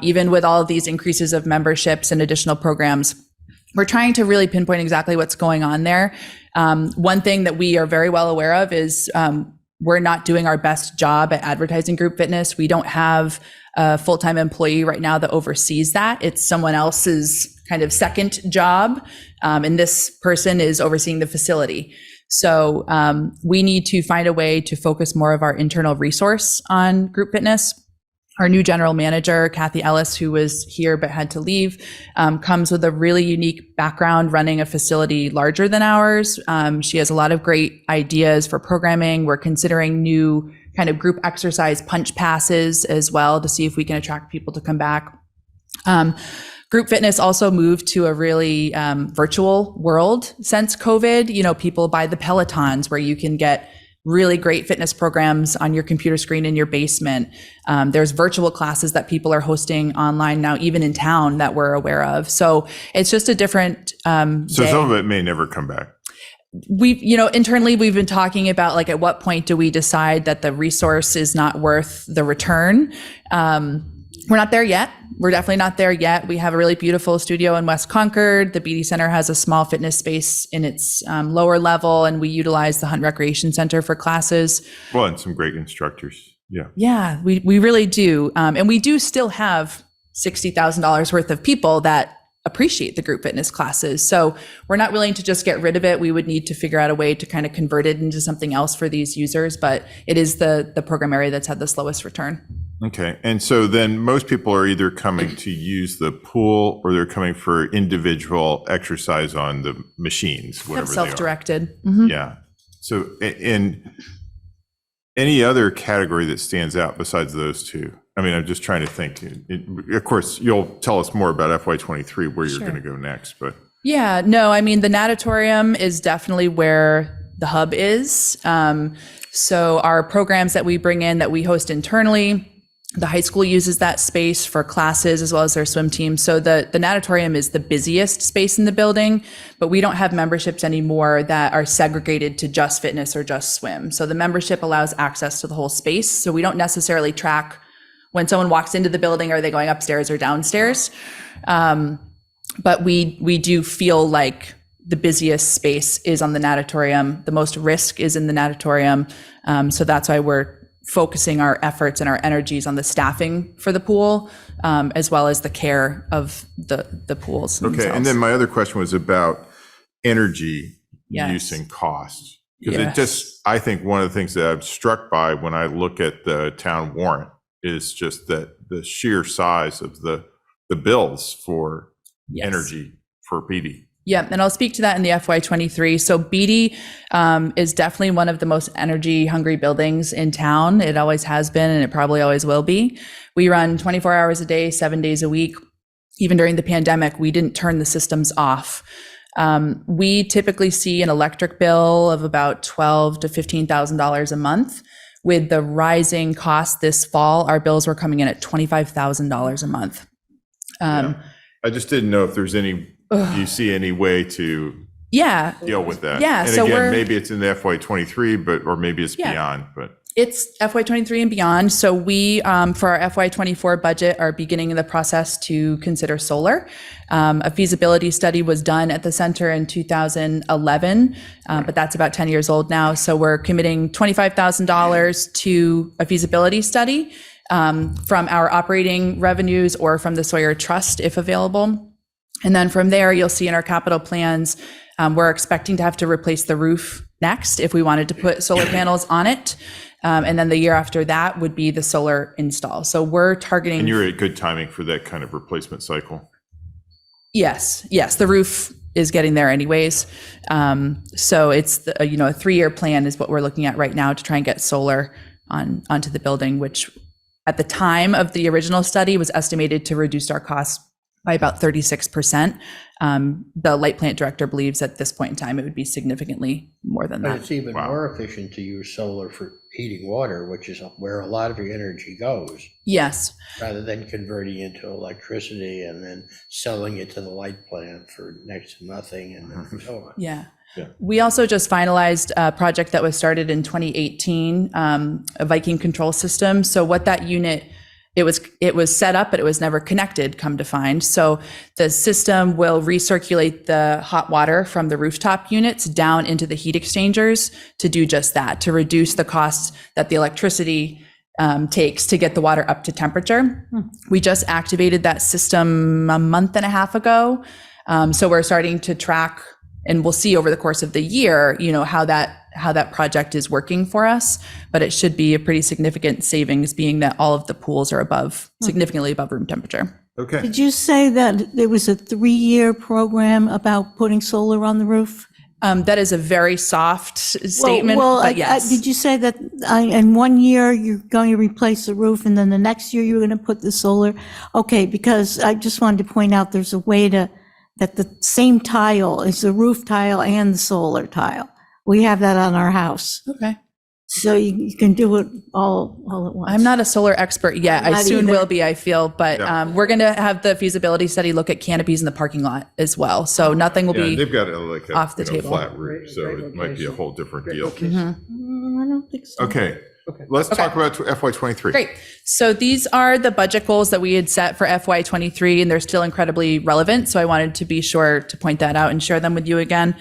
even with all of these increases of memberships and additional programs. We're trying to really pinpoint exactly what's going on there. One thing that we are very well aware of is we're not doing our best job at advertising group fitness. We don't have a full-time employee right now that oversees that. It's someone else's kind of second job, and this person is overseeing the facility. So we need to find a way to focus more of our internal resource on group fitness. Our new general manager, Kathy Ellis, who was here but had to leave, comes with a really unique background running a facility larger than ours. She has a lot of great ideas for programming. We're considering new kind of group exercise punch passes as well to see if we can attract people to come back. Group fitness also moved to a really virtual world since COVID. People buy the Pelotons where you can get really great fitness programs on your computer screen in your basement. There's virtual classes that people are hosting online now, even in town, that we're aware of. So it's just a different So day. some of it may never come back. Internally, we've been talking about at what point do we decide that the resource is not worth the return? We're not there yet. We're definitely not there yet. We have a really beautiful studio in West Concord. The BD Center has a small fitness space in its lower level, and we utilize the Hunt Recreation Center for classes. Well, and some great instructors. Yeah. Yeah, we really do. And we do still have $60,000 worth of people that appreciate the group fitness classes. So we're not willing to just get rid of it. We would need to figure out a way to kind of convert it into something else for these users, but it is the program area that's had the slowest return. Okay. And so then most people are either coming to use the pool or they're coming for individual exercise on the machines, whatever they are. Self-directed. Mhm. Yeah. So in any other category that stands out besides those two? I mean, I'm just trying to think. Of course, you'll tell us more about FY23, where you're Sure. going to go next, but. Yeah, no, I mean, the natatorium is definitely where the hub is. So our programs that we bring in that we host internally, the high school uses that space for classes as well as their swim team. So the natatorium is the busiest space in the building, but we don't have memberships anymore that are segregated to just fitness or just swim. So the membership allows access to the whole space. So we don't necessarily track when someone walks into the building, are they going upstairs or downstairs? But we do feel like the busiest space is on the natatorium. The most risk is in the natatorium. So that's why we're focusing our efforts and our energies on the staffing for the pool, as well as the care of the pools Okay, themselves. and then my other question was about energy Yes. use and cost. Because Yes. it just, I think one of the things that I'm struck by when I look at the town warrant is just that the sheer size of the bills for Yes. energy for PD. Yeah, and I'll speak to that in the FY23. So BD is definitely one of the most energy hungry buildings in town. It always has been, and it probably always will be. We run 24 hours a day, 7 days a week. Even during the pandemic, we didn't turn the systems off. We typically see an electric bill of about $12,000 to $15,000 a month. With the rising cost this fall, our bills were coming in at $25,000 a month. I just didn't know if there's any, do you see any way to Yeah. deal with that? Yeah, And so again, maybe it's in the FY23, or maybe it's Yeah. beyond, but. It's FY23 and beyond. So we, for our FY24 budget, are beginning the process to consider solar. A feasibility study was done at the center in 2011, but that's about 10 years old now. So we're committing $25,000 to a feasibility study from our operating revenues or from the Sawyer Trust, if available. And then from there, you'll see in our capital plans, we're expecting to have to replace the roof next if we wanted to put solar panels on it. And then the year after that would be the solar install. So we're targeting. And you're at good timing for that kind of replacement cycle. Yes, the roof is getting there anyways. So it's a 3-year plan is what we're looking at right now to try and get solar onto the building, which at the time of the original study was estimated to reduce our costs by about 36%. The light plant director believes at this point in time, it would be significantly more than But that. it's even more efficient to use solar for heating water, which is where a lot of your energy goes, Yes. rather than converting into electricity and then selling it to the light plant for next to nothing and so on. Yeah. Yeah. We also just finalized a project that was started in 2018, a Viking control system. So what that unit, it was set up, but it was never connected, come to find. So the system will recirculate the hot water from the rooftop units down into the heat exchangers to do just that, to reduce the costs that the electricity takes to get the water up to temperature. We just activated that system a month and a half ago. So we're starting to track, and we'll see over the course of the year, how that project is working for us, but it should be a pretty significant savings, being that all of the pools are significantly above room temperature. Okay. Did you say that there was a 3-year program about putting solar on the roof? That is a very soft statement, but yes. Did you say that in 1 year you're going to replace the roof and then the next year you're going to put the solar? Okay, because I just wanted to point out there's a way that the same tile is the roof tile and the solar tile. We have that on our house. Okay. So you can do it all at once. I'm not a solar expert yet. I Not soon either. will be, I feel, but we're going to have the feasibility study look at canopies in the parking lot as well. So nothing will be They've got like a off the table. flat roof, so it might be a whole different deal. I don't think so. Okay, let's talk about FY23. Great. So these are the budget goals that we had set for FY23, and they're still incredibly relevant. So I wanted to be sure to point that out and share them with you again.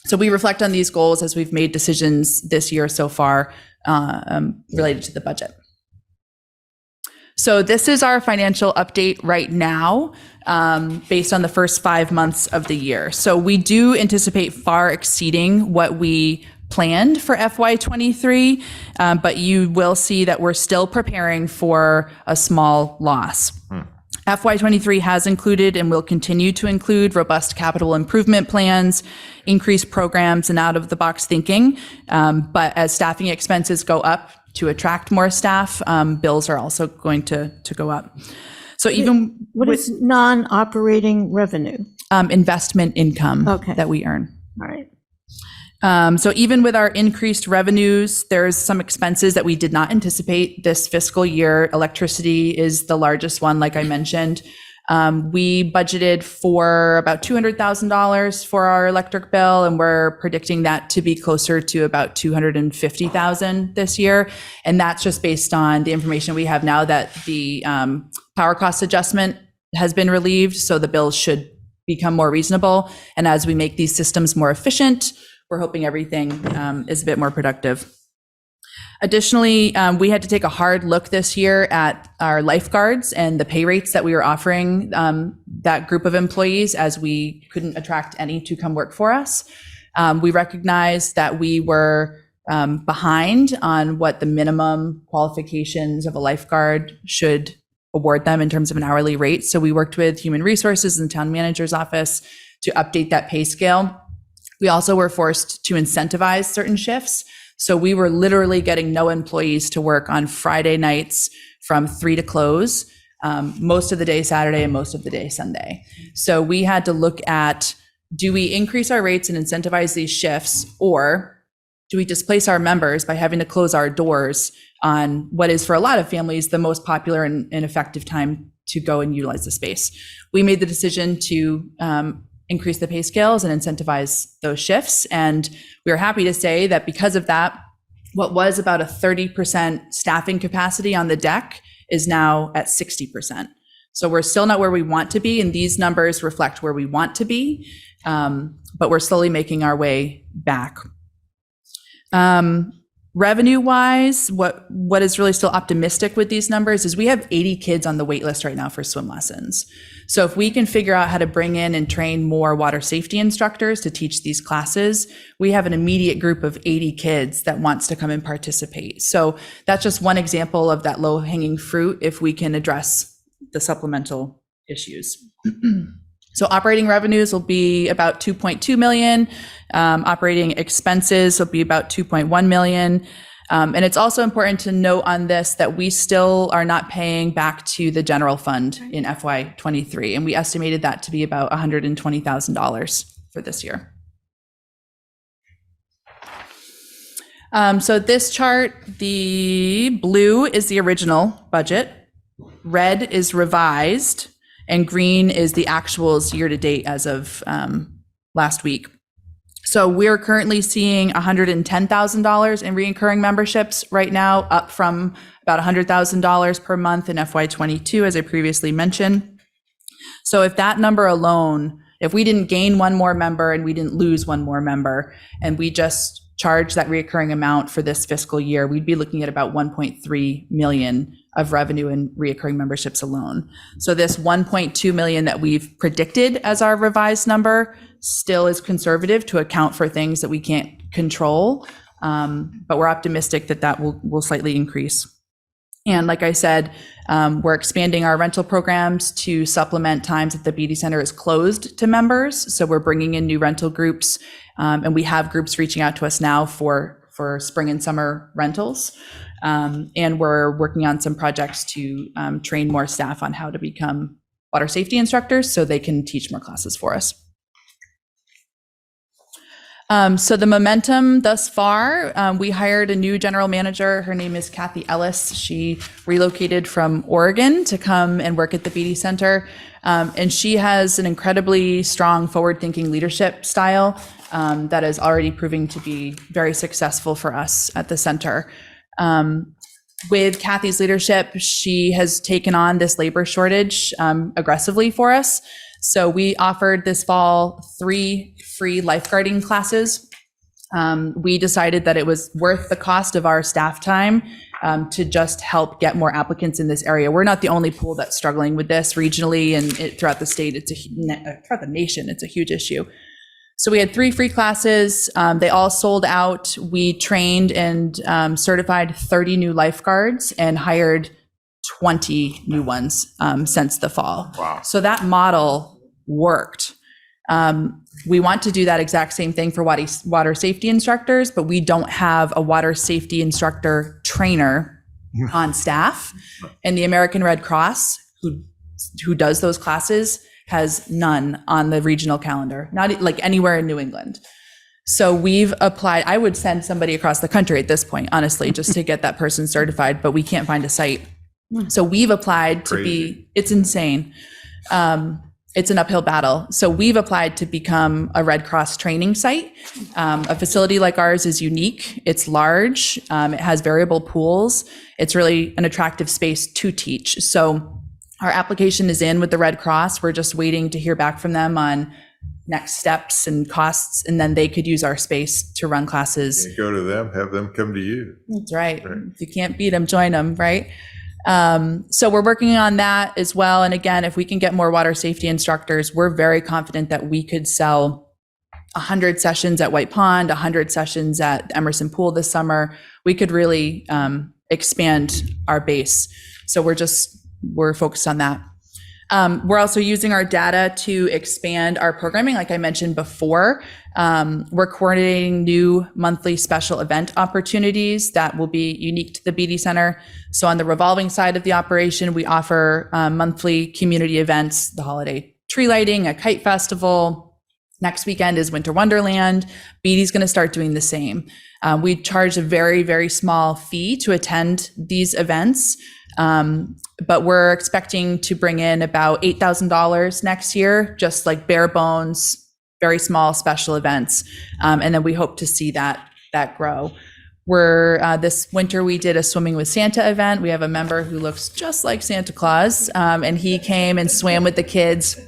So we reflect on these goals as we've made decisions this year so far. related to the budget. So this is our financial update right now, based on the first 5 months of the year. So we do anticipate far exceeding what we planned for FY23, but you will see that we're still preparing for a small loss. FY23 has included and will continue to include robust capital improvement plans, increased programs, and out-of-the-box thinking. But as staffing expenses go up to attract more staff, bills are also going to go up. So even What is non-operating revenue? Investment income that we earn. All right. So even with our increased revenues, there's some expenses that we did not anticipate this fiscal year. Electricity is the largest one, like I mentioned. We budgeted for about $200,000 for our electric bill, and we're predicting that to be closer to about $250,000 this year. And that's just based on the information we have now that the power cost adjustment has been relieved, so the bills should become more reasonable. And as we make these systems more efficient, we're hoping everything is a bit more productive. Additionally, we had to take a hard look this year at our lifeguards and the pay rates that we were offering that group of employees, as we couldn't attract any to come work for us. We recognized that we were behind on what the minimum qualifications of a lifeguard should award them in terms of an hourly rate. So we worked with Human Resources and Town Manager's Office to update that pay scale. We also were forced to incentivize certain shifts. So we were literally getting no employees to work on Friday nights from 3 to close, most of the day Saturday and most of the day Sunday. So we had to look at, do we increase our rates and incentivize these shifts, or do we displace our members by having to close our doors on what is, for a lot of families, the most popular and effective time to go and utilize the space? We made the decision to increase the pay scales and incentivize those shifts. And we are happy to say that because of that, what was about a 30% staffing capacity on the deck is now at 60%. So we're still not where we want to be, and these numbers reflect where we want to be, but we're slowly making our way back. Revenue-wise, what is really still optimistic with these numbers is we have 80 kids on the wait list right now for swim lessons. So if we can figure out how to bring in and train more water safety instructors to teach these classes, we have an immediate group of 80 kids that wants to come and participate. So that's just one example of that low-hanging fruit if we can address the supplemental issues. So operating revenues will be about 2.2 million. Operating expenses will be about 2.1 million. And it's also important to note on this that we still are not paying back to the general fund in FY23. And we estimated that to be about $120,000 for this year. So this chart, the blue is the original budget, red is revised, and green is the actuals year to date as of last week. So we're currently seeing $110,000 in recurring memberships right now, up from about $100,000 per month in FY22, as I previously mentioned. So if that number alone, if we didn't gain one more member and we didn't lose one more member, and we just charge that recurring amount for this fiscal year, we'd be looking at about 1.3 million of revenue in recurring memberships alone. So this 1.2 million that we've predicted as our revised number still is conservative to account for things that we can't control, but we're optimistic that that will slightly increase. And like I said, we're expanding our rental programs to supplement times that the beauty center is closed to members. So we're bringing in new rental groups, and we have groups reaching out to us now for spring and summer rentals. And we're working on some projects to train more staff on how to become water safety instructors so they can teach more classes for us. So the momentum thus far, we hired a new general manager. Her name is Kathy Ellis. She relocated from Oregon to come and work at the BD Center. And she has an incredibly strong forward-thinking leadership style that is already proving to be very successful for us at the center. With Kathy's leadership, she has taken on this labor shortage aggressively for us. So we offered this fall 3 free lifeguarding classes We decided that it was worth the cost of our staff time to just help get more applicants in this area. We're not the only pool that's struggling with this regionally and throughout the state. Throughout the nation, it's a huge issue. So we had 3 free classes. They all sold out. We trained and certified 30 new lifeguards and hired 20 new ones since the fall. Wow. So that model worked. We want to do that exact same thing for water safety instructors, but we don't have a water safety instructor trainer on staff. And the American Red Cross, who does those classes, has none on the regional calendar, not like anywhere in New England. So we've applied. I would send somebody across the country at this point, honestly, just to get that person certified, but we can't find a site. So we've applied to be, it's insane. It's an uphill battle. So we've applied to become a Red Cross training site. A facility like ours is unique. It's large. It has variable pools. It's really an attractive space to teach. So our application is in with the Red Cross. We're just waiting to hear back from them on next steps and costs, and then they could use our space to run classes. You go to them, have them come to you. That's right. If you can't beat them, join them, right? So we're working on that as well. And again, if we can get more water safety instructors, we're very confident that we could sell 100 sessions at White Pond, 100 sessions at Emerson Pool this summer. We could really expand our base. So we're focused on that. We're also using our data to expand our programming. Like I mentioned before, we're coordinating new monthly special event opportunities that will be unique to the BD Center. So on the revolving side of the operation, we offer monthly community events, the holiday tree lighting, a kite festival. Next weekend is Winter Wonderland. BD's going to start doing the same. We charge a very, very small fee to attend these events. But we're expecting to bring in about $8,000 next year, just like bare bones, very small special events. And then we hope to see that grow. This winter we did a Swimming with Santa event. We have a member who looks just like Santa Claus, and he came and swam with the kids.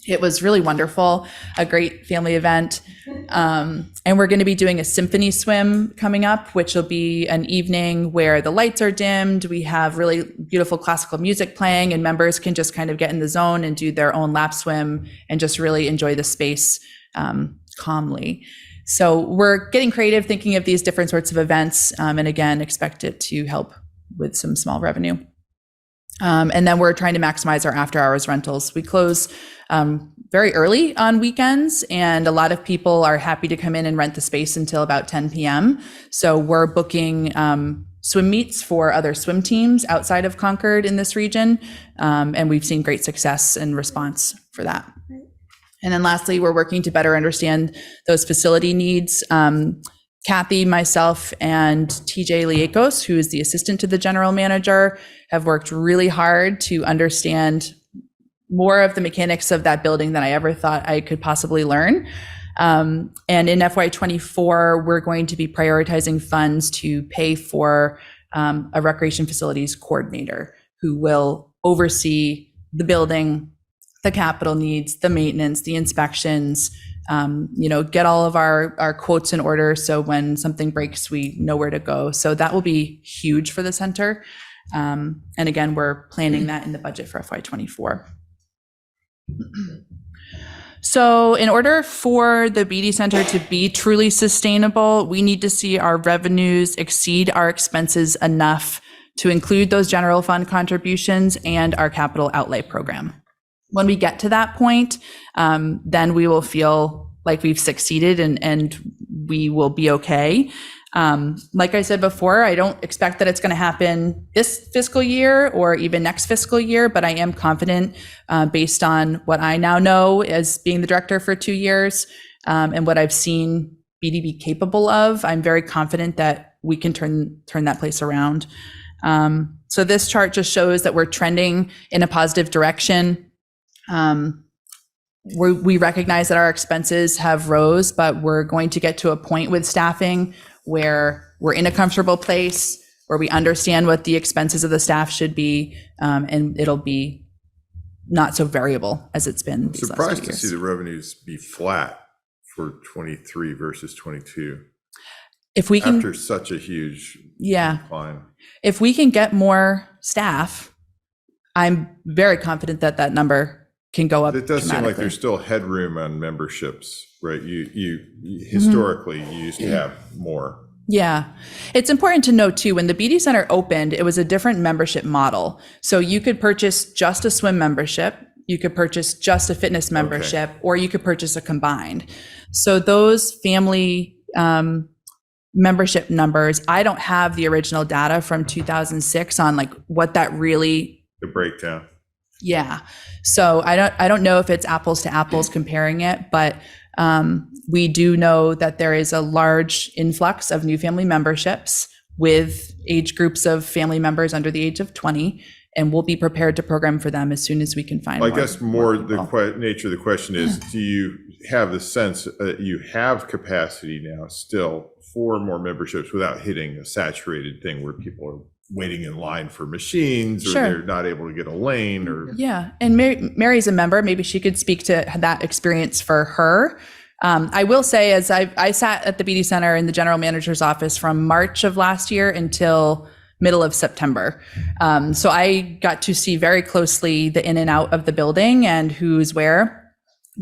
It was really wonderful, a great family event. And we're going to be doing a symphony swim coming up, which will be an evening where the lights are dimmed. We have really beautiful classical music playing, and members can just kind of get in the zone and do their own lap swim and just really enjoy the space calmly. So we're getting creative, thinking of these different sorts of events, and again, expect it to help with some small revenue. And then we're trying to maximize our after hours rentals. We close very early on weekends, and a lot of people are happy to come in and rent the space until about 10 p.m. So we're booking swim meets for other swim teams outside of Concord in this region. And we've seen great success and response for that. And then lastly, we're working to better understand those facility needs. Kathy, myself, and TJ Liakos, who is the assistant to the general manager, have worked really hard to understand more of the mechanics of that building than I ever thought I could possibly learn. And in FY24, we're going to be prioritizing funds to pay for a recreation facilities coordinator who will oversee the building, the capital needs, the maintenance, the inspections, get all of our quotes in order. So when something breaks, we know where to go. So that will be huge for the center. And again, we're planning that in the budget for FY24. So in order for the BD Center to be truly sustainable, we need to see our revenues exceed our expenses enough to include those general fund contributions and our capital outlay program. When we get to that point, then we will feel like we've succeeded and we will be okay. Like I said before, I don't expect that it's going to happen this fiscal year or even next fiscal year, but I am confident based on what I now know as being the director for 2 years and what I've seen BD be capable of. I'm very confident that we can turn that place around. So this chart just shows that we're trending in a positive direction. We recognize that our expenses have rose, but we're going to get to a point with staffing where we're in a comfortable place, where we understand what the expenses of the staff should be, and it'll be not so variable as it's been these last 2 years. Surprised to see the revenues be flat for 23 versus 22. If we can, after such a huge decline. if we can get more staff, I'm very confident that that number can go up. It does seem like there's still headroom on memberships, right? You historically, you used to have more. Yeah. It's important to note too, when the BD Center opened, it was a different membership model. So you could purchase just a swim membership, you could purchase just a fitness membership, or you could purchase a combined. So those family membership numbers, I don't have the original data from 2006 on like what that really. The breakdown. Yeah. So I don't know if it's apples to apples comparing it, but we do know that there is a large influx of new family memberships with age groups of family members under the age of 20, and we'll be prepared to program for them as soon as we can find I guess more the nature of the question is, do you have the sense that you have capacity now still for more memberships without hitting a saturated thing where people are waiting in line for machines, or Sure. they're not able to get a lane, or Yeah, and Mary's a member. Maybe she could speak to that experience for her. I will say, as I sat at the BD Center in the general manager's office from March of last year until middle of September. So I got to see very closely the in and out of the building and who's where.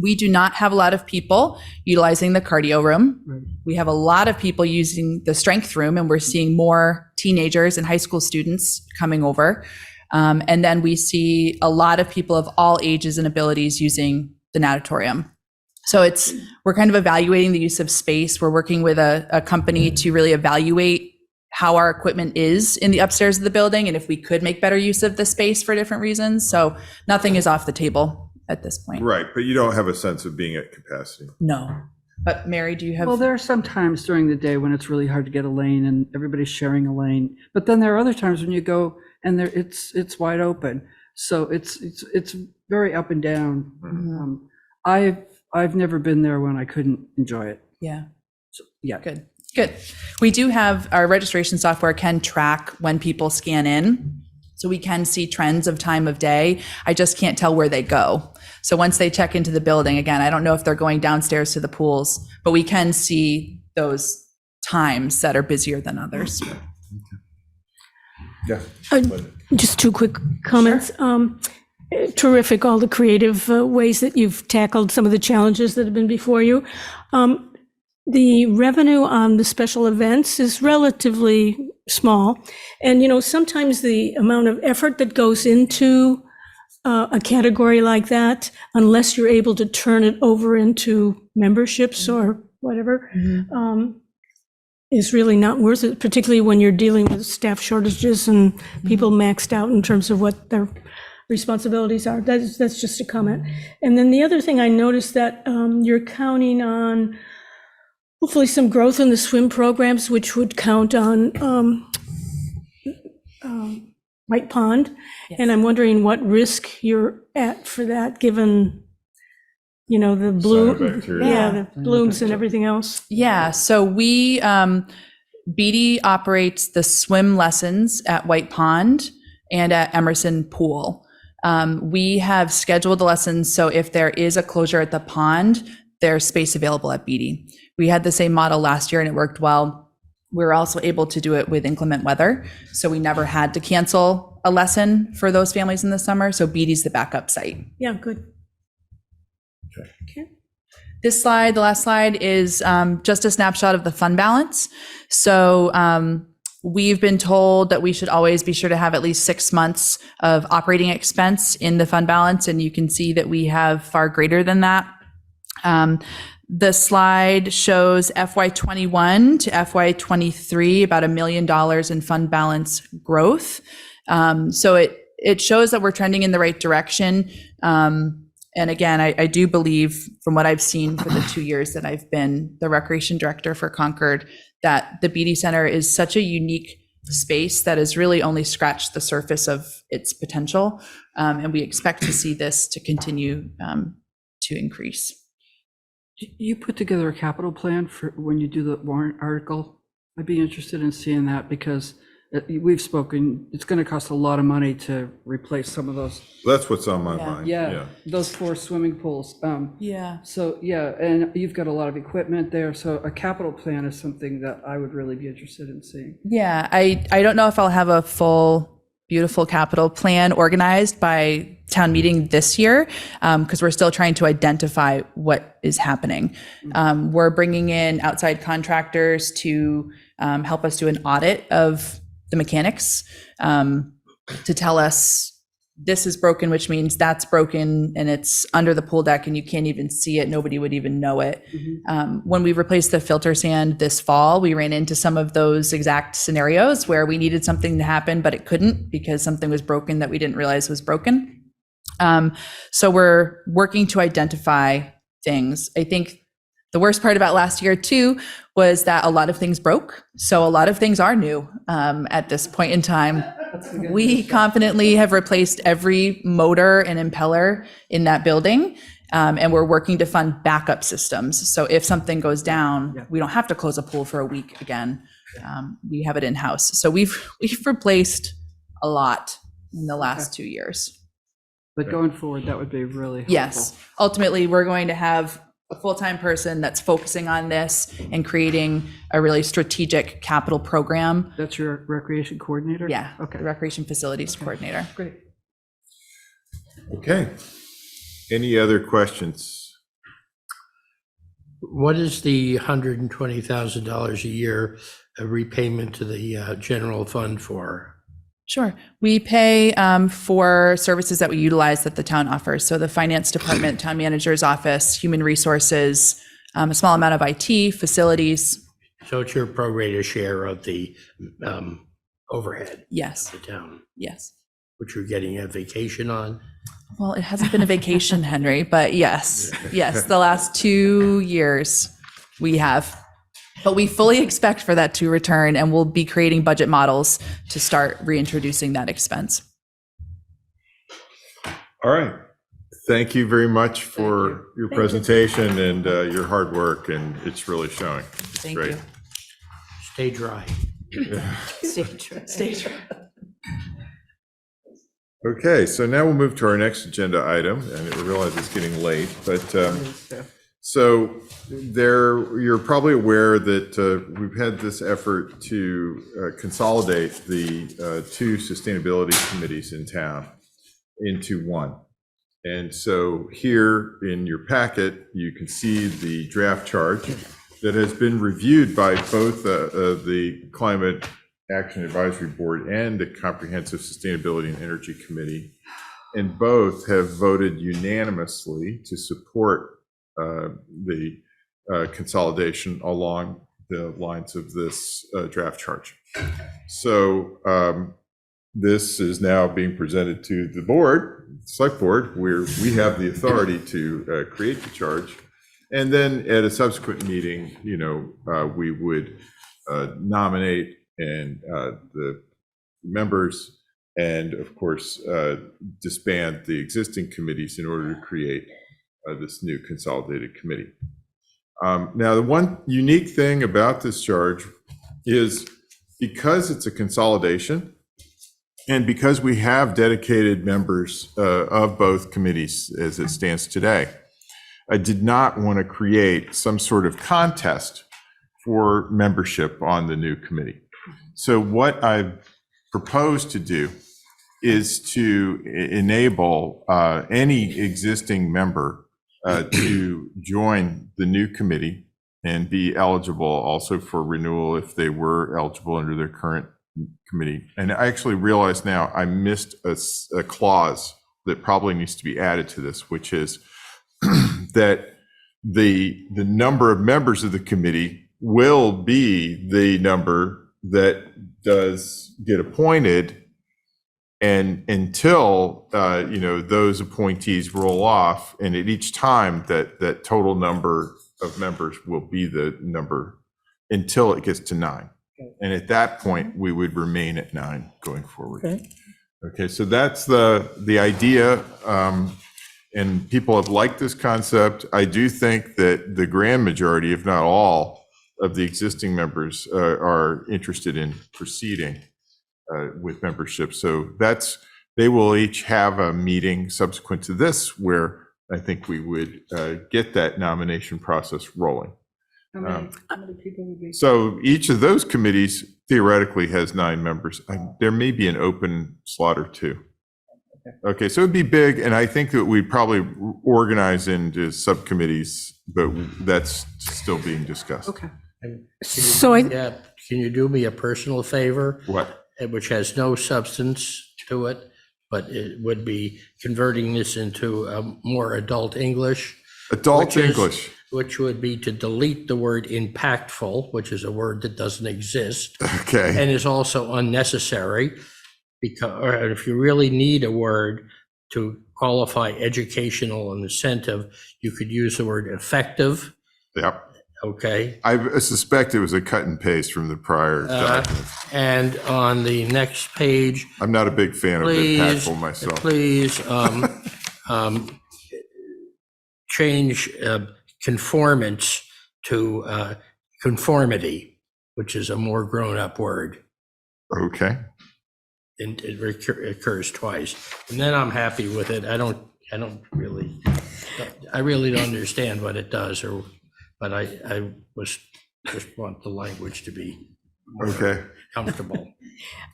We do not have a lot of people utilizing the cardio room. We have a lot of people using the strength room, and we're seeing more teenagers and high school students coming over. And then we see a lot of people of all ages and abilities using the natatorium. So we're kind of evaluating the use of space. We're working with a company to really evaluate how our equipment is in the upstairs of the building and if we could make better use of the space for different reasons. So nothing is off the table at this point. right, but you don't have a sense of being at capacity. No. But Mary, do you have? Well, there are some times during the day when it's really hard to get a lane and everybody's sharing a lane. But then there are other times when you go and it's wide open. So it's very up and down. Mm-hmm. I've never been there when I couldn't enjoy it. Yeah. So, yeah. Good. We do have our registration software can track when people scan in. So we can see trends of time of day. I just can't tell where they go. So once they check into the building, again, I don't know if they're going downstairs to the pools, but we can see those times that are busier than others. Yeah. Just two quick comments. Terrific, all the creative ways that you've tackled some of the challenges that have been before you. The revenue on the special events is relatively small. And, sometimes the amount of effort that goes into a category like that, unless you're able to turn it over into memberships or whatever, is really not worth it, particularly when you're dealing with staff shortages and people maxed out in terms of what their responsibilities are. That's just a comment. And then the other thing I noticed that you're counting on hopefully some growth in the swim programs, which would count on White Pond. Yes. And I'm wondering what risk you're at for that, given, the bloom, Cyanobacteria. the blooms and everything else. Yeah, so we, BD operates the swim lessons at White Pond and at Emerson Pool. We have scheduled the lessons, so if there is a closure at the pond, there's space available at BD. We had the same model last year and it worked well. We were also able to do it with inclement weather, so we never had to cancel a lesson for those families in the summer, so BD's the backup site. Yeah, good. This slide, the last slide, is just a snapshot of the fund balance. So we've been told that we should always be sure to have at least 6 months of operating expense in the fund balance, and you can see that we have far greater than that. The slide shows FY21 to FY23, about $1 million in fund balance growth. So it shows that we're trending in the right direction. And again, I do believe from what I've seen for the 2 years that I've been the recreation director for Concord, that the BD Center is such a unique space that has really only scratched the surface of its potential. And we expect to see this to continue to increase. You put together a capital plan for when you do the warrant article. I'd be interested in seeing that because We've spoken, it's going to cost a lot of money to replace some of those. That's what's on my mind. Yeah, those 4 swimming pools. Yeah. So, yeah, and you've got a lot of equipment there, so a capital plan is something that I would really be interested in seeing. Yeah, I don't know if I'll have a full, beautiful capital plan organized by town meeting this year, because we're still trying to identify what is happening. We're bringing in outside contractors to help us do an audit of the mechanics, to tell us this is broken, which means that's broken and it's under the pool deck and you can't even see it. Nobody would even know it. When we replaced the filter sand this fall, we ran into some of those exact scenarios where we needed something to happen, but it couldn't because something was broken that we didn't realize was broken. So we're working to identify things. I think the worst part about last year too was that a lot of things broke. So a lot of things are new at this point in time. We confidently have replaced every motor and impeller in that building. And we're working to fund backup systems. So if something goes down, we don't have to close a pool for a week again. We have it in-house. So we've replaced a lot in the last 2 years. But going forward, that would be really helpful. Yes. Ultimately, we're going to have a full-time person that's focusing on this and creating a really strategic capital program. That's your recreation coordinator? Yeah. Okay. The recreation facilities coordinator. Great. Okay. Any other questions? What is the $120,000 a year repayment to the general fund for? Sure. We pay for services that we utilize that the town offers. So the finance department, town manager's office, human resources, a small amount of IT, facilities. So it's your pro rata share of the overhead? Yes. Of the town? Yes. Which you're getting a vacation on? Well, it hasn't been a vacation, Henry, but yes, the last 2 years we have. But we fully expect for that to return, and we'll be creating budget models to start reintroducing that expense. All right. Thank you very much for your presentation and your hard work, and it's really showing. It's Thank great. you. Stay dry. Stay dry. Okay, so now we'll move to our next agenda item, and I realize it's getting late, but so you're probably aware that we've had this effort to consolidate the 2 sustainability committees in town into one. And so here in your packet, you can see the draft chart that has been reviewed by both the Climate Action Advisory Board and the Comprehensive Sustainability and Energy Committee, and both have voted unanimously to support the consolidation along the lines of this draft chart. So this is now being presented to the board, select board, where we have the authority to create the charge. And then at a subsequent meeting, we would nominate and the members, and of course, disband the existing committees in order to create this new consolidated committee. Now, the one unique thing about this charge is because it's a consolidation and because we have dedicated members of both committees as it stands today, I did not want to create some sort of contest for membership on the new committee. So what I've proposed to do is to enable any existing member to join the new committee and be eligible also for renewal if they were eligible under their current committee. And I actually realize now I missed a clause that probably needs to be added to this, which is that the number of members of the committee will be the number that does get appointed, and until those appointees roll off, and at each time that total number of members will be the number until it gets to 9. And at that point, we would remain at 9 going forward. Okay, so that's the idea, and people have liked this concept. I do think that the grand majority, if not all, of the existing members are interested in proceeding. with membership. So they will each have a meeting subsequent to this where I think we would get that nomination process rolling. How many people would be? So each of those committees theoretically has 9 members. There may be an open slot or 2. Okay, so it'd be big, and I think that we'd probably organize into subcommittees, but that's still being discussed. Okay. Can you do me a personal favor? What? Which has no substance to it, but it would be converting this into more adult English. Adult English. Which would be to delete the word impactful, which is a word that doesn't exist. Okay. And is also unnecessary, because or if you really need a word to qualify educational and incentive, you could use the word effective. Yep. Okay. I suspect it was a cut and paste from the prior document. And on the next page, I'm not a big fan of impactful myself. Please change conformance to conformity, which is a more grown-up word. Okay. And it occurs twice. And then I'm happy with it. I really don't understand what it does, but I just want the language to be more comfortable.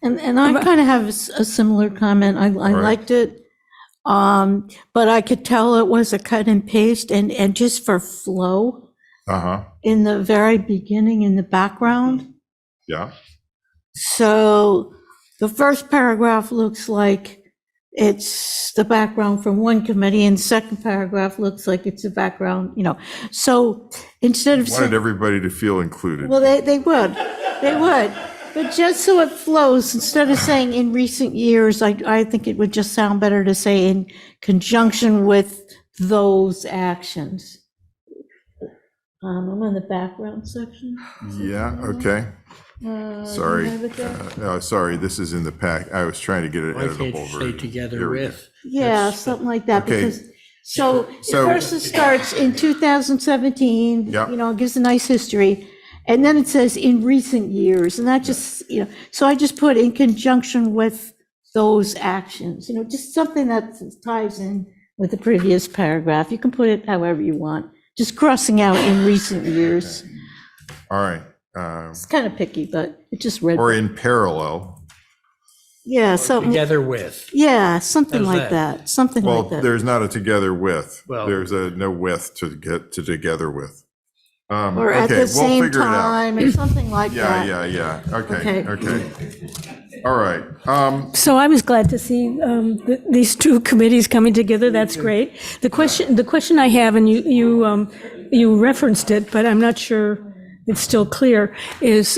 And I kind of have a similar comment. I liked it. But I could tell it was a cut and paste and just for flow in the very beginning in the background. Yeah. So the first paragraph looks like it's the background from one committee, and the second paragraph looks like it's the background, So instead of Wanted everybody to feel included. well, they would. But just so it flows, instead of saying in recent years, I think it would just sound better to say in conjunction with those actions. I'm in the background section. Yeah, okay. Sorry. Sorry, this is in the pack. I was trying to get it Why editable can't you say version. together with? Yeah, something like that, Okay. because, so first it starts in 2017, Yep. It gives a nice history. And then it says in recent years, and that just, so I just put in conjunction with those actions, just something that ties in with the previous paragraph. You can put it however you want, just crossing out in recent years. All right. It's kind of picky, but it just read. Or in parallel. Yeah, something. Together with. Yeah, something How's like that, something Well, like that. there's not a together with. Well- There's a no with to get to together with. Or at Okay, the we'll same figure it out. time, or something like that. Yeah. Okay. Okay. All right. So I was glad to see these 2 committees coming together. That's great. The question I have, and you referenced it, but I'm not sure it's still clear, is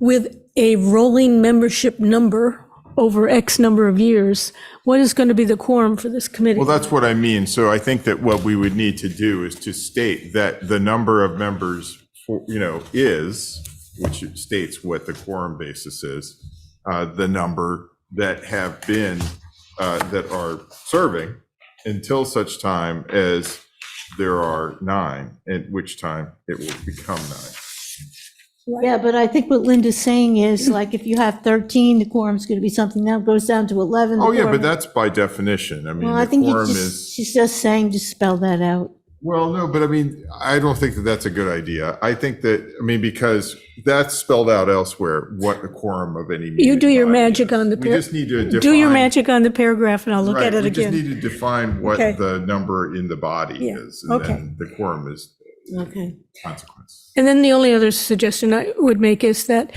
with a rolling membership number over X number of years, what is going to be the quorum for this committee? Well, that's what I mean. So I think that what we would need to do is to state that the number of members, is, which states what the quorum basis is, the number that have been, that are serving until such time as there are 9, at which time it will become 9. Yeah, but I think what Linda's saying is, like, if you have 13, the quorum's going to be something that goes down to 11. Oh, yeah, but that's by definition. I mean, Well, I the think quorum is. she's just saying, just spell that out. Well, no, but I mean, I don't think that that's a good idea. I think that, because that's spelled out elsewhere, what a quorum of any meeting. You do your body magic is. on the. We just need to define. Do your magic on the paragraph, and I'll look at it We again. just need to define what Okay. the number in the body Yeah, is, and okay. then the quorum is Okay. consequence. And then the only other suggestion I would make is that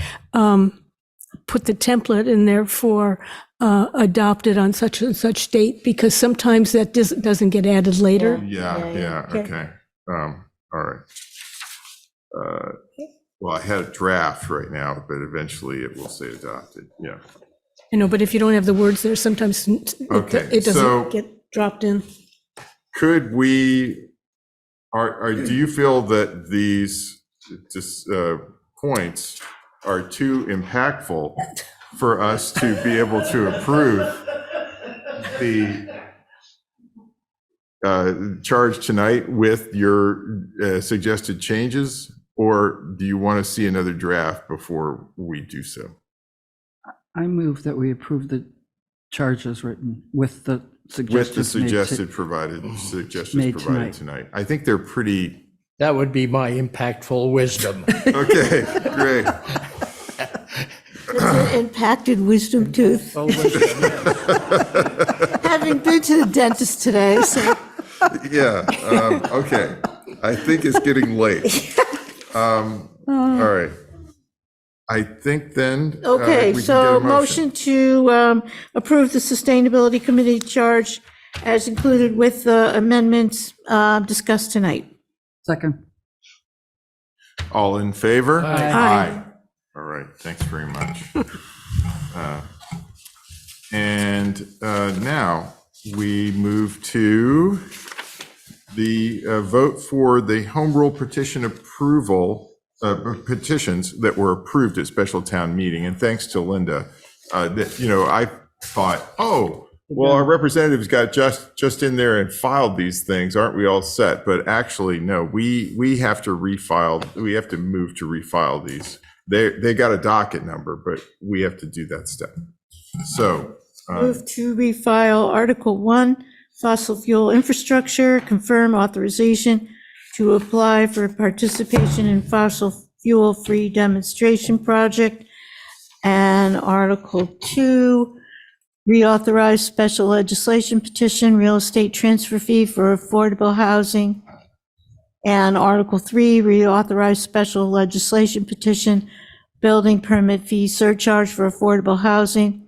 put the template in there for adopted on such and such date, because sometimes that doesn't get added later. Yeah, Okay. okay. All right. Well, I had a draft right now, but eventually it will say adopted, yeah. I know, but if you don't have the words there, sometimes Okay, it so- doesn't get dropped in. Could we, do you feel that these points are too impactful for us to be able to approve the charge tonight with your suggested changes? Or do you want to see another draft before we do so? I move that we approve the charges written with the With the suggestions suggestions made provided tonight. I think they're pretty, That would be my impactful wisdom. okay, great. It's an impacted wisdom tooth. Oh, wisdom, yes. Having been to the dentist today, so Yeah, okay. I think it's getting late. All right. I think then. okay, we can so get a motion to approve the Sustainability Committee charge as included with the amendments discussed tonight. Second. All in favor? Aye. All right, thanks very much. And now we move to the vote for the home rule petition approval, petitions that were approved at special town meeting. And thanks to Linda, I thought, oh, well, our representatives got just in there and filed these things. Aren't we all set? But actually, no, we have to refile. We have to move to refile these. They got a docket number, but we have to do that step. So. Move to refile Article 1, fossil fuel infrastructure, confirm authorization to apply for participation in fossil fuel-free demonstration project. And Article 2, reauthorize special legislation petition, real estate transfer fee for affordable housing. And Article 3, reauthorize special legislation petition, building permit fee surcharge for affordable housing,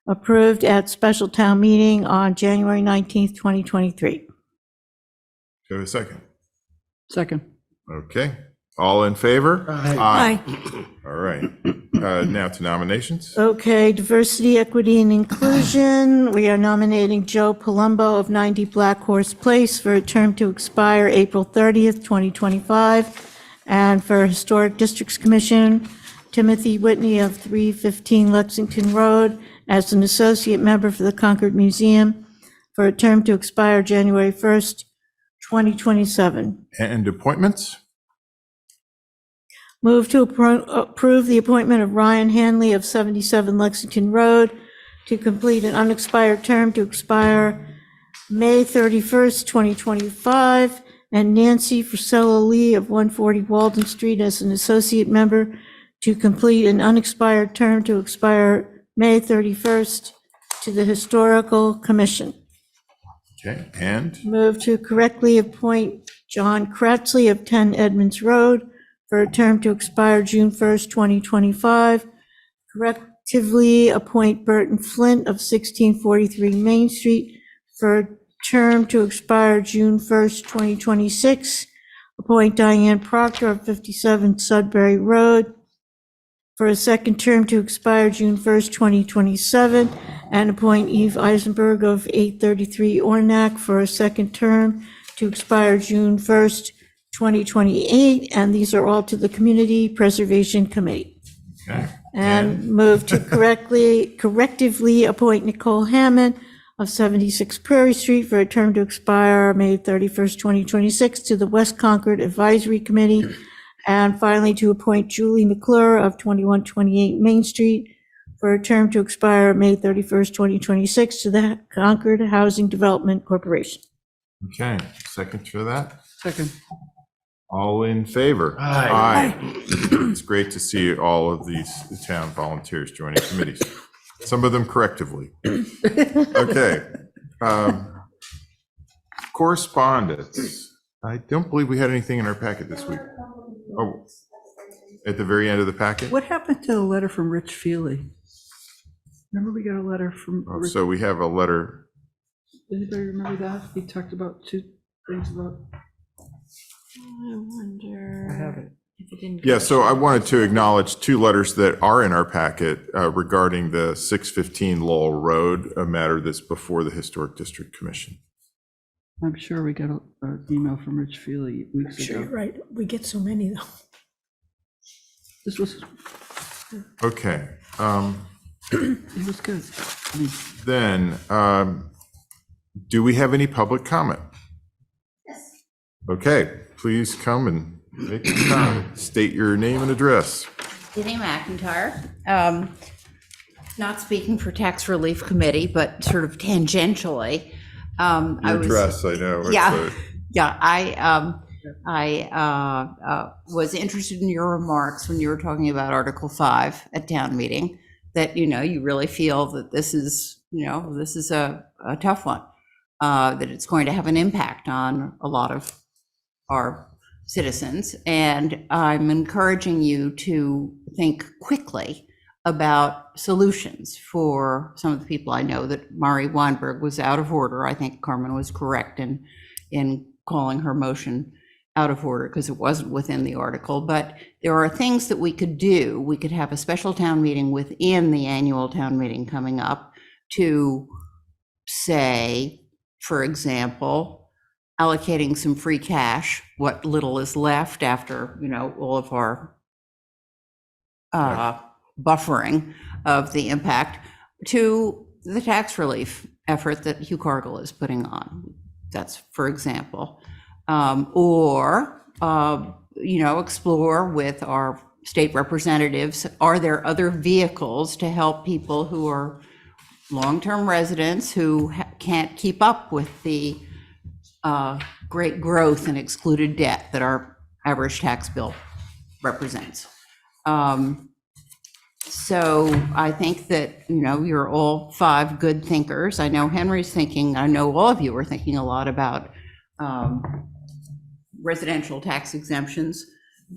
approved at special town meeting on January 19th, 2023. Go a second. Second. Okay. All in favor? Aye. All right. Now to nominations. Okay, diversity, equity, and inclusion. We are nominating Joe Palumbo of 90 Black Horse Place for a term to expire April 30th, 2025. And for Historic Districts Commission, Timothy Whitney of 315 Lexington Road as an associate member for the Concord Museum for a term to expire January 1st, 2027. And appointments. Move to approve the appointment of Ryan Hanley of 77 Lexington Road to complete an unexpired term to expire May 31st, 2025, and Nancy Frisella Lee of 140 Walden Street as an associate member to complete an unexpired term to expire May 31st to the Historical Commission. Okay. And Move to correctly appoint John Kratzley of 10 Edmonds Road for a term to expire June 1st, 2025. Correctively appoint Burton Flint of 1643 Main Street for a term to expire June 1st, 2026. Appoint Diane Proctor of 57 Sudbury Road for a second term to expire June 1st, 2027, and appoint Eve Eisenberg of 833 Ornack for a second term to expire June 1st, 2028, and these are all to the Community Preservation Committee. okay. And move to correctively appoint Nicole Hammond of 76 Prairie Street for a term to expire May 31st, 2026 to the West Concord Advisory Committee. And finally, to appoint Julie McClure of 2128 Main Street for a term to expire May 31st, 2026 to the Concord Housing Development Corporation. Okay. Second for that. Second. All in favor? Aye. It's great to see all of these town volunteers joining committees, some of them correctively. Okay. Correspondence. I don't believe we had anything in our packet this week. Oh, at the very end of the packet? What happened to the letter from Rich Feely? Remember we got a letter from Oh, Rich? so we have a letter. Anybody remember that? He talked about two things about. I wonder. I have it. If it didn't. Yeah, so I wanted to acknowledge two letters that are in our packet regarding the 615 Lowell Road, a matter that's before the Historic District Commission. I'm sure we got an email from Rich Feely weeks Sure, ago. you're right. We get so many, though. This was, Okay. it was good. I mean, Then, do we have any public comment? Yes. Okay, please come and make a comment. State your name and address. Jenny McIntyre. not speaking for Tax Relief Committee, but sort of tangentially. Your dress, I know. I was interested in your remarks when you were talking about Article 5 at town meeting, that, you really feel that this is a tough one, that it's going to have an impact on a lot of our citizens. And I'm encouraging you to think quickly about solutions for some of the people. I know that Mari Weinberg was out of order. I think Carmen was correct in calling her motion out of order because it wasn't within the article. But there are things that we could do. We could have a special town meeting within the annual town meeting coming up to say, for example, allocating some free cash, what little is left after, all of our buffering of the impact, to the tax relief effort that Hugh Cargill is putting on. That's for example. Or explore with our state representatives, are there other vehicles to help people who are long-term residents who can't keep up with the great growth in excluded debt that our average tax bill represents. So I think that, you're all five good thinkers. I know Henry's thinking, I know all of you are thinking a lot about residential tax exemptions.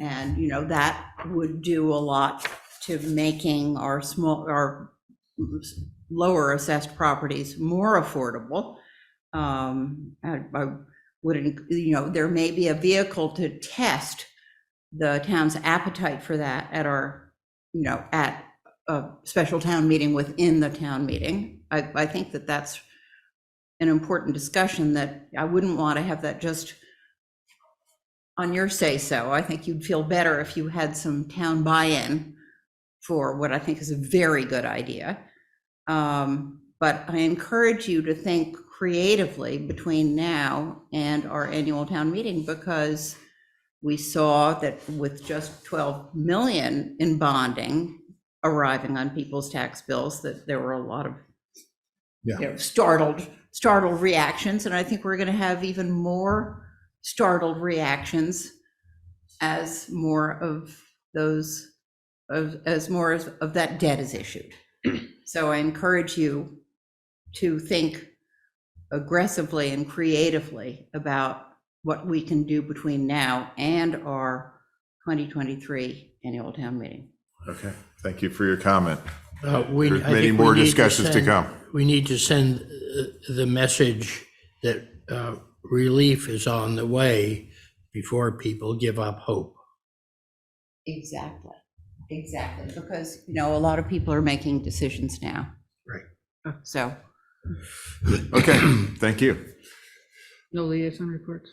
And, that would do a lot to making our lower assessed properties more affordable. I wouldn't, there may be a vehicle to test the town's appetite for that at our, at a special town meeting within the town meeting. I think that that's an important discussion that I wouldn't want to have that just on your say-so. I think you'd feel better if you had some town buy-in for what I think is a very good idea. But I encourage you to think creatively between now and our annual town meeting, because we saw that with just 12 million in bonding arriving on people's tax bills, that there were a lot of startled reactions. And I think we're going to have even more startled reactions as more of those, as more of that debt is issued. So I encourage you to think aggressively and creatively about what we can do between now and our 2023 annual town meeting. Okay, thank you for your comment. There's many think more we need discussions to come. We need to send the message that relief is on the way before people give up hope. Exactly, because, a lot of people are making decisions now. Right. So. Okay, thank you. No liaison reports?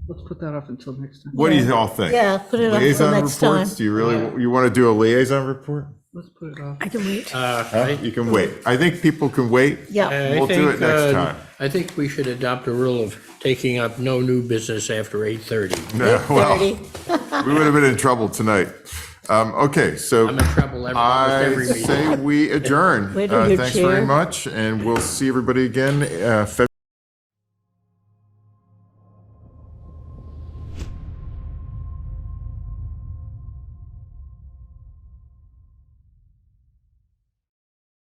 Let's put that off until next time. What do you all think? Yeah, put it off Liaison till next reports? time. Do you really, you want to do a liaison report? Let's put it off. I can wait. You can wait. I think people can wait. Yeah. We'll do it next time. I think we should adopt a rule of taking up no new business after 8:30. No, well, we would have been in trouble tonight. Okay, so I'm in trouble almost every I meeting. say we adjourn. Wait till your Thanks very chair. much, and we'll see everybody again February